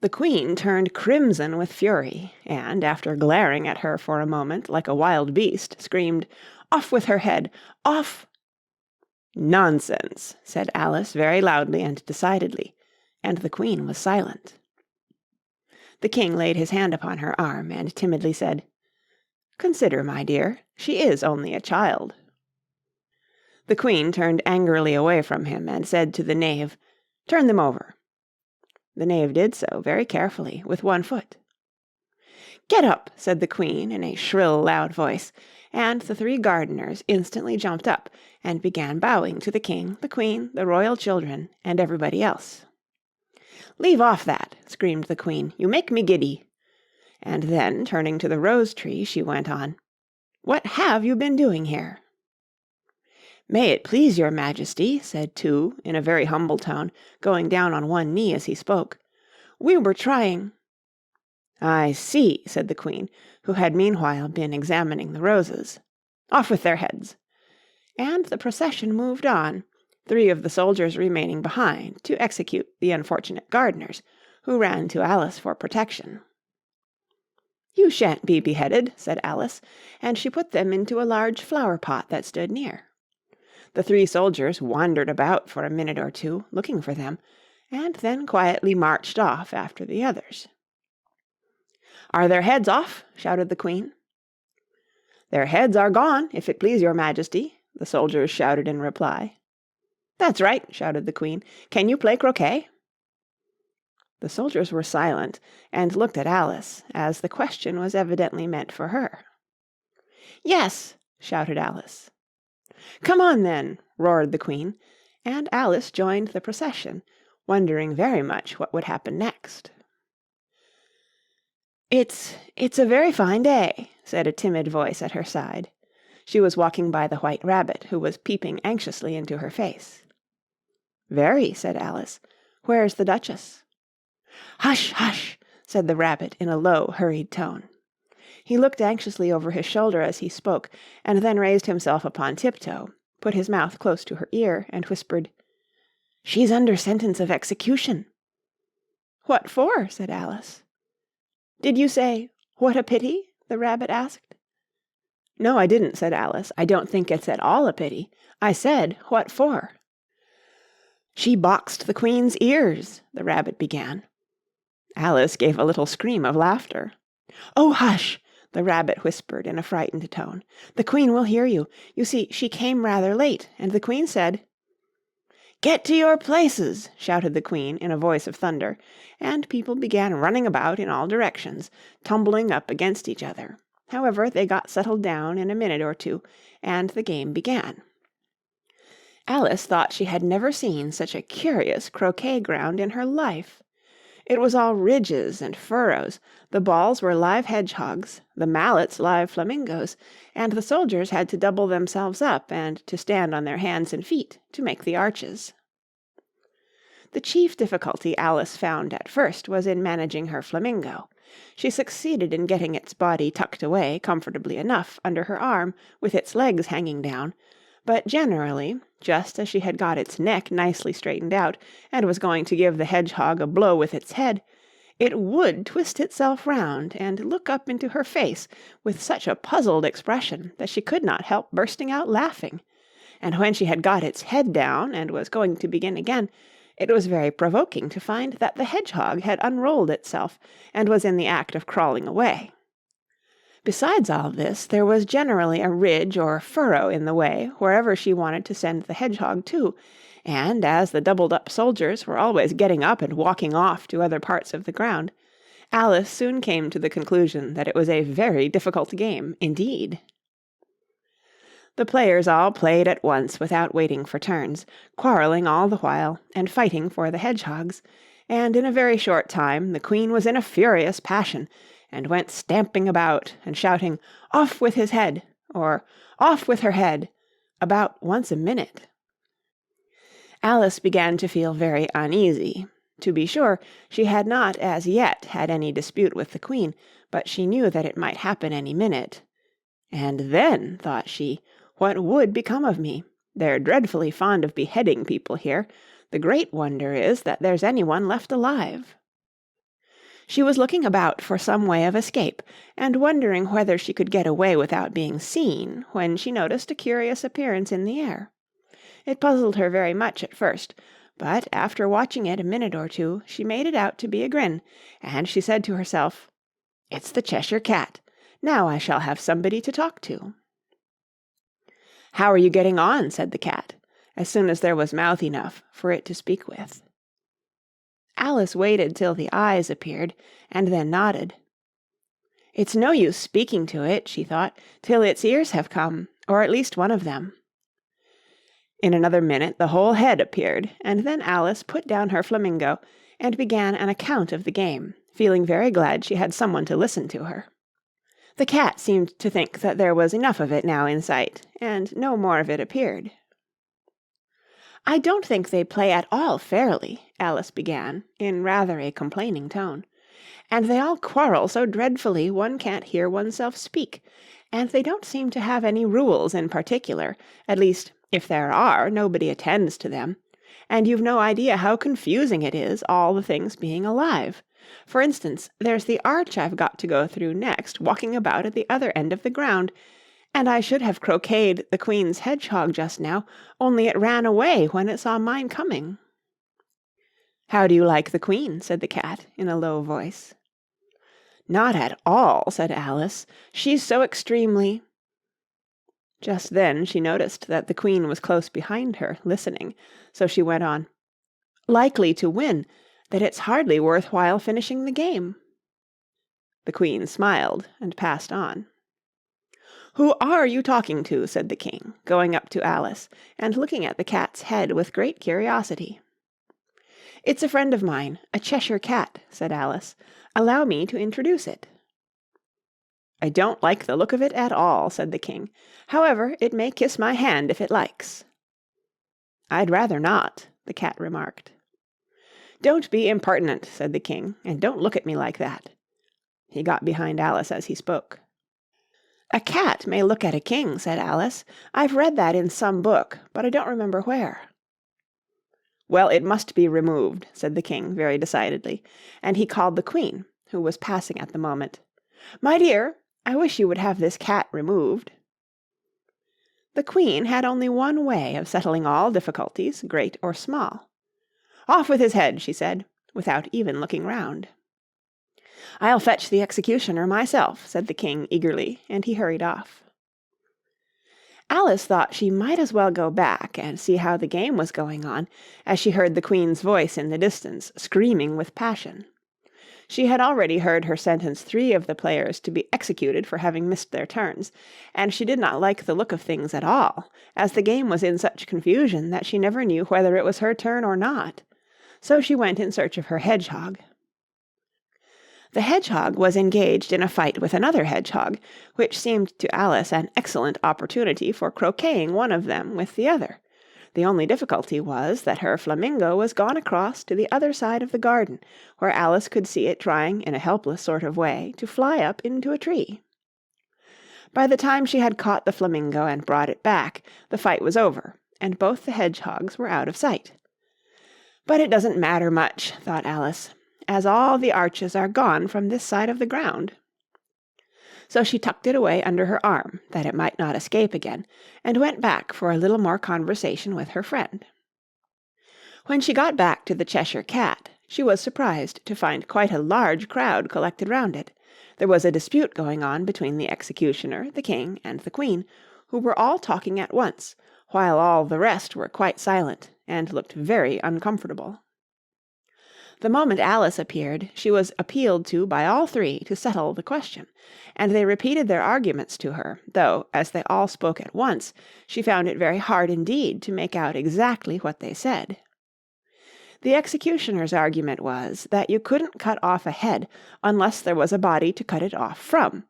The Queen turned crimson with fury, and, after glaring at her for a moment like a wild beast, screamed, "Off with her head! Off!" "Nonsense!" said Alice very loudly and decidedly, and the Queen was silent. The King laid his hand upon her arm, and timidly said, "Consider, my dear, she is only a child." The Queen turned angrily away from him, and said to the Knave, "Turn them over." The Knave did so, very carefully, with one foot. "Get up!" said the Queen in a shrill, loud voice, and the 3 gardeners instantly jumped up, and began bowing to the King, the Queen, the royal children, and everybody else. "Leave off that!" screamed the Queen. "You make me giddy." And then, turning to the rose-tree, she went on, "What have you been doing here?" "May it please your Majesty," said Two, in a very humble tone, going down on one knee as he spoke, "we were trying—" "I see," said the Queen, who had meanwhile been examining the roses. "Off with their heads." And the procession moved on, 3 of the soldiers remaining behind to execute the unfortunate gardeners, who ran to Alice for protection. "You shan't be beheaded," said Alice, and she put them into a large flower-pot that stood near. The 3 soldiers wandered about for a minute or two, looking for them, and then quietly marched off after the others. "Are their heads off?" shouted the Queen. "Their heads are gone, if it please your Majesty," the soldiers shouted in reply. "That's right," shouted the Queen. "Can you play croquet?" The soldiers were silent, and looked at Alice, as the question was evidently meant for her. "Yes," shouted Alice. "Come on, then," roared the Queen, and Alice joined the procession, wondering very much what would happen next. It's a very fine day," said a timid voice at her side. She was walking by the White Rabbit, who was peeping anxiously into her face. "Very," said Alice. "Where's the Duchess?" "Hush, hush!" said the Rabbit in a low, hurried tone. He looked anxiously over his shoulder as he spoke, and then raised himself upon tiptoe, put his mouth close to her ear, and whispered, "She's under sentence of execution." "What for?" said Alice. "Did you say, 'What a pity'?" the Rabbit asked. "No, I didn't," said Alice. "I don't think it's at all a pity. I said, 'What for?'" "She boxed the Queen's ears," the Rabbit began. Alice gave a little scream of laughter. "Oh, hush!" the Rabbit whispered in a frightened tone. "The Queen will hear you. You see, she came rather late, and the Queen said—" "Get to your places!" shouted the Queen in a voice of thunder, and people began running about in all directions, tumbling up against each other. However, they got settled down in a minute or two, and the game began. Alice thought she had never seen such a curious croquet ground in her life. It was all ridges and furrows, the balls were live hedgehogs, the mallets live flamingoes, and the soldiers had to double themselves up and to stand on their hands and feet to make the arches. The chief difficulty Alice found at first was in managing her flamingo. She succeeded in getting its body tucked away comfortably enough under her arm with its legs hanging down, but generally, just as she had got its neck nicely straightened out and was going to give the hedgehog a blow with its head, it would twist itself round and look up into her face with such a puzzled expression that she could not help bursting out laughing. And when she had got its head down and was going to begin again, it was very provoking to find that the hedgehog had unrolled itself and was in the act of crawling away. Besides all this, there was generally a ridge or furrow in the way wherever she wanted to send the hedgehog to, and as the doubled-up soldiers were always getting up and walking off to other parts of the ground, Alice soon came to the conclusion that it was a very difficult game indeed. The players all played at once without waiting for turns, quarrelling all the while, and fighting for the hedgehogs, and in a very short time the Queen was in a furious passion, and went stamping about and shouting, "Off with his head!" or "Off with her head!" about once a minute. Alice began to feel very uneasy. To be sure, she had not as yet had any dispute with the Queen, but she knew that it might happen any minute. "And then," thought she, "what would become of me? They're dreadfully fond of beheading people here. The great wonder is that there's anyone left alive." She was looking about for some way of escape, and wondering whether she could get away without being seen, when she noticed a curious appearance in the air. It puzzled her very much at first, but after watching it a minute or two, she made it out to be a grin, and she said to herself, "It's the Cheshire Cat. Now I shall have somebody to talk to." "How are you getting on?" said the cat, as soon as there was mouth enough for it to speak with. Alice waited till the eyes appeared, and then nodded. "It's no use speaking to it," she thought, "till its ears have come, or at least one of them." In another minute the whole head appeared, and then Alice put down her flamingo, and began an account of the game, feeling very glad she had someone to listen to her. The cat seemed to think that there was enough of it now in sight, and no more of it appeared. "I don't think they play at all fairly," Alice began, in rather a complaining tone. "And they all quarrel so dreadfully one can't hear oneself speak. And they don't seem to have any rules in particular. At least, if there are, nobody attends to them. And you've no idea how confusing it is, all the things being alive. For instance, there's the arch I've got to go through next, walking about at the other end of the ground, and I should have croqueted the Queen's hedgehog just now, only it ran away when it saw mine coming." "How do you like the Queen?" said the cat, in a low voice. "Not at all," said Alice. "She's so extremely—" Just then she noticed that the Queen was close behind her, listening, so she went on, "likely to win, that it's hardly worth while finishing the game." The Queen smiled and passed on. "Who are you talking to?" said the King, going up to Alice, and looking at the cat's head with great curiosity. "It's a friend of mine, a Cheshire Cat," said Alice. "Allow me to introduce it." "I don't like the look of it at all," said the King. "However, it may kiss my hand if it likes." "I'd rather not," the cat remarked. "Don't be impertinent," said the King, "and don't look at me like that." He got behind Alice as he spoke. "A cat may look at a king," said Alice. "I've read that in some book, but I don't remember where." "Well, it must be removed," said the King very decidedly, and he called the Queen, who was passing at the moment. "My dear, I wish you would have this cat removed." The Queen had only one way of settling all difficulties, great or small. "Off with his head," she said, without even looking round. "I'll fetch the executioner myself," said the King eagerly, and he hurried off. Alice thought she might as well go back and see how the game was going on, as she heard the Queen's voice in the distance, screaming with passion. She had already heard her sentence 3 of the players to be executed for having missed their turns, and she did not like the look of things at all, as the game was in such confusion that she never knew whether it was her turn or not. So she went in search of her hedgehog. The hedgehog was engaged in a fight with another hedgehog, which seemed to Alice an excellent opportunity for croqueting one of them with the other. The only difficulty was that her flamingo was gone across to the other side of the garden, where Alice could see it trying in a helpless sort of way to fly up into a tree. By the time she had caught the flamingo and brought it back, the fight was over, and both the hedgehogs were out of sight. "But it doesn't matter much," thought Alice, "as all the arches are gone from this side of the ground." So she tucked it away under her arm, that it might not escape again, and went back for a little more conversation with her friend. When she got back to the Cheshire Cat, she was surprised to find quite a large crowd collected round it. There was a dispute going on between the executioner, the King, and the Queen, who were all talking at once, while all the rest were quite silent, and looked very uncomfortable. The moment Alice appeared, she was appealed to by all 3 to settle the question, and they repeated their arguments to her, though, as they all spoke at once, she found it very hard indeed to make out exactly what they said. The executioner's argument was that you couldn't cut off a head unless there was a body to cut it off from,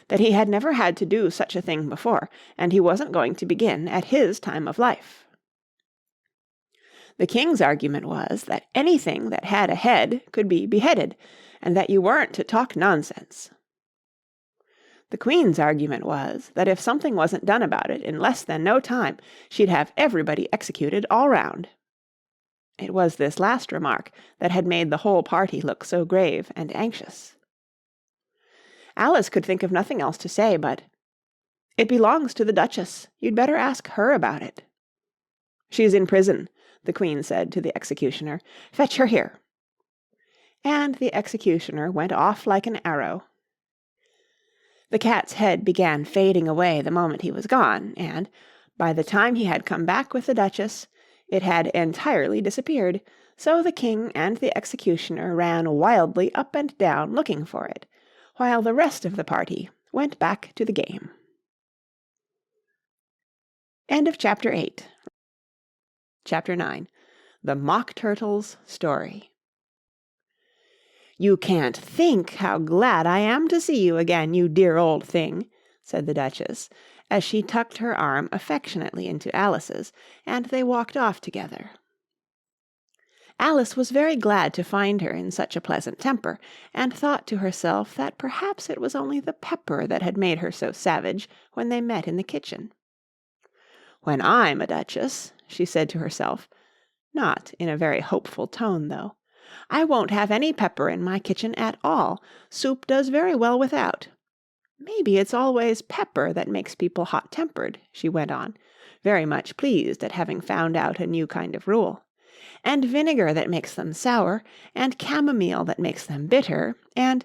that he had never had to do such a thing before, and he wasn't going to begin at his time of life. The King's argument was that anything that had a head could be beheaded, and that you weren't to talk nonsense. The Queen's argument was that if something wasn't done about it in less than no time, she'd have everybody executed all round. It was this last remark that had made the whole party look so grave and anxious. Alice could think of nothing else to say but, "It belongs to the Duchess. You'd better ask her about it." "She's in prison," the Queen said to the executioner. "Fetch her here." And the executioner went off like an arrow. The cat's head began fading away the moment he was gone, and, by the time he had come back with the Duchess, it had entirely disappeared, so the King and the executioner ran wildly up and down looking for it, while the rest of the party went back to the game. End of Chapter 8. Chapter 9. The Mock Turtle's Story. "You can't think how glad I am to see you again, you dear old thing," said the Duchess, as she tucked her arm affectionately into Alice's, and they walked off together. Alice was very glad to find her in such a pleasant temper, and thought to herself that perhaps it was only the pepper that had made her so savage when they met in the kitchen. "When I'm a Duchess," she said to herself, not in a very hopeful tone, though, "I won't have any pepper in my kitchen at all. Soup does very well without. Maybe it's always pepper that makes people hot-tempered," she went on, very much pleased at having found out a new kind of rule, "and vinegar that makes them sour, and chamomile that makes them bitter, and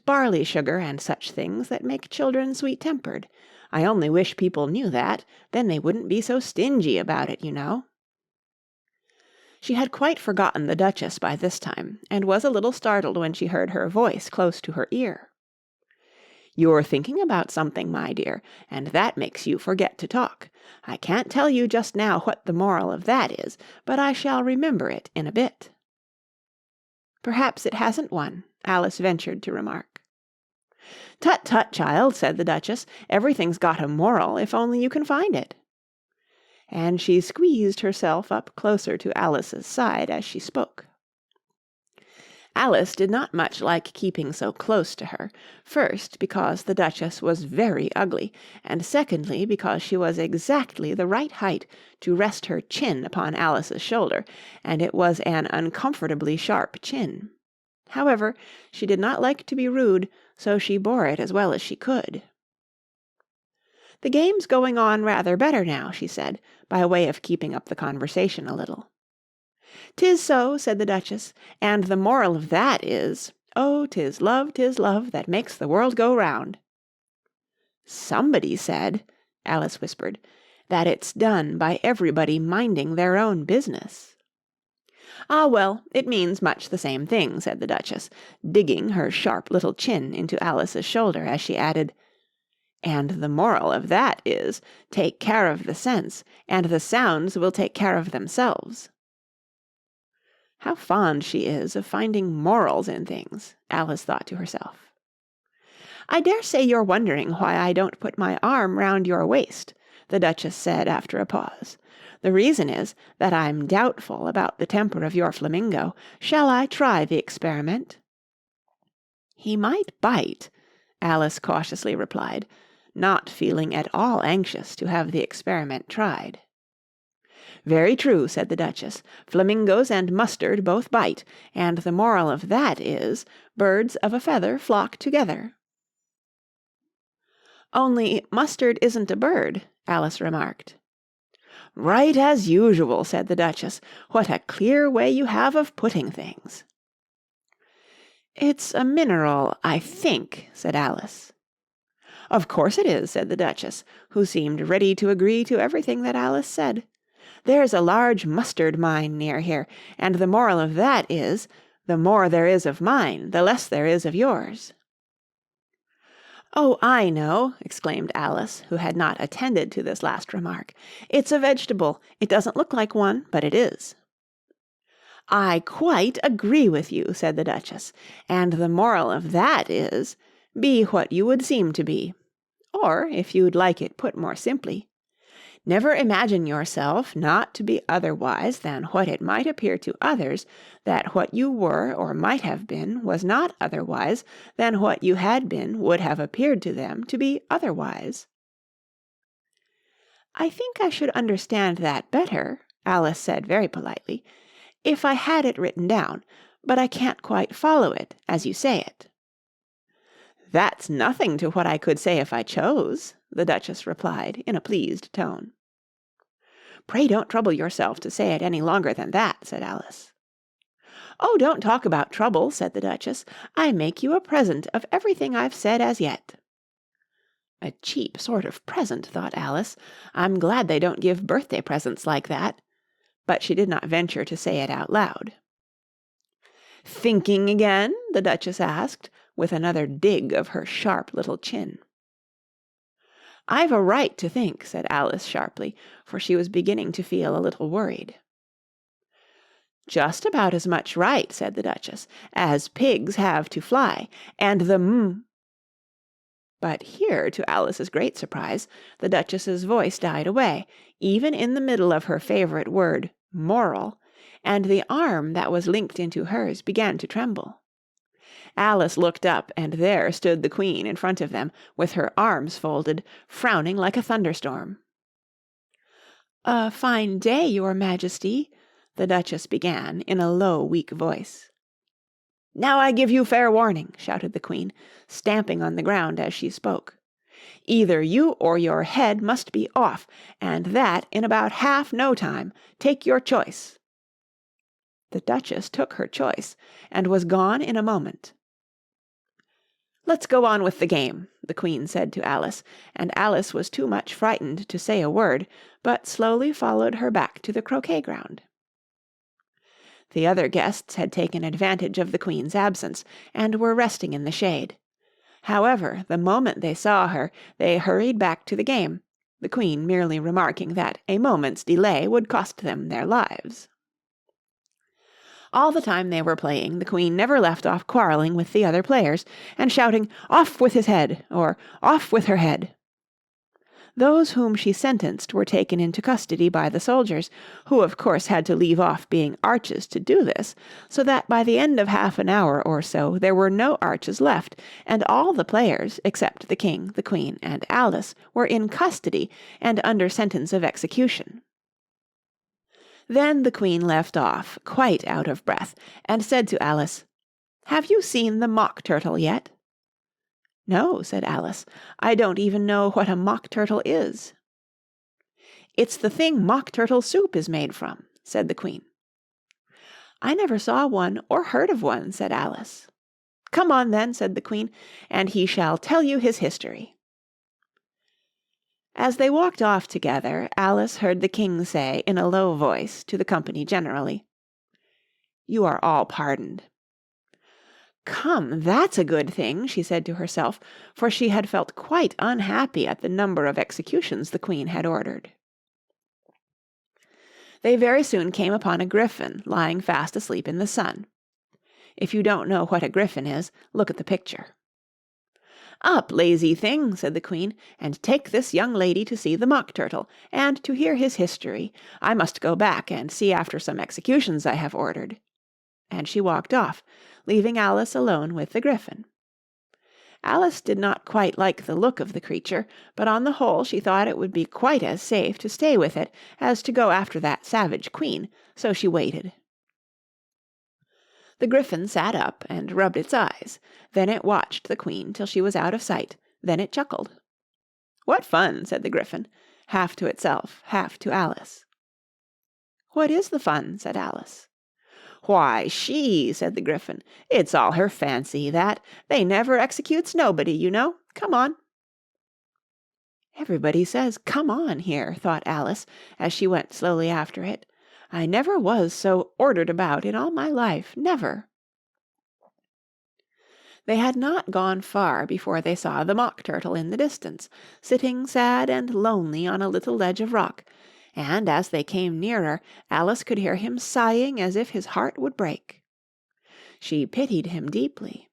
barley sugar and such things that make children sweet-tempered. I only wish people knew that, then they wouldn't be so stingy about it, you know." She had quite forgotten the Duchess by this time, and was a little startled when she heard her voice close to her ear. "You're thinking about something, my dear, and that makes you forget to talk. I can't tell you just now what the moral of that is, but I shall remember it in a bit." "Perhaps it hasn't one," Alice ventured to remark. "Tut, tut, child," said the Duchess. "Everything's got a moral, if only you can find it." And she squeezed herself up closer to Alice's side as she spoke. Alice did not much like keeping so close to her, first because the Duchess was very ugly, and secondly because she was exactly the right height to rest her chin upon Alice's shoulder, and it was an uncomfortably sharp chin. However, she did not like to be rude, so she bore it as well as she could. "The game's going on rather better now," she said, by way of keeping up the conversation a little. "'Tis so," said the Duchess, "and the moral of that is, 'Oh, 'tis love, that makes the world go round.'" "Somebody said," Alice whispered, "that it's done by everybody minding their own business." "Ah, well, it means much the same thing," said the Duchess, digging her sharp little chin into Alice's shoulder as she added, "and the moral of that is, take care of the sense, and the sounds will take care of themselves." How fond she is of finding morals in things, Alice thought to herself. "I dare say you're wondering why I don't put my arm round your waist," the Duchess said after a pause. "The reason is that I'm doubtful about the temper of your flamingo. Shall I try the experiment?" "He might bite," Alice cautiously replied, not feeling at all anxious to have the experiment tried. "Very true," said the Duchess. "Flamingos and mustard both bite, and the moral of that is, birds of a feather flock together." "Only mustard isn't a bird," Alice remarked. "Right as usual," said the Duchess. "What a clear way you have of putting things." "It's a mineral, I think," said Alice. "Of course it is," said the Duchess, who seemed ready to agree to everything that Alice said. "There's a large mustard mine near here, and the moral of that is, the more there is of mine, the less there is of yours." "Oh, I know," exclaimed Alice, who had not attended to this last remark. "It's a vegetable. It doesn't look like one, but it is." "I quite agree with you," said the Duchess, "and the moral of that is, be what you would seem to be. Or, if you'd like it put more simply, Never imagine yourself not to be otherwise than what it might appear to others that what you were or might have been was not otherwise than what you had been would have appeared to them to be otherwise. "I think I should understand that better," Alice said very politely, "if I had it written down, but I can't quite follow it as you say it." "That's nothing to what I could say if I chose," the Duchess replied in a pleased tone. "Pray don't trouble yourself to say it any longer than that," said Alice. "Oh, don't talk about trouble," said the Duchess. "I make you a present of everything I've said as yet." A cheap sort of present, thought Alice. I'm glad they don't give birthday presents like that. But she did not venture to say it out loud. "Thinking again?" the Duchess asked, with another dig of her sharp little chin. "I've a right to think," said Alice sharply, for she was beginning to feel a little worried. "Just about as much right," said the Duchess, "as pigs have to fly, and the But here, to Alice's great surprise, the Duchess's voice died away, even in the middle of her favourite word, moral, and the arm that was linked into hers began to tremble. Alice looked up, and there stood the Queen in front of them, with her arms folded, frowning like a thunderstorm. "A fine day, your Majesty," the Duchess began in a low, weak voice. "Now I give you fair warning," shouted the Queen, stamping on the ground as she spoke. "Either you or your head must be off, and that in about half no time. Take your choice." The Duchess took her choice, and was gone in a moment. "Let's go on with the game," the Queen said to Alice, and Alice was too much frightened to say a word, but slowly followed her back to the croquet ground. The other guests had taken advantage of the Queen's absence, and were resting in the shade. However, the moment they saw her, they hurried back to the game, the Queen merely remarking that a moment's delay would cost them their lives. All the time they were playing, the Queen never left off quarrelling with the other players, and shouting, "Off with his head!" or "Off with her head!" Those whom she sentenced were taken into custody by the soldiers, who of course had to leave off being arches to do this, so that by the end of half an hour or so there were no arches left, and all the players, except the King, the Queen, and Alice, were in custody and under sentence of execution. Then the Queen left off, quite out of breath, and said to Alice, "Have you seen the Mock Turtle yet?" "No," said Alice. "I don't even know what a Mock Turtle is." "It's the thing Mock Turtle soup is made from," said the Queen. "I never saw one or heard of one," said Alice. "Come on, then," said the Queen, "and he shall tell you his history." As they walked off together, Alice heard the King say in a low voice to the company generally, "You are all pardoned." "Come, that's a good thing," she said to herself, for she had felt quite unhappy at the number of executions the Queen had ordered. They very soon came upon a griffin lying fast asleep in the sun. If you don't know what a griffin is, look at the picture. "Up, lazy thing," said the Queen, "and take this young lady to see the Mock Turtle, and to hear his history. I must go back and see after some executions I have ordered." And she walked off, leaving Alice alone with the griffin. Alice did not quite like the look of the creature, but on the whole she thought it would be quite as safe to stay with it as to go after that savage Queen, so she waited. The griffin sat up and rubbed its eyes. Then it watched the Queen till she was out of sight. Then it chuckled. "What fun!" said the griffin, half to itself, half to Alice. "What is the fun?" said Alice. "Why, she," said the griffin. "It's all her fancy, that. They never executes nobody, you know. Come on." "Everybody says 'come on' here," thought Alice, as she went slowly after it. "I never was so ordered about in all my life, never." They had not gone far before they saw the Mock Turtle in the distance, sitting sad and lonely on a little ledge of rock, and as they came nearer, Alice could hear him sighing as if his heart would break. She pitied him deeply.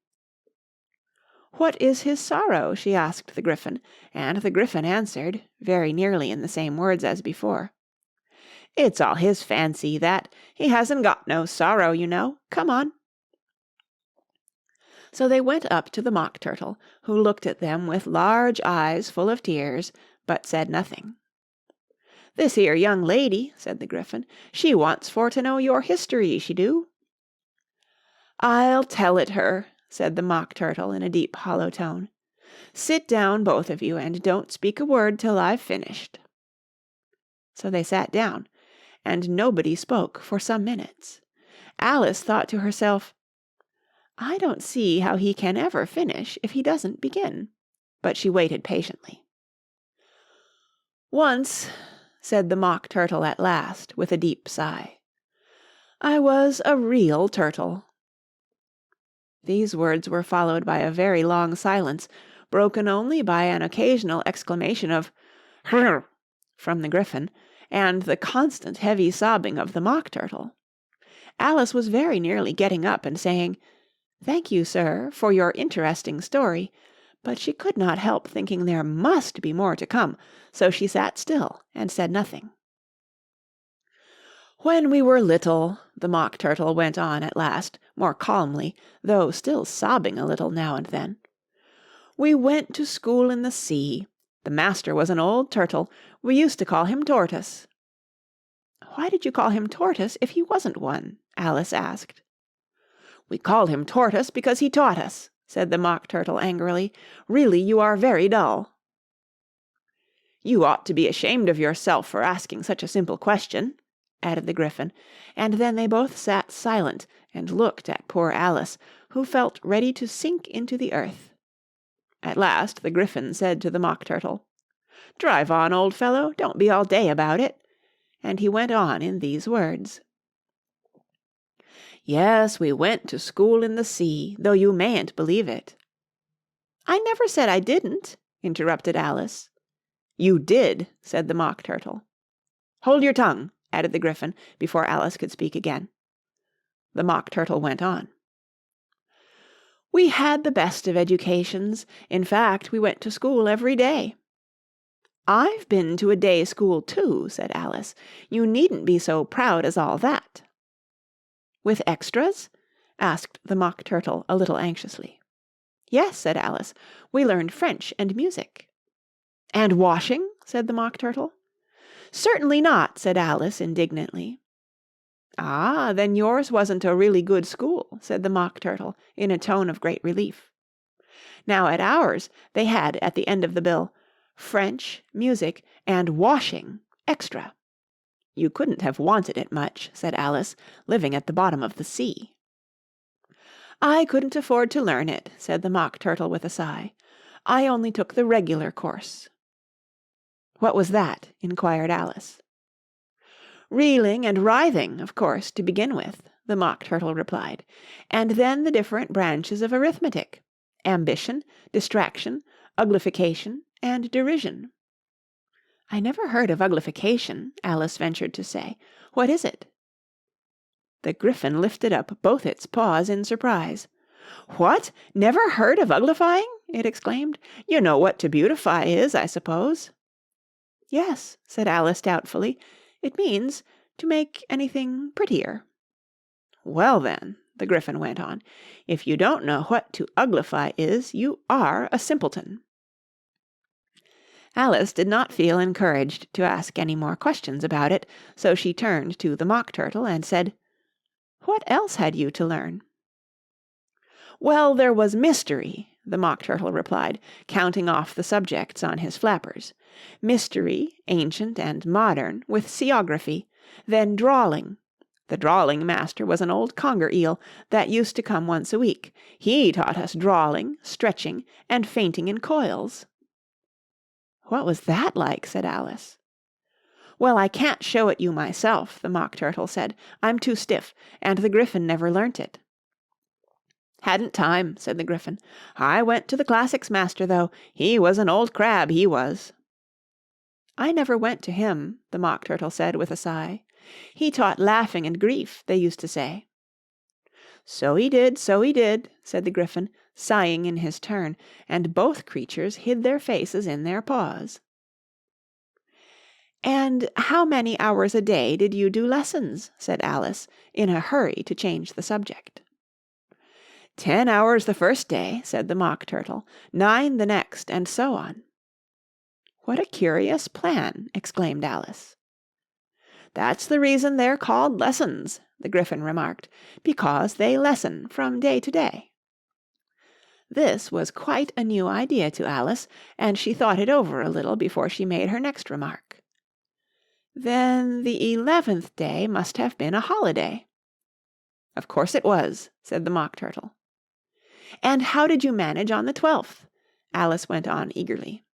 "What is his sorrow?" she asked the Gryphon, and the Gryphon answered, very nearly in the same words as before, "It's all his fancy, that. He hasn't got no sorrow, you know. Come on." So they went up to the Mock Turtle, who looked at them with large eyes full of tears, but said nothing. "This here young lady," said the Gryphon, "she wants for to know your history, she do." "I'll tell it her," said the Mock Turtle in a deep hollow tone. "Sit down, both of you, and don't speak a word till I've finished." So they sat down, and nobody spoke for some minutes. Alice thought to herself, "I don't see how he can ever finish if he doesn't begin," but she waited patiently. "Once," said the Mock Turtle at last, with a deep sigh, "I was a real turtle." These words were followed by a very long silence, broken only by an occasional exclamation of "Hrrr!" from the Gryphon, and the constant heavy sobbing of the Mock Turtle. Alice was very nearly getting up and saying, "Thank you, sir, for your interesting story," but she could not help thinking there must be more to come, so she sat still and said nothing. "When we were little," the Mock Turtle went on at last, more calmly, though still sobbing a little now and then, "we went to school in the sea. The master was an old turtle. We used to call him Tortoise." "Why did you call him Tortoise if he wasn't one?" Alice asked. "We called him Tortoise because he taught us," said the Mock Turtle angrily. "Really, you are very dull." "You ought to be ashamed of yourself for asking such a simple question," added the Gryphon, and then they both sat silent and looked at poor Alice, who felt ready to sink into the earth. At last the Gryphon said to the Mock Turtle, "Drive on, old fellow, don't be all day about it," and he went on in these words. "Yes, we went to school in the sea, though you mayn't believe it." "I never said I didn't," interrupted Alice. "You did," said the Mock Turtle. "Hold your tongue," added the Gryphon, before Alice could speak again. The Mock Turtle went on. "We had the best of educations. In fact, we went to school every day." "I've been to a day school too," said Alice. "You needn't be so proud as all that." "With extras?" asked the Mock Turtle a little anxiously. "Yes," said Alice. "We learned French and music." "And washing?" said the Mock Turtle. "Certainly not," said Alice indignantly. "Ah, then yours wasn't a really good school," said the Mock Turtle in a tone of great relief. Now at ours they had at the end of the bill, "French, music, and washing, extra." "You couldn't have wanted it much," said Alice, "living at the bottom of the sea." "I couldn't afford to learn it," said the Mock Turtle with a sigh. "I only took the regular course." "What was that?" inquired Alice. "Reeling and writhing, of course, to begin with," the Mock Turtle replied, "and then the different branches of arithmetic: ambition, distraction, uglification, and derision." "I never heard of uglification," Alice ventured to say. "What is it?" The Gryphon lifted up both its paws in surprise. "What! Never heard of uglifying?" it exclaimed. "You know what to beautify is, I suppose." "Yes," said Alice doubtfully. "It means to make anything prettier." "Well then," the Gryphon went on, "if you don't know what to uglify is, you are a simpleton." Alice did not feel encouraged to ask any more questions about it, so she turned to the Mock Turtle and said, "What else had you to learn?" "Well, there was mystery," the Mock Turtle replied, counting off the subjects on his flappers. "Mystery, ancient and modern, with seaography. Then drawling. The drawling master was an old conger eel that used to come once a week. He taught us drawling, stretching, and fainting in coils." "What was that like?" said Alice. "Well, I can't show it you myself," the Mock Turtle said. "I'm too stiff, and the Gryphon never learnt it." "Hadn't time," said the Gryphon. "I went to the classics master, though. He was an old crab, he was." "I never went to him," the Mock Turtle said with a sigh. "He taught laughing and grief, they used to say." So he did," said the Gryphon, sighing in his turn, and both creatures hid their faces in their paws. "And how many hours a day did you do lessons?" said Alice, in a hurry to change the subject. 10 hours the first day," said the Mock Turtle, 9 the next, and so on. "What a curious plan!" exclaimed Alice. "That's the reason they're called lessons," the Gryphon remarked, "because they lessen from day to day." This was quite a new idea to Alice, and she thought it over a little before she made her next remark. "Then the 11th day must have been a holiday." "Of course it was," said the Mock Turtle. "And how did you manage on the 12th?" Alice went on eagerly.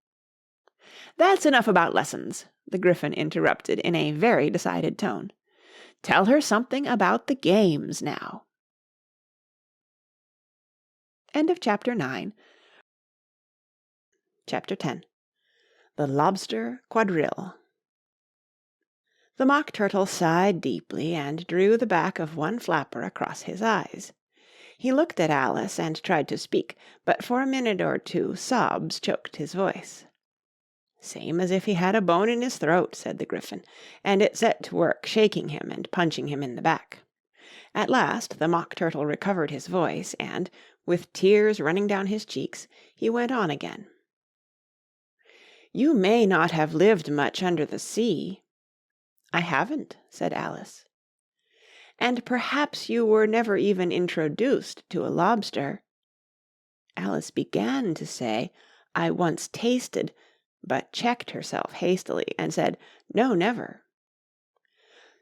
"That's enough about lessons," the Gryphon interrupted in a very decided tone. "Tell her something about the games now." End of Chapter 9. Chapter 10. The Lobster Quadrille. The Mock Turtle sighed deeply and drew the back of one flapper across his eyes. He looked at Alice and tried to speak, but for a minute or two sobs choked his voice. "Same as if he had a bone in his throat," said the Gryphon, and it set to work shaking him and punching him in the back. At last the Mock Turtle recovered his voice, and, with tears running down his cheeks, he went on again. "You may not have lived much under the sea." "I haven't," said Alice. "And perhaps you were never even introduced to a lobster." Alice began to say, "I once tasted," but checked herself hastily and said, "No, never."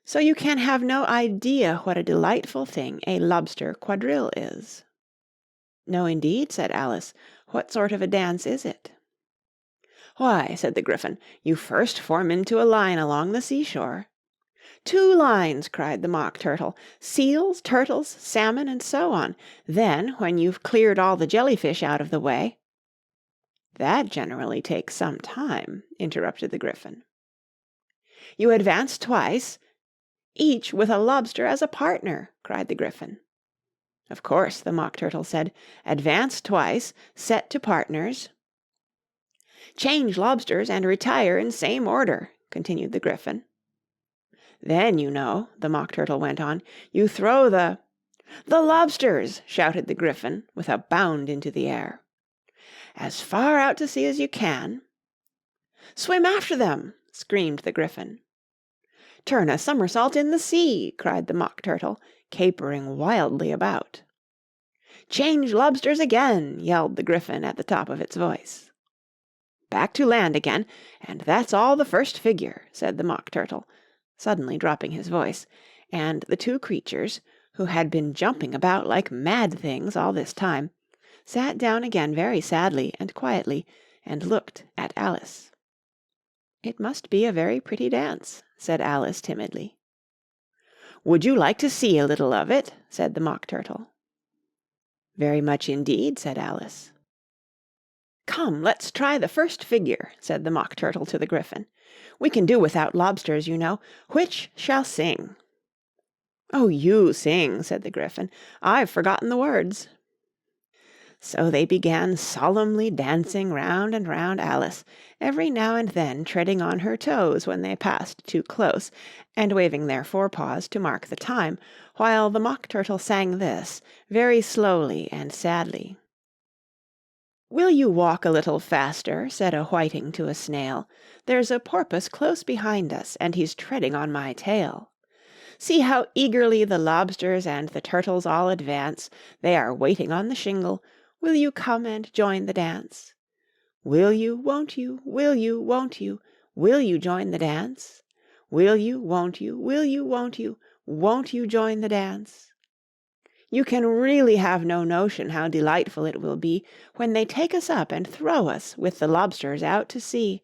"So you can have no idea what a delightful thing a lobster quadrille is." "No, indeed," said Alice. "What sort of a dance is it?" "Why," said the Gryphon, "you first form into a line along the seashore." "Two lines!" cried the Mock Turtle. "Seals, turtles, salmon, and so on. Then, when you've cleared all the jellyfish out of the way—" "That generally takes some time," interrupted the Gryphon. "You advance twice—" "Each with a lobster as a partner," cried the Gryphon. "Of course," the Mock Turtle said. "Advance twice, set to partners—" "Change lobsters and retire in same order," continued the Gryphon. "Then, you know," the Mock Turtle went on, "you throw the—" "The lobsters!" shouted the Gryphon, with a bound into the air. "As far out to sea as you can—" "Swim after them!" screamed the Gryphon. "Turn a somersault in the sea!" cried the Mock Turtle, capering wildly about. "Change lobsters again!" yelled the Gryphon at the top of its voice. "Back to land again, and that's all the first figure," said the Mock Turtle, suddenly dropping his voice, and the two creatures, who had been jumping about like mad things all this time, sat down again very sadly and quietly, and looked at Alice. "It must be a very pretty dance," said Alice timidly. "Would you like to see a little of it?" said the Mock Turtle. "Very much indeed," said Alice. "Come, let's try the first figure," said the Mock Turtle to the Gryphon. "We can do without lobsters, you know. Which shall sing?" "Oh, you sing," said the Gryphon. "I've forgotten the words." So they began solemnly dancing round and round Alice, every now and then treading on her toes when they passed too close, and waving their forepaws to mark the time, while the Mock Turtle sang this, very slowly and sadly. "Will you walk a little faster?" said a whiting to a snail. "There's a porpoise close behind us, and he's treading on my tail. See how eagerly the lobsters and the turtles all advance. They are waiting on the shingle. Will you come and join the dance? Will you, won't you, will you, won't you, will you join the dance? Will you, won't you, will you, won't you join the dance? You can really have no notion how delightful it will be when they take us up and throw us with the lobsters out to sea."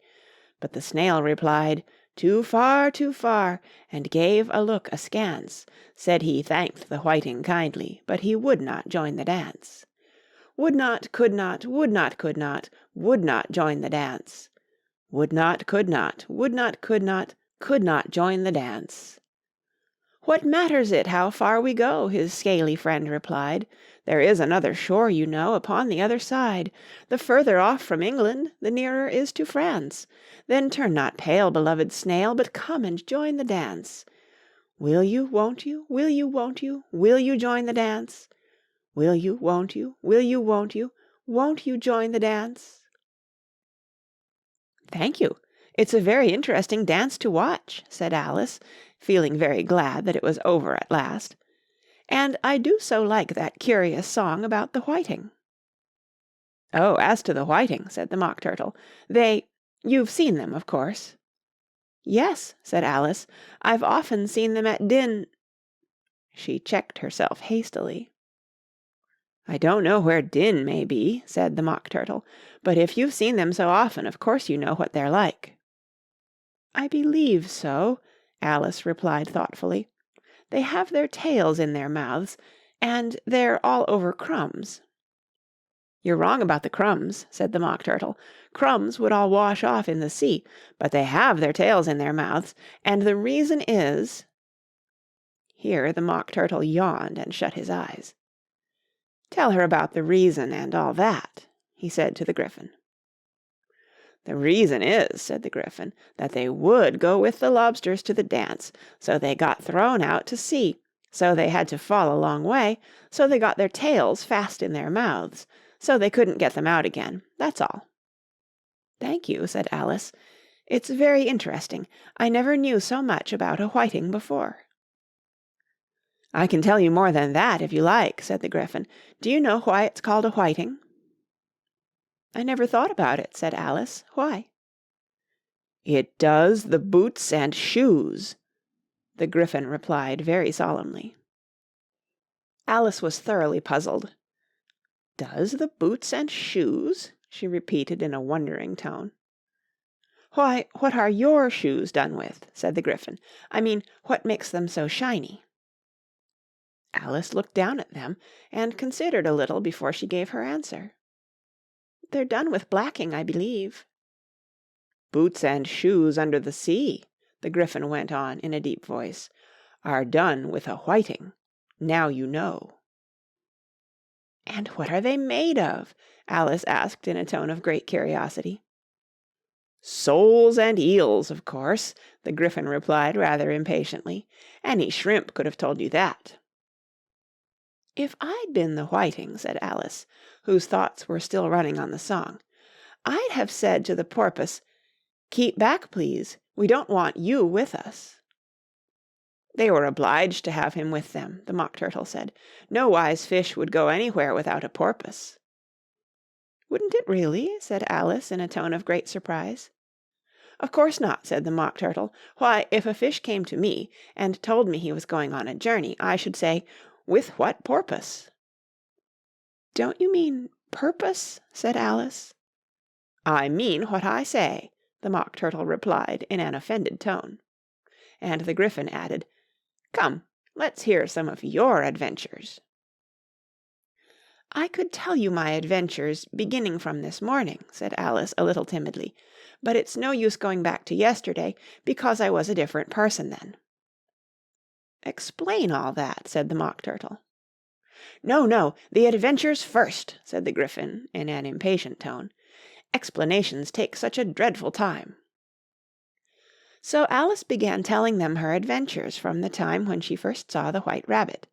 But the snail replied, too far, and gave a look askance. Said he thanked the whiting kindly, but he would not join the dance. Would not, could not, would not, could not, would not join the dance. Would not, could not, would not, could not join the dance. "What matters it how far we go?" his scaly friend replied. "There is another shore, you know, upon the other side. The further off from England, the nearer is to France. Then turn not pale, beloved snail, but come and join the dance. Will you, won't you, will you, won't you, will you join the dance? Will you, won't you, will you, won't you join the dance?" "Thank you. It's a very interesting dance to watch," said Alice, feeling very glad that it was over at last. "And I do so like that curious song about the whiting." "Oh, as to the whiting," said the Mock Turtle, "you've seen them, of course." "Yes," said Alice, "I've often seen them at She checked herself hastily. "I don't know where Din may be," said the Mock Turtle, "but if you've seen them so often, of course you know what they're like." "I believe so," Alice replied thoughtfully. "They have their tails in their mouths, and they're all over crumbs." "You're wrong about the crumbs," said the Mock Turtle. "Crumbs would all wash off in the sea, but they have their tails in their mouths, and the reason is—" Here the Mock Turtle yawned and shut his eyes. "Tell her about the reason and all that," he said to the Gryphon. "The reason is," said the Gryphon, "that they would go with the lobsters to the dance, so they got thrown out to sea, so they had to fall a long way, so they got their tails fast in their mouths, so they couldn't get them out again. That's all." "Thank you," said Alice. "It's very interesting. I never knew so much about a whiting before." "I can tell you more than that, if you like," said the Gryphon. "Do you know why it's called a whiting?" "I never thought about it," said Alice. "Why?" "It does the boots and shoes," the Gryphon replied very solemnly. Alice was thoroughly puzzled. "Does the boots and shoes?" she repeated in a wondering tone. "Why, what are your shoes done with?" said the Gryphon. "I mean, what makes them so shiny?" Alice looked down at them, and considered a little before she gave her answer. "They're done with blacking, I believe." "Boots and shoes under the sea," the Gryphon went on in a deep voice, "are done with a whiting. Now you know." "And what are they made of?" Alice asked in a tone of great curiosity. "Soles and eels, of course," the Gryphon replied rather impatiently. "Any shrimp could have told you that." "If I'd been the whiting," said Alice, whose thoughts were still running on the song, "I'd have said to the porpoise, 'Keep back, please. We don't want you with us.'" "They were obliged to have him with them," the Mock Turtle said. "No wise fish would go anywhere without a porpoise." "Wouldn't it really?" said Alice in a tone of great surprise. "Of course not," said the Mock Turtle. "Why, if a fish came to me and told me he was going on a journey, I should say, 'With what porpoise?'" "Don't you mean purpose?" said Alice. "I mean what I say," the Mock Turtle replied in an offended tone. And the Gryphon added, "Come, let's hear some of your adventures." "I could tell you my adventures beginning from this morning," said Alice a little timidly, "but it's no use going back to yesterday, because I was a different person then." "Explain all that," said the Mock Turtle. "No, no, the adventures first," said the Gryphon in an impatient tone. "Explanations take such a dreadful time." So Alice began telling them her adventures from the time when she first saw the White Rabbit.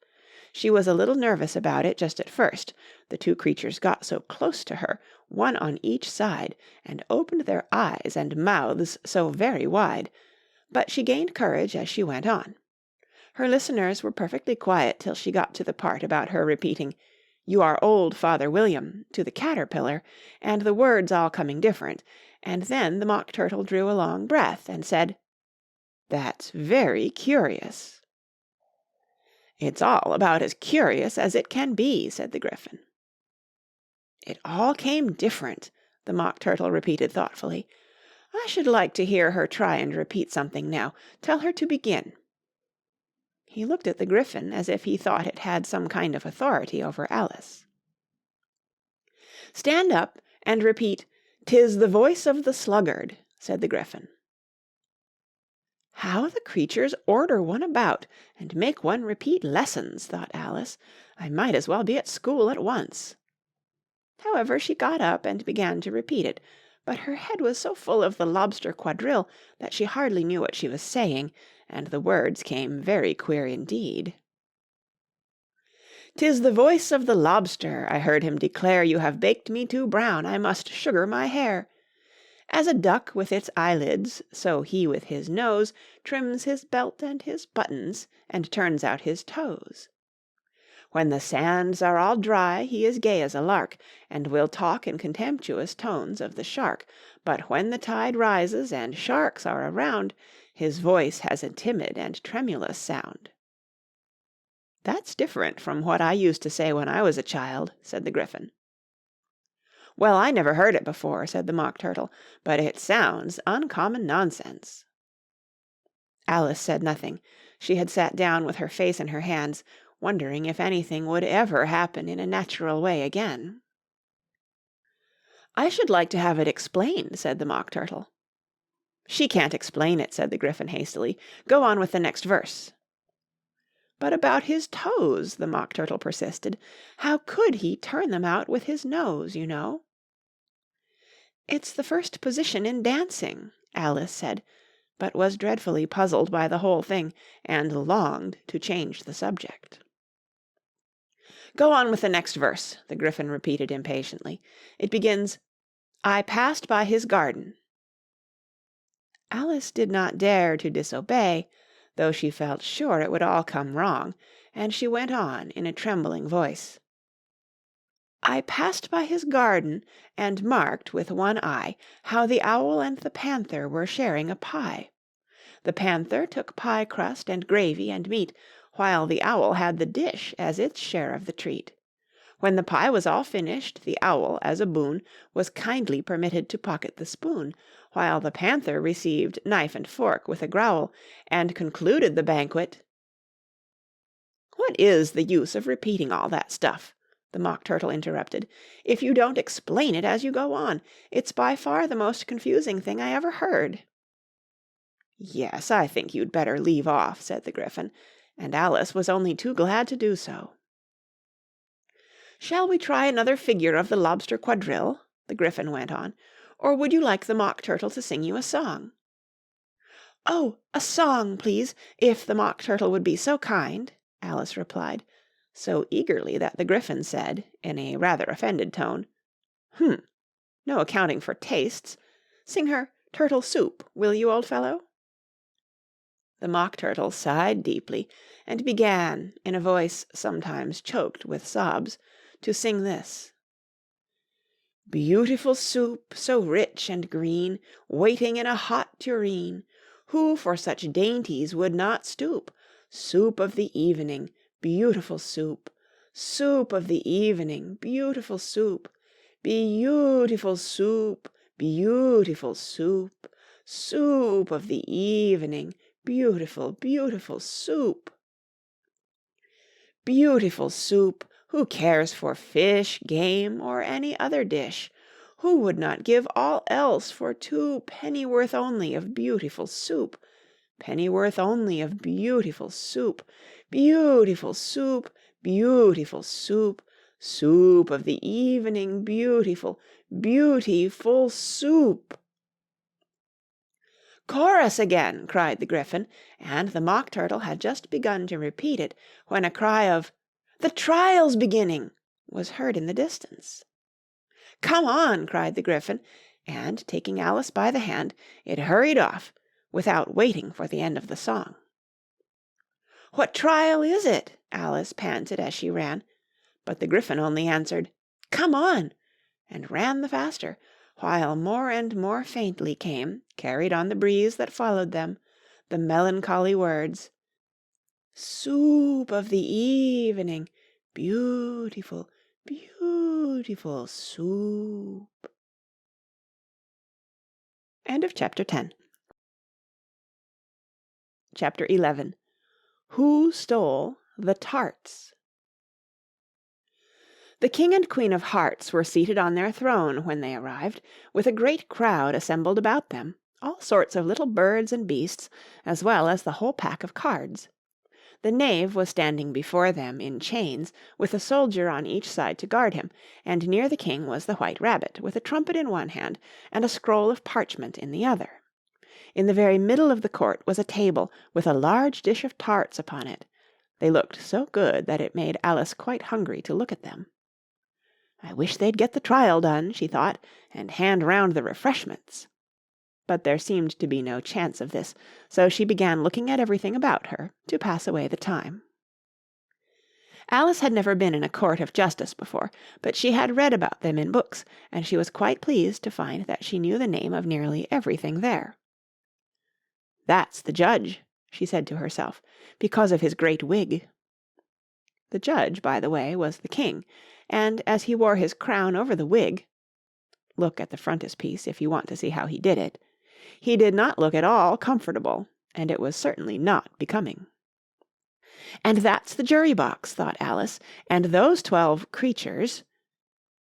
She was a little nervous about it just at first, the two creatures got so close to her, one on each side, and opened their eyes and mouths so very wide, but she gained courage as she went on. Her listeners were perfectly quiet till she got to the part about her repeating, "You are old, Father William," to the caterpillar, and the words all coming different, and then the Mock Turtle drew a long breath and said, "That's very curious." "It's all about as curious as it can be," said the Gryphon. "It all came different," the Mock Turtle repeated thoughtfully. "I should like to hear her try and repeat something now. Tell her to begin." He looked at the Gryphon as if he thought it had some kind of authority over Alice. "Stand up and repeat, ''Tis the voice of the sluggard,'" said the Gryphon. "How the creatures order one about, and make one repeat lessons," thought Alice. "I might as well be at school at once." However, she got up and began to repeat it, but her head was so full of the lobster quadrille that she hardly knew what she was saying, and the words came very queer indeed. "'Tis the voice of the lobster, I heard him declare, You have baked me too brown, I must sugar my hair. As a duck with its eyelids, so he with his nose Trims his belt and his buttons, and turns out his toes. When the sands are all dry, he is gay as a lark, And will talk in contemptuous tones of the shark, But when the tide rises, and sharks are around, His voice has a timid and tremulous sound." "That's different from what I used to say when I was a child," said the Gryphon. "Well, I never heard it before," said the Mock Turtle, "but it sounds uncommon nonsense." Alice said nothing. She had sat down with her face in her hands, wondering if anything would ever happen in a natural way again. "I should like to have it explained," said the Mock Turtle. "She can't explain it," said the Gryphon hastily. "Go on with the next verse." "But about his toes," the Mock Turtle persisted. "How could he turn them out with his nose, you know?" "It's the first position in dancing," Alice said, but was dreadfully puzzled by the whole thing, and longed to change the subject. "Go on with the next verse," the Gryphon repeated impatiently. "It begins, 'I passed by his garden.'" Alice did not dare to disobey, though she felt sure it would all come wrong, and she went on in a trembling voice. "I passed by his garden, and marked with one eye How the owl and the panther were sharing a pie. The panther took pie crust and gravy and meat, While the owl had the dish as its share of the treat. When the pie was all finished, the owl, as a boon, Was kindly permitted to pocket the spoon, While the panther received knife and fork with a growl, And concluded the banquet—" "What is the use of repeating all that stuff?" the Mock Turtle interrupted, "if you don't explain it as you go on. It's by far the most confusing thing I ever heard." "Yes, I think you'd better leave off," said the Gryphon, and Alice was only too glad to do so. "Shall we try another figure of the lobster quadrille?" the Gryphon went on, "or would you like the Mock Turtle to sing you a song?" "Oh, a song, please, if the Mock Turtle would be so kind," Alice replied, so eagerly that the Gryphon said, in a rather offended tone, no accounting for tastes. Sing her Turtle Soup, will you, old fellow?" The Mock Turtle sighed deeply, and began, in a voice sometimes choked with sobs, to sing this: "Beautiful soup, so rich and green, Waiting in a hot tureen, Who for such dainties would not stoop? Soup of the evening, beautiful soup, Soup of the evening, beautiful soup, Beautiful soup, beautiful soup, Soup of the evening, beautiful, beautiful soup." Beautiful soup! Who cares for fish, game, or any other dish? Who would not give all else for 2 pennyworth only of beautiful soup? Pennyworth only of beautiful soup, Beautiful soup, beautiful soup, Soup of the evening, beautiful, beautiful soup. "Chorus again!" cried the Gryphon, and the Mock Turtle had just begun to repeat it, when a cry of "The trial's beginning!" was heard in the distance. "Come on!" cried the Gryphon, and, taking Alice by the hand, it hurried off, without waiting for the end of the song. "What trial is it?" Alice panted as she ran, but the Gryphon only answered, "Come on!" and ran the faster, while more and more faintly came, carried on the breeze that followed them, the melancholy words, "Soup of the evening, beautiful, beautiful soup." End of chapter 10. Chapter 11. Who Stole the Tarts? The King and Queen of Hearts were seated on their throne when they arrived, with a great crowd assembled about them, all sorts of little birds and beasts, as well as the whole pack of cards. The knave was standing before them in chains, with a soldier on each side to guard him, and near the king was the White Rabbit, with a trumpet in one hand and a scroll of parchment in the other. In the very middle of the court was a table, with a large dish of tarts upon it. They looked so good that it made Alice quite hungry to look at them. "I wish they'd get the trial done," she thought, "and hand round the refreshments." But there seemed to be no chance of this, so she began looking at everything about her to pass away the time. Alice had never been in a court of justice before, but she had read about them in books, and she was quite pleased to find that she knew the name of nearly everything there. "That's the judge," she said to herself, "because of his great wig." The judge, by the way, was the king, and as he wore his crown over the wig (look at the frontispiece if you want to see how he did it), he did not look at all comfortable, and it was certainly not becoming. "And that's the jury box," thought Alice, "and those 12 creatures—"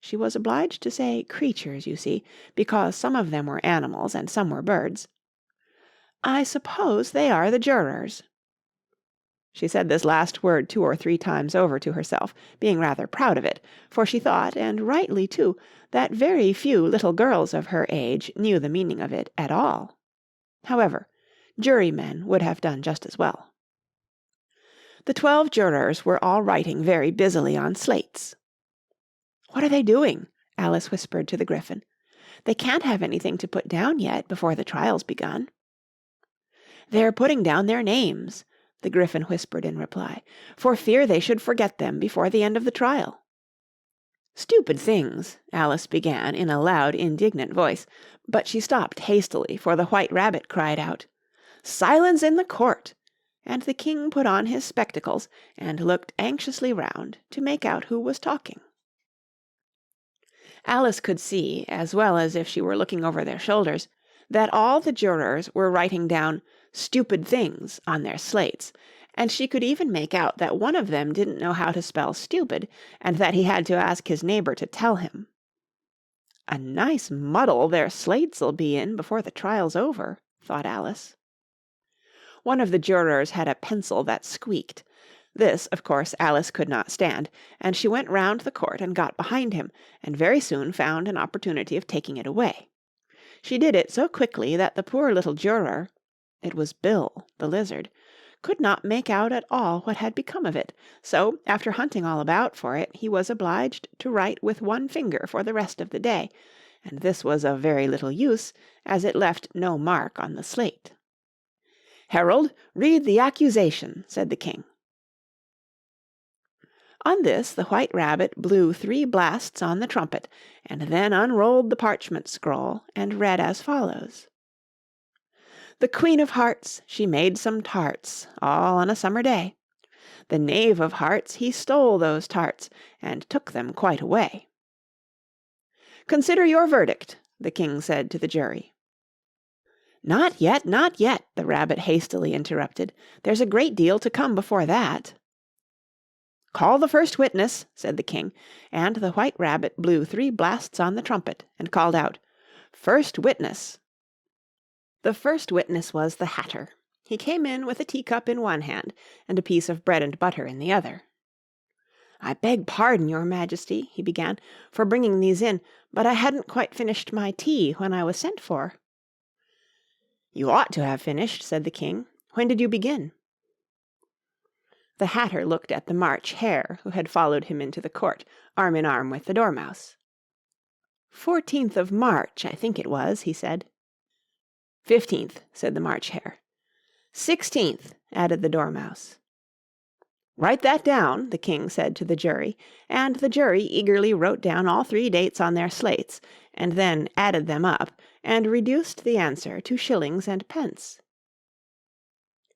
She was obliged to say creatures, you see, because some of them were animals and some were birds. "I suppose they are the jurors." She said this last word 2 or 3 times over to herself, being rather proud of it, for she thought, and rightly too, that very few little girls of her age knew the meaning of it at all. However, jurymen would have done just as well. The 12 jurors were all writing very busily on slates. "What are they doing?" Alice whispered to the Gryphon. "They can't have anything to put down yet before the trial's begun." "They're putting down their names," the Gryphon whispered in reply, "for fear they should forget them before the end of the trial." "Stupid things," Alice began in a loud, indignant voice, but she stopped hastily, for the White Rabbit cried out, "Silence in the court!" and the king put on his spectacles and looked anxiously round to make out who was talking. Alice could see, as well as if she were looking over their shoulders, that all the jurors were writing down "stupid things" on their slates, and she could even make out that one of them didn't know how to spell stupid, and that he had to ask his neighbor to tell him. "A nice muddle their slates'll be in before the trial's over," thought Alice. One of the jurors had a pencil that squeaked. This, of course, Alice could not stand, and she went round the court and got behind him, and very soon found an opportunity of taking it away. She did it so quickly that the poor little juror—it was Bill, the lizard— could not make out at all what had become of it, so, after hunting all about for it, he was obliged to write with one finger for the rest of the day, and this was of very little use, as it left no mark on the slate. "Herald, read the accusation," said the king. On this the White Rabbit blew 3 blasts on the trumpet, and then unrolled the parchment scroll and read as follows. "The Queen of Hearts, she made some tarts, all on a summer day. The Knave of Hearts, he stole those tarts, and took them quite away." "Consider your verdict," the king said to the jury. "Not yet, not yet," the Rabbit hastily interrupted. "There's a great deal to come before that." "Call the first witness," said the king, and the White Rabbit blew 3 blasts on the trumpet and called out, "First witness." The first witness was the Hatter. He came in with a teacup in one hand and a piece of bread and butter in the other. "I beg pardon, your Majesty," he began, "for bringing these in, but I hadn't quite finished my tea when I was sent for." "You ought to have finished," said the king. "When did you begin?" The Hatter looked at the March Hare, who had followed him into the court, arm in arm with the Dormouse. "14th of March, I think it was," he said. "15th," said the March Hare. "16th," added the Dormouse. "Write that down," the king said to the jury, and the jury eagerly wrote down all 3 dates on their slates, and then added them up, and reduced the answer to shillings and pence.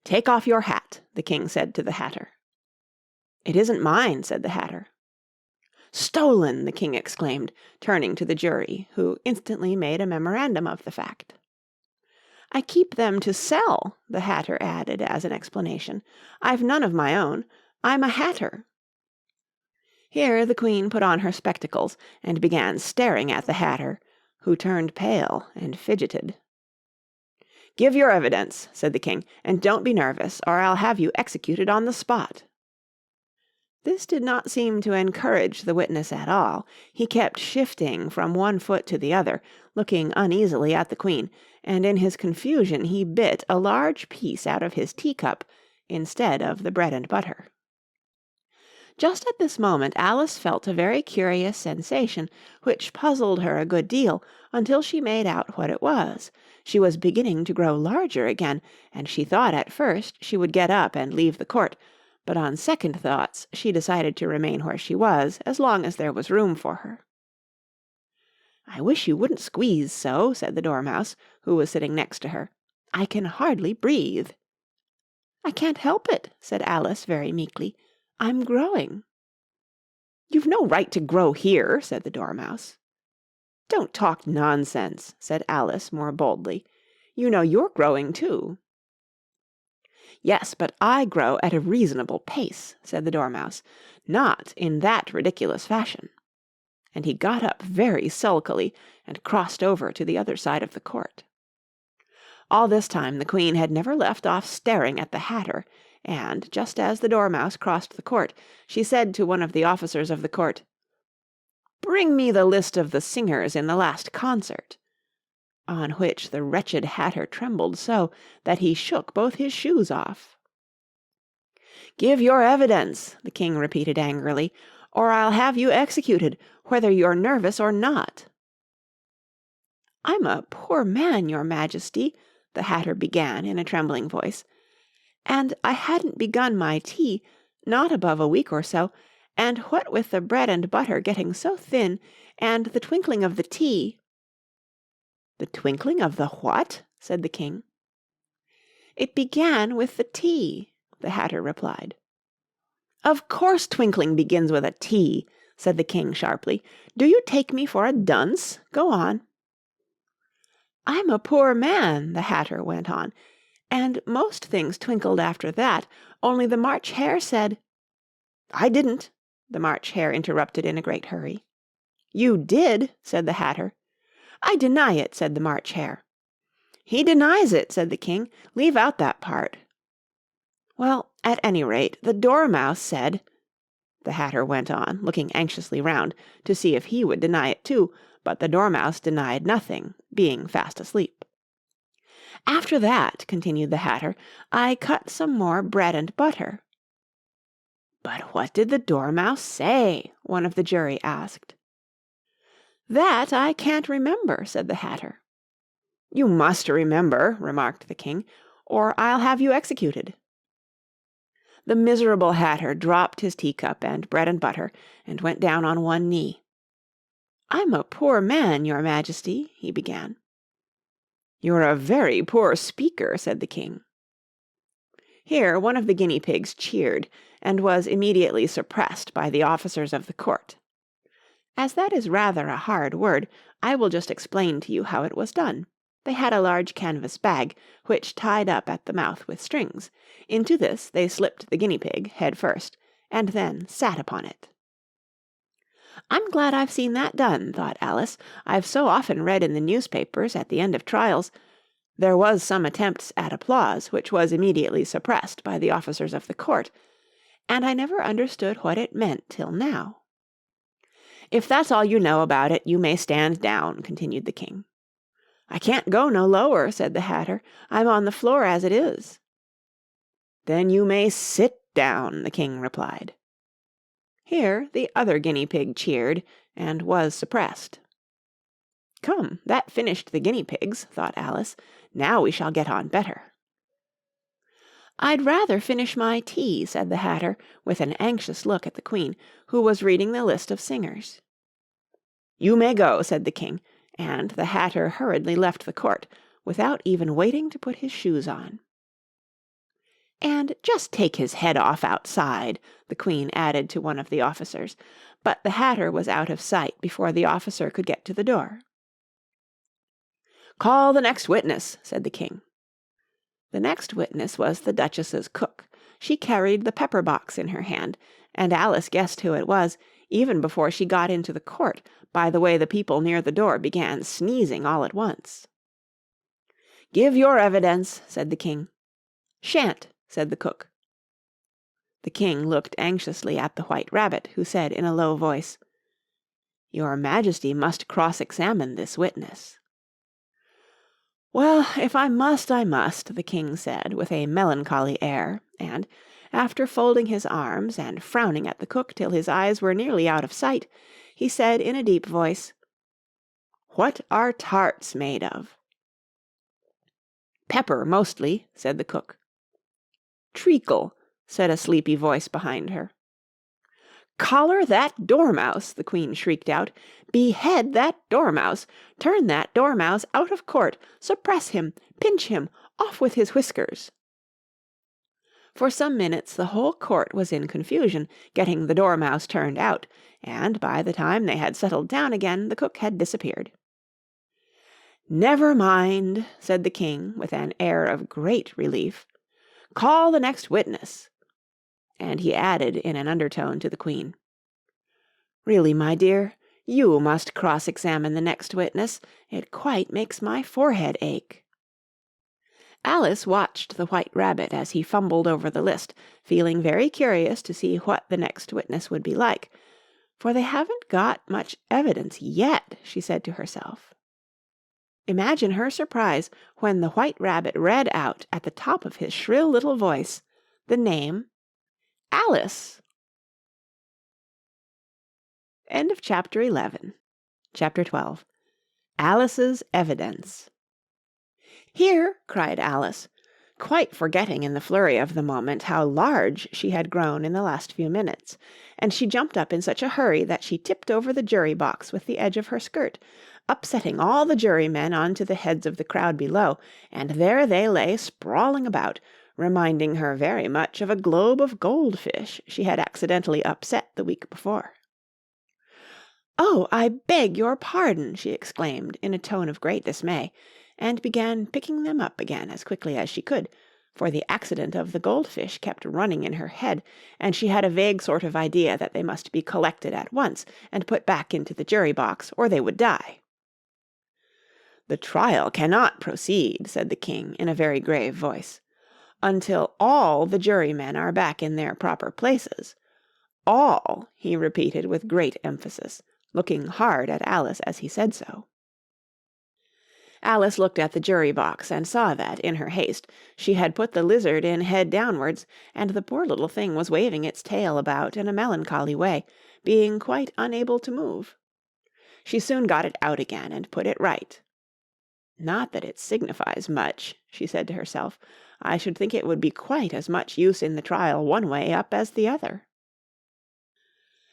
"Take off your hat," the king said to the Hatter. "It isn't mine," said the Hatter. "Stolen!" the king exclaimed, turning to the jury, who instantly made a memorandum of the fact. "I keep them to sell," the Hatter added as an explanation. "I've none of my own. I'm a hatter." Here the queen put on her spectacles and began staring at the Hatter, who turned pale and fidgeted. "Give your evidence," said the king, "and don't be nervous, or I'll have you executed on the spot." This did not seem to encourage the witness at all. He kept shifting from one foot to the other, looking uneasily at the queen, and in his confusion he bit a large piece out of his teacup instead of the bread and butter. Just at this moment Alice felt a very curious sensation, which puzzled her a good deal until she made out what it was. She was beginning to grow larger again, and she thought at first she would get up and leave the court, but on second thoughts she decided to remain where she was as long as there was room for her. "I wish you wouldn't squeeze so," said the Dormouse, who was sitting next to her. "I can hardly breathe." "I can't help it," said Alice very meekly. "I'm growing." "You've no right to grow here," said the Dormouse. "Don't talk nonsense," said Alice more boldly. "You know you're growing too." "Yes, but I grow at a reasonable pace," said the Dormouse, "not in that ridiculous fashion." And he got up very sulkily and crossed over to the other side of the court. All this time the Queen had never left off staring at the Hatter, and, just as the Dormouse crossed the court, she said to one of the officers of the court, "Bring me the list of the singers in the last concert," on which the wretched Hatter trembled so that he shook both his shoes off. "Give your evidence," the King repeated angrily, "or I'll have you executed, whether you're nervous or not." "I'm a poor man, your Majesty," the Hatter began in a trembling voice, "and I hadn't begun my tea, not above a week or so, and what with the bread and butter getting so thin, and the twinkling of the tea—" "The twinkling of the what?" said the King. "It began with the tea," the Hatter replied. "Of course twinkling begins with a T," said the King sharply. "Do you take me for a dunce? Go on." "I'm a poor man," the Hatter went on, "and most things twinkled after that, only the March Hare said—" "I didn't," the March Hare interrupted in a great hurry. "You did," said the Hatter. "I deny it," said the March Hare. "He denies it," said the King. "Leave out that part." "Well, at any rate, the Dormouse said—" the Hatter went on, looking anxiously round to see if he would deny it too, but the Dormouse denied nothing, being fast asleep. "After that," continued the Hatter, "I cut some more bread and butter." "But what did the Dormouse say?" one of the jury asked. "That I can't remember," said the Hatter. "You must remember," remarked the King, "or I'll have you executed." The miserable Hatter dropped his teacup and bread and butter, and went down on one knee. "I'm a poor man, your Majesty," he began. "You're a very poor speaker," said the King. Here one of the guinea pigs cheered, and was immediately suppressed by the officers of the court. As that is rather a hard word, I will just explain to you how it was done. They had a large canvas bag, which tied up at the mouth with strings. Into this they slipped the guinea pig, head first, and then sat upon it. "I'm glad I've seen that done," thought Alice. "I've so often read in the newspapers, at the end of trials, there was some attempts at applause, which was immediately suppressed by the officers of the court, and I never understood what it meant till now." "If that's all you know about it, you may stand down," continued the King. "I can't go no lower," said the Hatter. "I'm on the floor as it is." "Then you may sit down," the King replied. Here the other guinea pig cheered, and was suppressed. "Come, that finished the guinea pigs," thought Alice. "Now we shall get on better." "I'd rather finish my tea," said the Hatter, with an anxious look at the Queen, who was reading the list of singers. "You may go," said the King, and the Hatter hurriedly left the court, without even waiting to put his shoes on. "And just take his head off outside," the Queen added to one of the officers, but the Hatter was out of sight before the officer could get to the door. "Call the next witness," said the King. The next witness was the Duchess's cook. She carried the pepper box in her hand, and Alice guessed who it was, even before she got into the court, by the way the people near the door began sneezing all at once. "Give your evidence," said the king. "Shan't," said the cook. The king looked anxiously at the White Rabbit, who said in a low voice, "Your Majesty must cross-examine this witness." "Well, if I must, I must," the king said with a melancholy air, and, after folding his arms and frowning at the cook till his eyes were nearly out of sight, he said in a deep voice, "What are tarts made of?" "Pepper, mostly," said the cook. "Treacle," said a sleepy voice behind her. "Collar that dormouse!" the queen shrieked out. "Behead that dormouse! Turn that dormouse out of court! Suppress him! Pinch him! Off with his whiskers!" For some minutes the whole court was in confusion, getting the dormouse turned out, and by the time they had settled down again the cook had disappeared. "Never mind," said the king with an air of great relief. "Call the next witness." And he added in an undertone to the queen, "Really, my dear, you must cross-examine the next witness. It quite makes my forehead ache." Alice watched the White Rabbit as he fumbled over the list, feeling very curious to see what the next witness would be like. "For they haven't got much evidence yet," she said to herself. Imagine her surprise when the White Rabbit read out at the top of his shrill little voice the name Alice. End of Chapter 11. Chapter 12. Alice's Evidence. "Here!" cried Alice, quite forgetting in the flurry of the moment how large she had grown in the last few minutes, and she jumped up in such a hurry that she tipped over the jury box with the edge of her skirt, upsetting all the jurymen on to the heads of the crowd below, and there they lay sprawling about, reminding her very much of a globe of goldfish she had accidentally upset the week before. "Oh, I beg your pardon!" she exclaimed in a tone of great dismay, and began picking them up again as quickly as she could, for the accident of the goldfish kept running in her head, and she had a vague sort of idea that they must be collected at once and put back into the jury box, or they would die. "The trial cannot proceed," said the king in a very grave voice, "until all the jurymen are back in their proper places. All," he repeated with great emphasis, looking hard at Alice as he said so. Alice looked at the jury box and saw that, in her haste, she had put the lizard in head downwards, and the poor little thing was waving its tail about in a melancholy way, being quite unable to move. She soon got it out again and put it right. "Not that it signifies much," she said to herself. "I should think it would be quite as much use in the trial one way up as the other."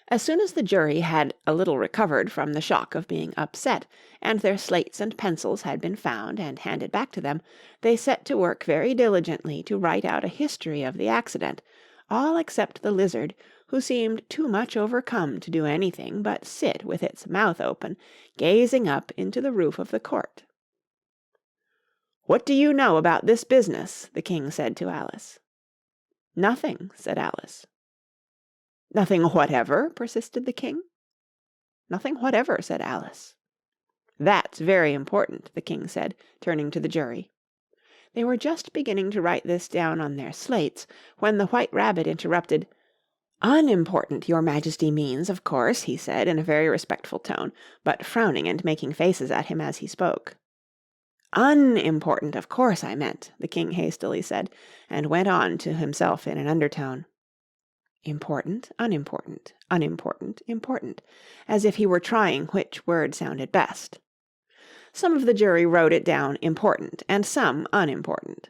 As soon as the jury had a little recovered from the shock of being upset, and their slates and pencils had been found and handed back to them, they set to work very diligently to write out a history of the accident, all except the lizard, who seemed too much overcome to do anything but sit with its mouth open, gazing up into the roof of the court. "What do you know about this business?" the king said to Alice. "Nothing," said Alice. "Nothing whatever?" persisted the king. "Nothing whatever," said Alice. "That's very important," the king said, turning to the jury. They were just beginning to write this down on their slates, when the White Rabbit interrupted. "Unimportant, your Majesty means, of course," he said in a very respectful tone, but frowning and making faces at him as he spoke. "Unimportant, of course I meant," the king hastily said, and went on to himself in an undertone. "Important, unimportant, unimportant, important," as if he were trying which word sounded best. Some of the jury wrote it down important and some unimportant.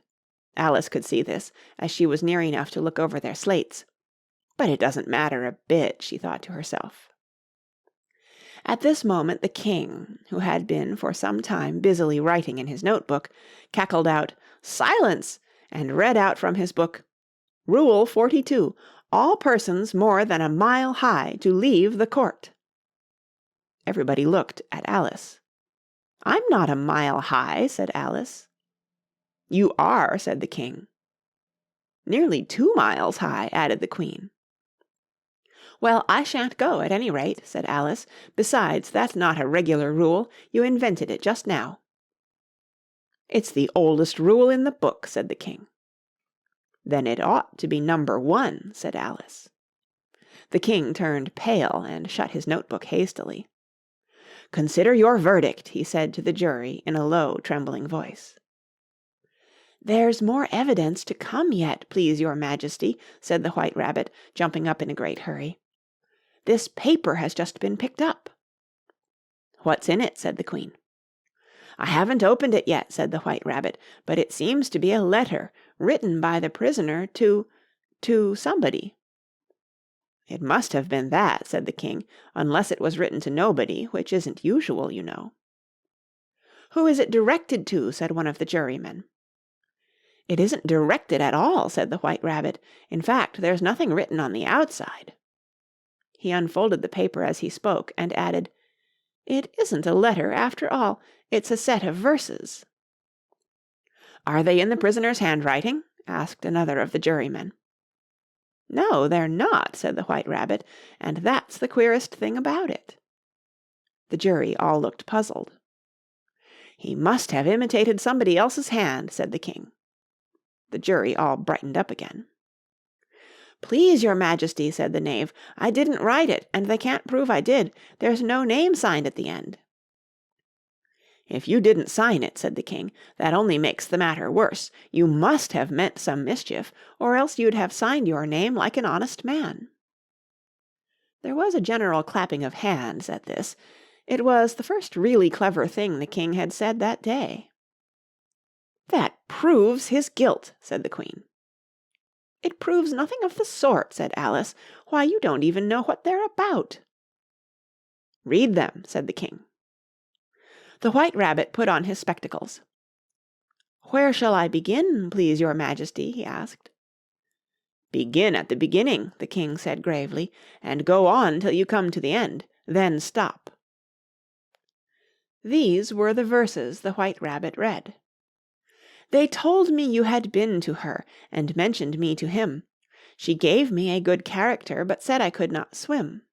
Alice could see this, as she was near enough to look over their slates. "But it doesn't matter a bit," she thought to herself. At this moment the king, who had been for some time busily writing in his notebook, cackled out, "Silence!" and read out from his book, "Rule 42. All persons more than a mile high to leave the court." Everybody looked at Alice. "I'm not a mile high," said Alice. "You are," said the king. "Nearly 2 miles high," added the queen. "Well, I shan't go, at any rate," said Alice. "Besides, that's not a regular rule. You invented it just now." "It's the oldest rule in the book," said the king. "Then it ought to be number 1, said Alice. The king turned pale and shut his notebook hastily. "Consider your verdict," he said to the jury in a low, trembling voice. "There's more evidence to come yet, please your majesty," said the White Rabbit, jumping up in a great hurry. "This paper has just been picked up." "What's in it?" said the queen. "I haven't opened it yet," said the White Rabbit, "but it seems to be a letter written by the prisoner to somebody." "It must have been that," said the king, "unless it was written to nobody, which isn't usual, you know." "Who is it directed to?" said one of the jurymen. "It isn't directed at all," said the White Rabbit. "In fact, there's nothing written on the outside." He unfolded the paper as he spoke, and added, "It isn't a letter, after all. It's a set of verses." "Are they in the prisoner's handwriting?" asked another of the jurymen. "No, they're not," said the White Rabbit, "and that's the queerest thing about it." The jury all looked puzzled. "He must have imitated somebody else's hand," said the king. The jury all brightened up again. "Please, your majesty," said the knave, "I didn't write it, and they can't prove I did. There's no name signed at the end." "If you didn't sign it," said the king, "that only makes the matter worse. You must have meant some mischief, or else you'd have signed your name like an honest man." There was a general clapping of hands at this. It was the first really clever thing the king had said that day. "That proves his guilt," said the queen. "It proves nothing of the sort," said Alice. "Why, you don't even know what they're about." "Read them," said the king. The White Rabbit put on his spectacles. "Where shall I begin, please your majesty?" he asked. "Begin at the beginning," the king said gravely, "and go on till you come to the end. Then stop." These were the verses the White Rabbit read. "They told me you had been to her, and mentioned me to him. She gave me a good character, but said I could not swim.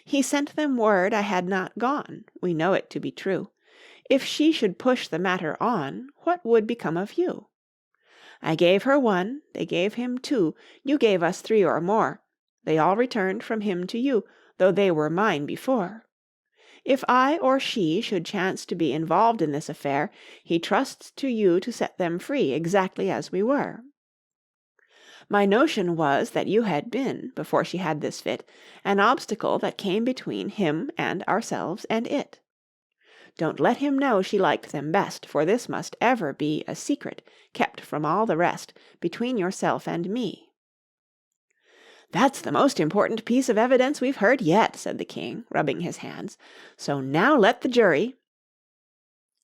He sent them word I had not gone, we know it to be true. If she should push the matter on, what would become of you? I gave her 1, they gave him 2, you gave us 3 or more. They all returned from him to you, though they were mine before. If I or she should chance to be involved in this affair, he trusts to you to set them free exactly as we were. My notion was that you had been, before she had this fit, an obstacle that came between him and ourselves and it. Don't let him know she liked them best, for this must ever be a secret, kept from all the rest, between yourself and me." "That's the most important piece of evidence we've heard yet," said the king, rubbing his hands. "So now let the jury—"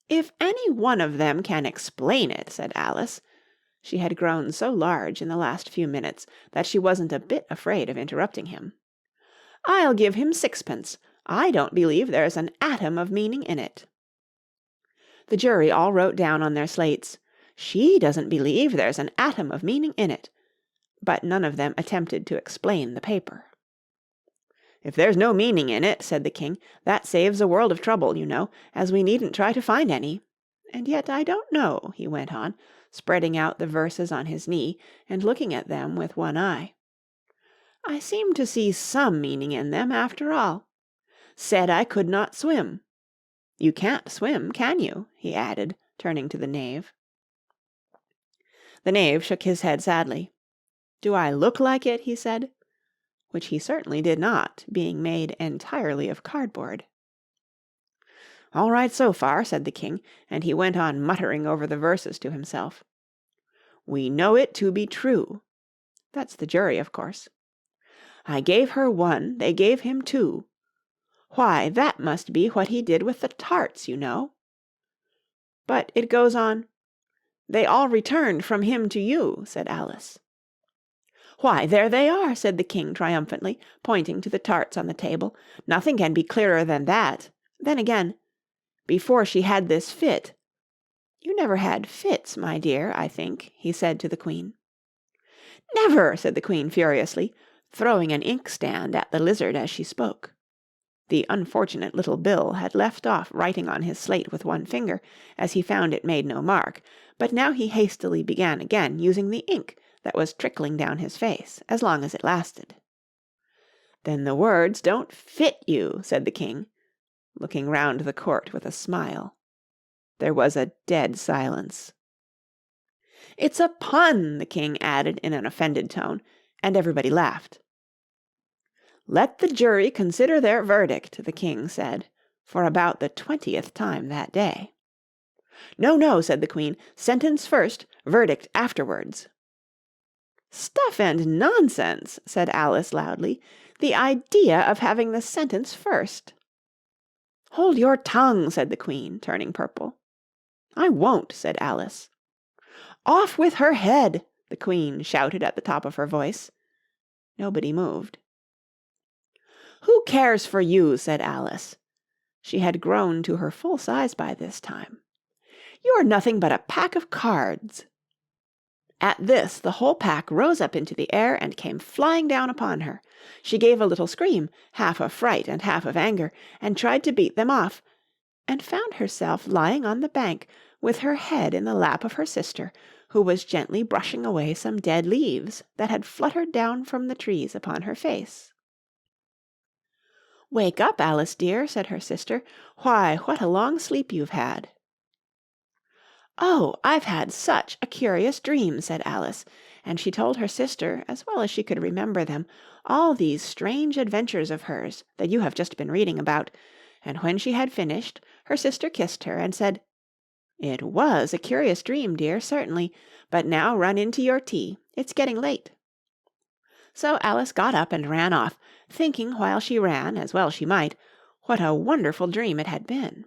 "If any one of them can explain it," said Alice. She had grown so large in the last few minutes that she wasn't a bit afraid of interrupting him. "I'll give him 6pence. I don't believe there's an atom of meaning in it." The jury all wrote down on their slates, "She doesn't believe there's an atom of meaning in it," but none of them attempted to explain the paper. "If there's no meaning in it," said the king, "that saves a world of trouble, you know, as we needn't try to find any. And yet I don't know," he went on, spreading out the verses on his knee and looking at them with one eye. "I seem to see some meaning in them, after all. Said I could not swim. You can't swim, can you?" he added, turning to the knave. The knave shook his head sadly. "Do I look like it?" he said, which he certainly did not, being made entirely of cardboard. "All right so far," said the king, and he went on muttering over the verses to himself. "We know it to be true." That's the jury, of course. "I gave her 1, they gave him 2. Why, that must be what he did with the tarts, you know." But it goes on, "They all returned from him to you," said Alice. "Why, there they are," said the king triumphantly, pointing to the tarts on the table. "Nothing can be clearer than that. Then again, before she had this fit. You never had fits, my dear, I think," he said to the queen. "Never!" said the queen furiously, throwing an inkstand at the lizard as she spoke. The unfortunate little Bill had left off writing on his slate with one finger, as he found it made no mark, but now he hastily began again, using the ink that was trickling down his face, as long as it lasted. "Then the words don't fit you," said the king, looking round the court with a smile. There was a dead silence. "It's a pun," the king added in an offended tone, and everybody laughed. "Let the jury consider their verdict," the king said, for about the 20th time that day. "No, no," said the queen, "sentence first, verdict afterwards." "Stuff and nonsense," said Alice loudly. "The idea of having the sentence first." "Hold your tongue," said the queen, turning purple. "I won't," said Alice. "Off with her head," the queen shouted at the top of her voice. Nobody moved. "Who cares for you?" said Alice. She had grown to her full size by this time. "You're nothing but a pack of cards." At this the whole pack rose up into the air and came flying down upon her. She gave a little scream, half of fright and half of anger, and tried to beat them off, and found herself lying on the bank with her head in the lap of her sister, who was gently brushing away some dead leaves that had fluttered down from the trees upon her face. "Wake up, Alice dear," said her sister. "Why, what a long sleep you've had." "Oh, I've had such a curious dream," said Alice, and she told her sister, as well as she could remember them, all these strange adventures of hers that you have just been reading about, and when she had finished, her sister kissed her and said, "It was a curious dream, dear, certainly, but now run in to your tea. It's getting late." So Alice got up and ran off, thinking while she ran, as well she might, what a wonderful dream it had been.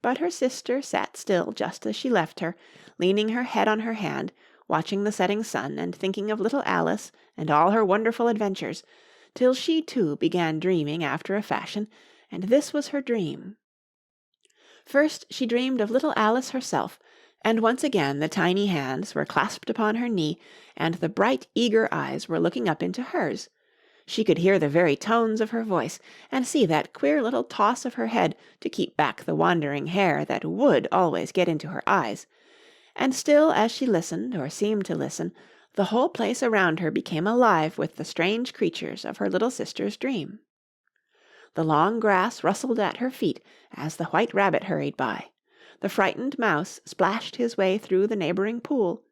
But her sister sat still just as she left her, leaning her head on her hand, watching the setting sun and thinking of little Alice and all her wonderful adventures, till she too began dreaming after a fashion, and this was her dream. First she dreamed of little Alice herself, and once again the tiny hands were clasped upon her knee, and the bright eager eyes were looking up into hers. She could hear the very tones of her voice, and see that queer little toss of her head to keep back the wandering hair that would always get into her eyes, and still as she listened, or seemed to listen, the whole place around her became alive with the strange creatures of her little sister's dream. The long grass rustled at her feet as the white rabbit hurried by. The frightened mouse splashed his way through the neighbouring pool.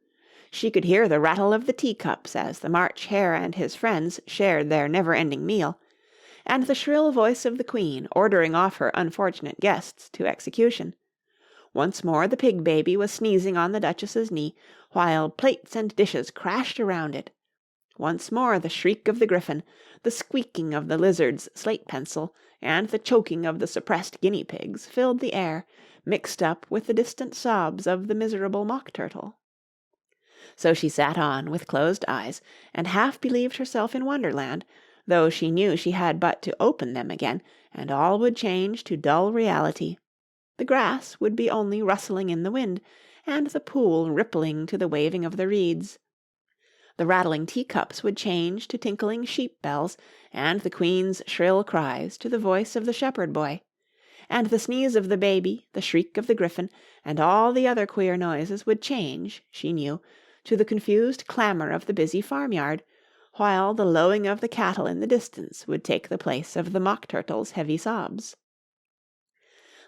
She could hear the rattle of the teacups as the March Hare and his friends shared their never-ending meal, and the shrill voice of the queen ordering off her unfortunate guests to execution. Once more the pig baby was sneezing on the Duchess's knee, while plates and dishes crashed around it. Once more the shriek of the griffin, the squeaking of the lizard's slate pencil, and the choking of the suppressed guinea pigs filled the air, mixed up with the distant sobs of the miserable mock turtle. So she sat on with closed eyes, and half believed herself in Wonderland, though she knew she had but to open them again, and all would change to dull reality. The grass would be only rustling in the wind, and the pool rippling to the waving of the reeds. The rattling teacups would change to tinkling sheep bells, and the queen's shrill cries to the voice of the shepherd boy, and the sneeze of the baby, the shriek of the griffin, and all the other queer noises would change, she knew, to the confused clamour of the busy farmyard, while the lowing of the cattle in the distance would take the place of the mock turtle's heavy sobs.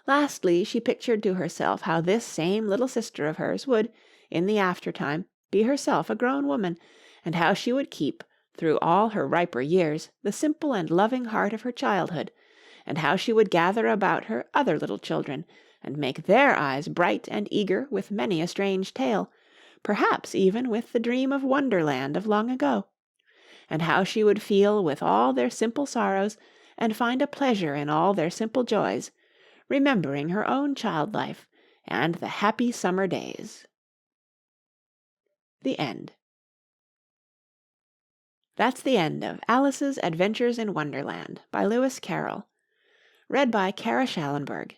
Lastly, she pictured to herself how this same little sister of hers would, in the aftertime, be herself a grown woman, and how she would keep, through all her riper years, the simple and loving heart of her childhood, and how she would gather about her other little children, and make their eyes bright and eager with many a strange tale, perhaps even with the dream of Wonderland of long ago, and how she would feel with all their simple sorrows, and find a pleasure in all their simple joys, remembering her own child life and the happy summer days. The end. That's the end of Alice's Adventures in Wonderland by Lewis Carroll. Read by Kara Shallenberg.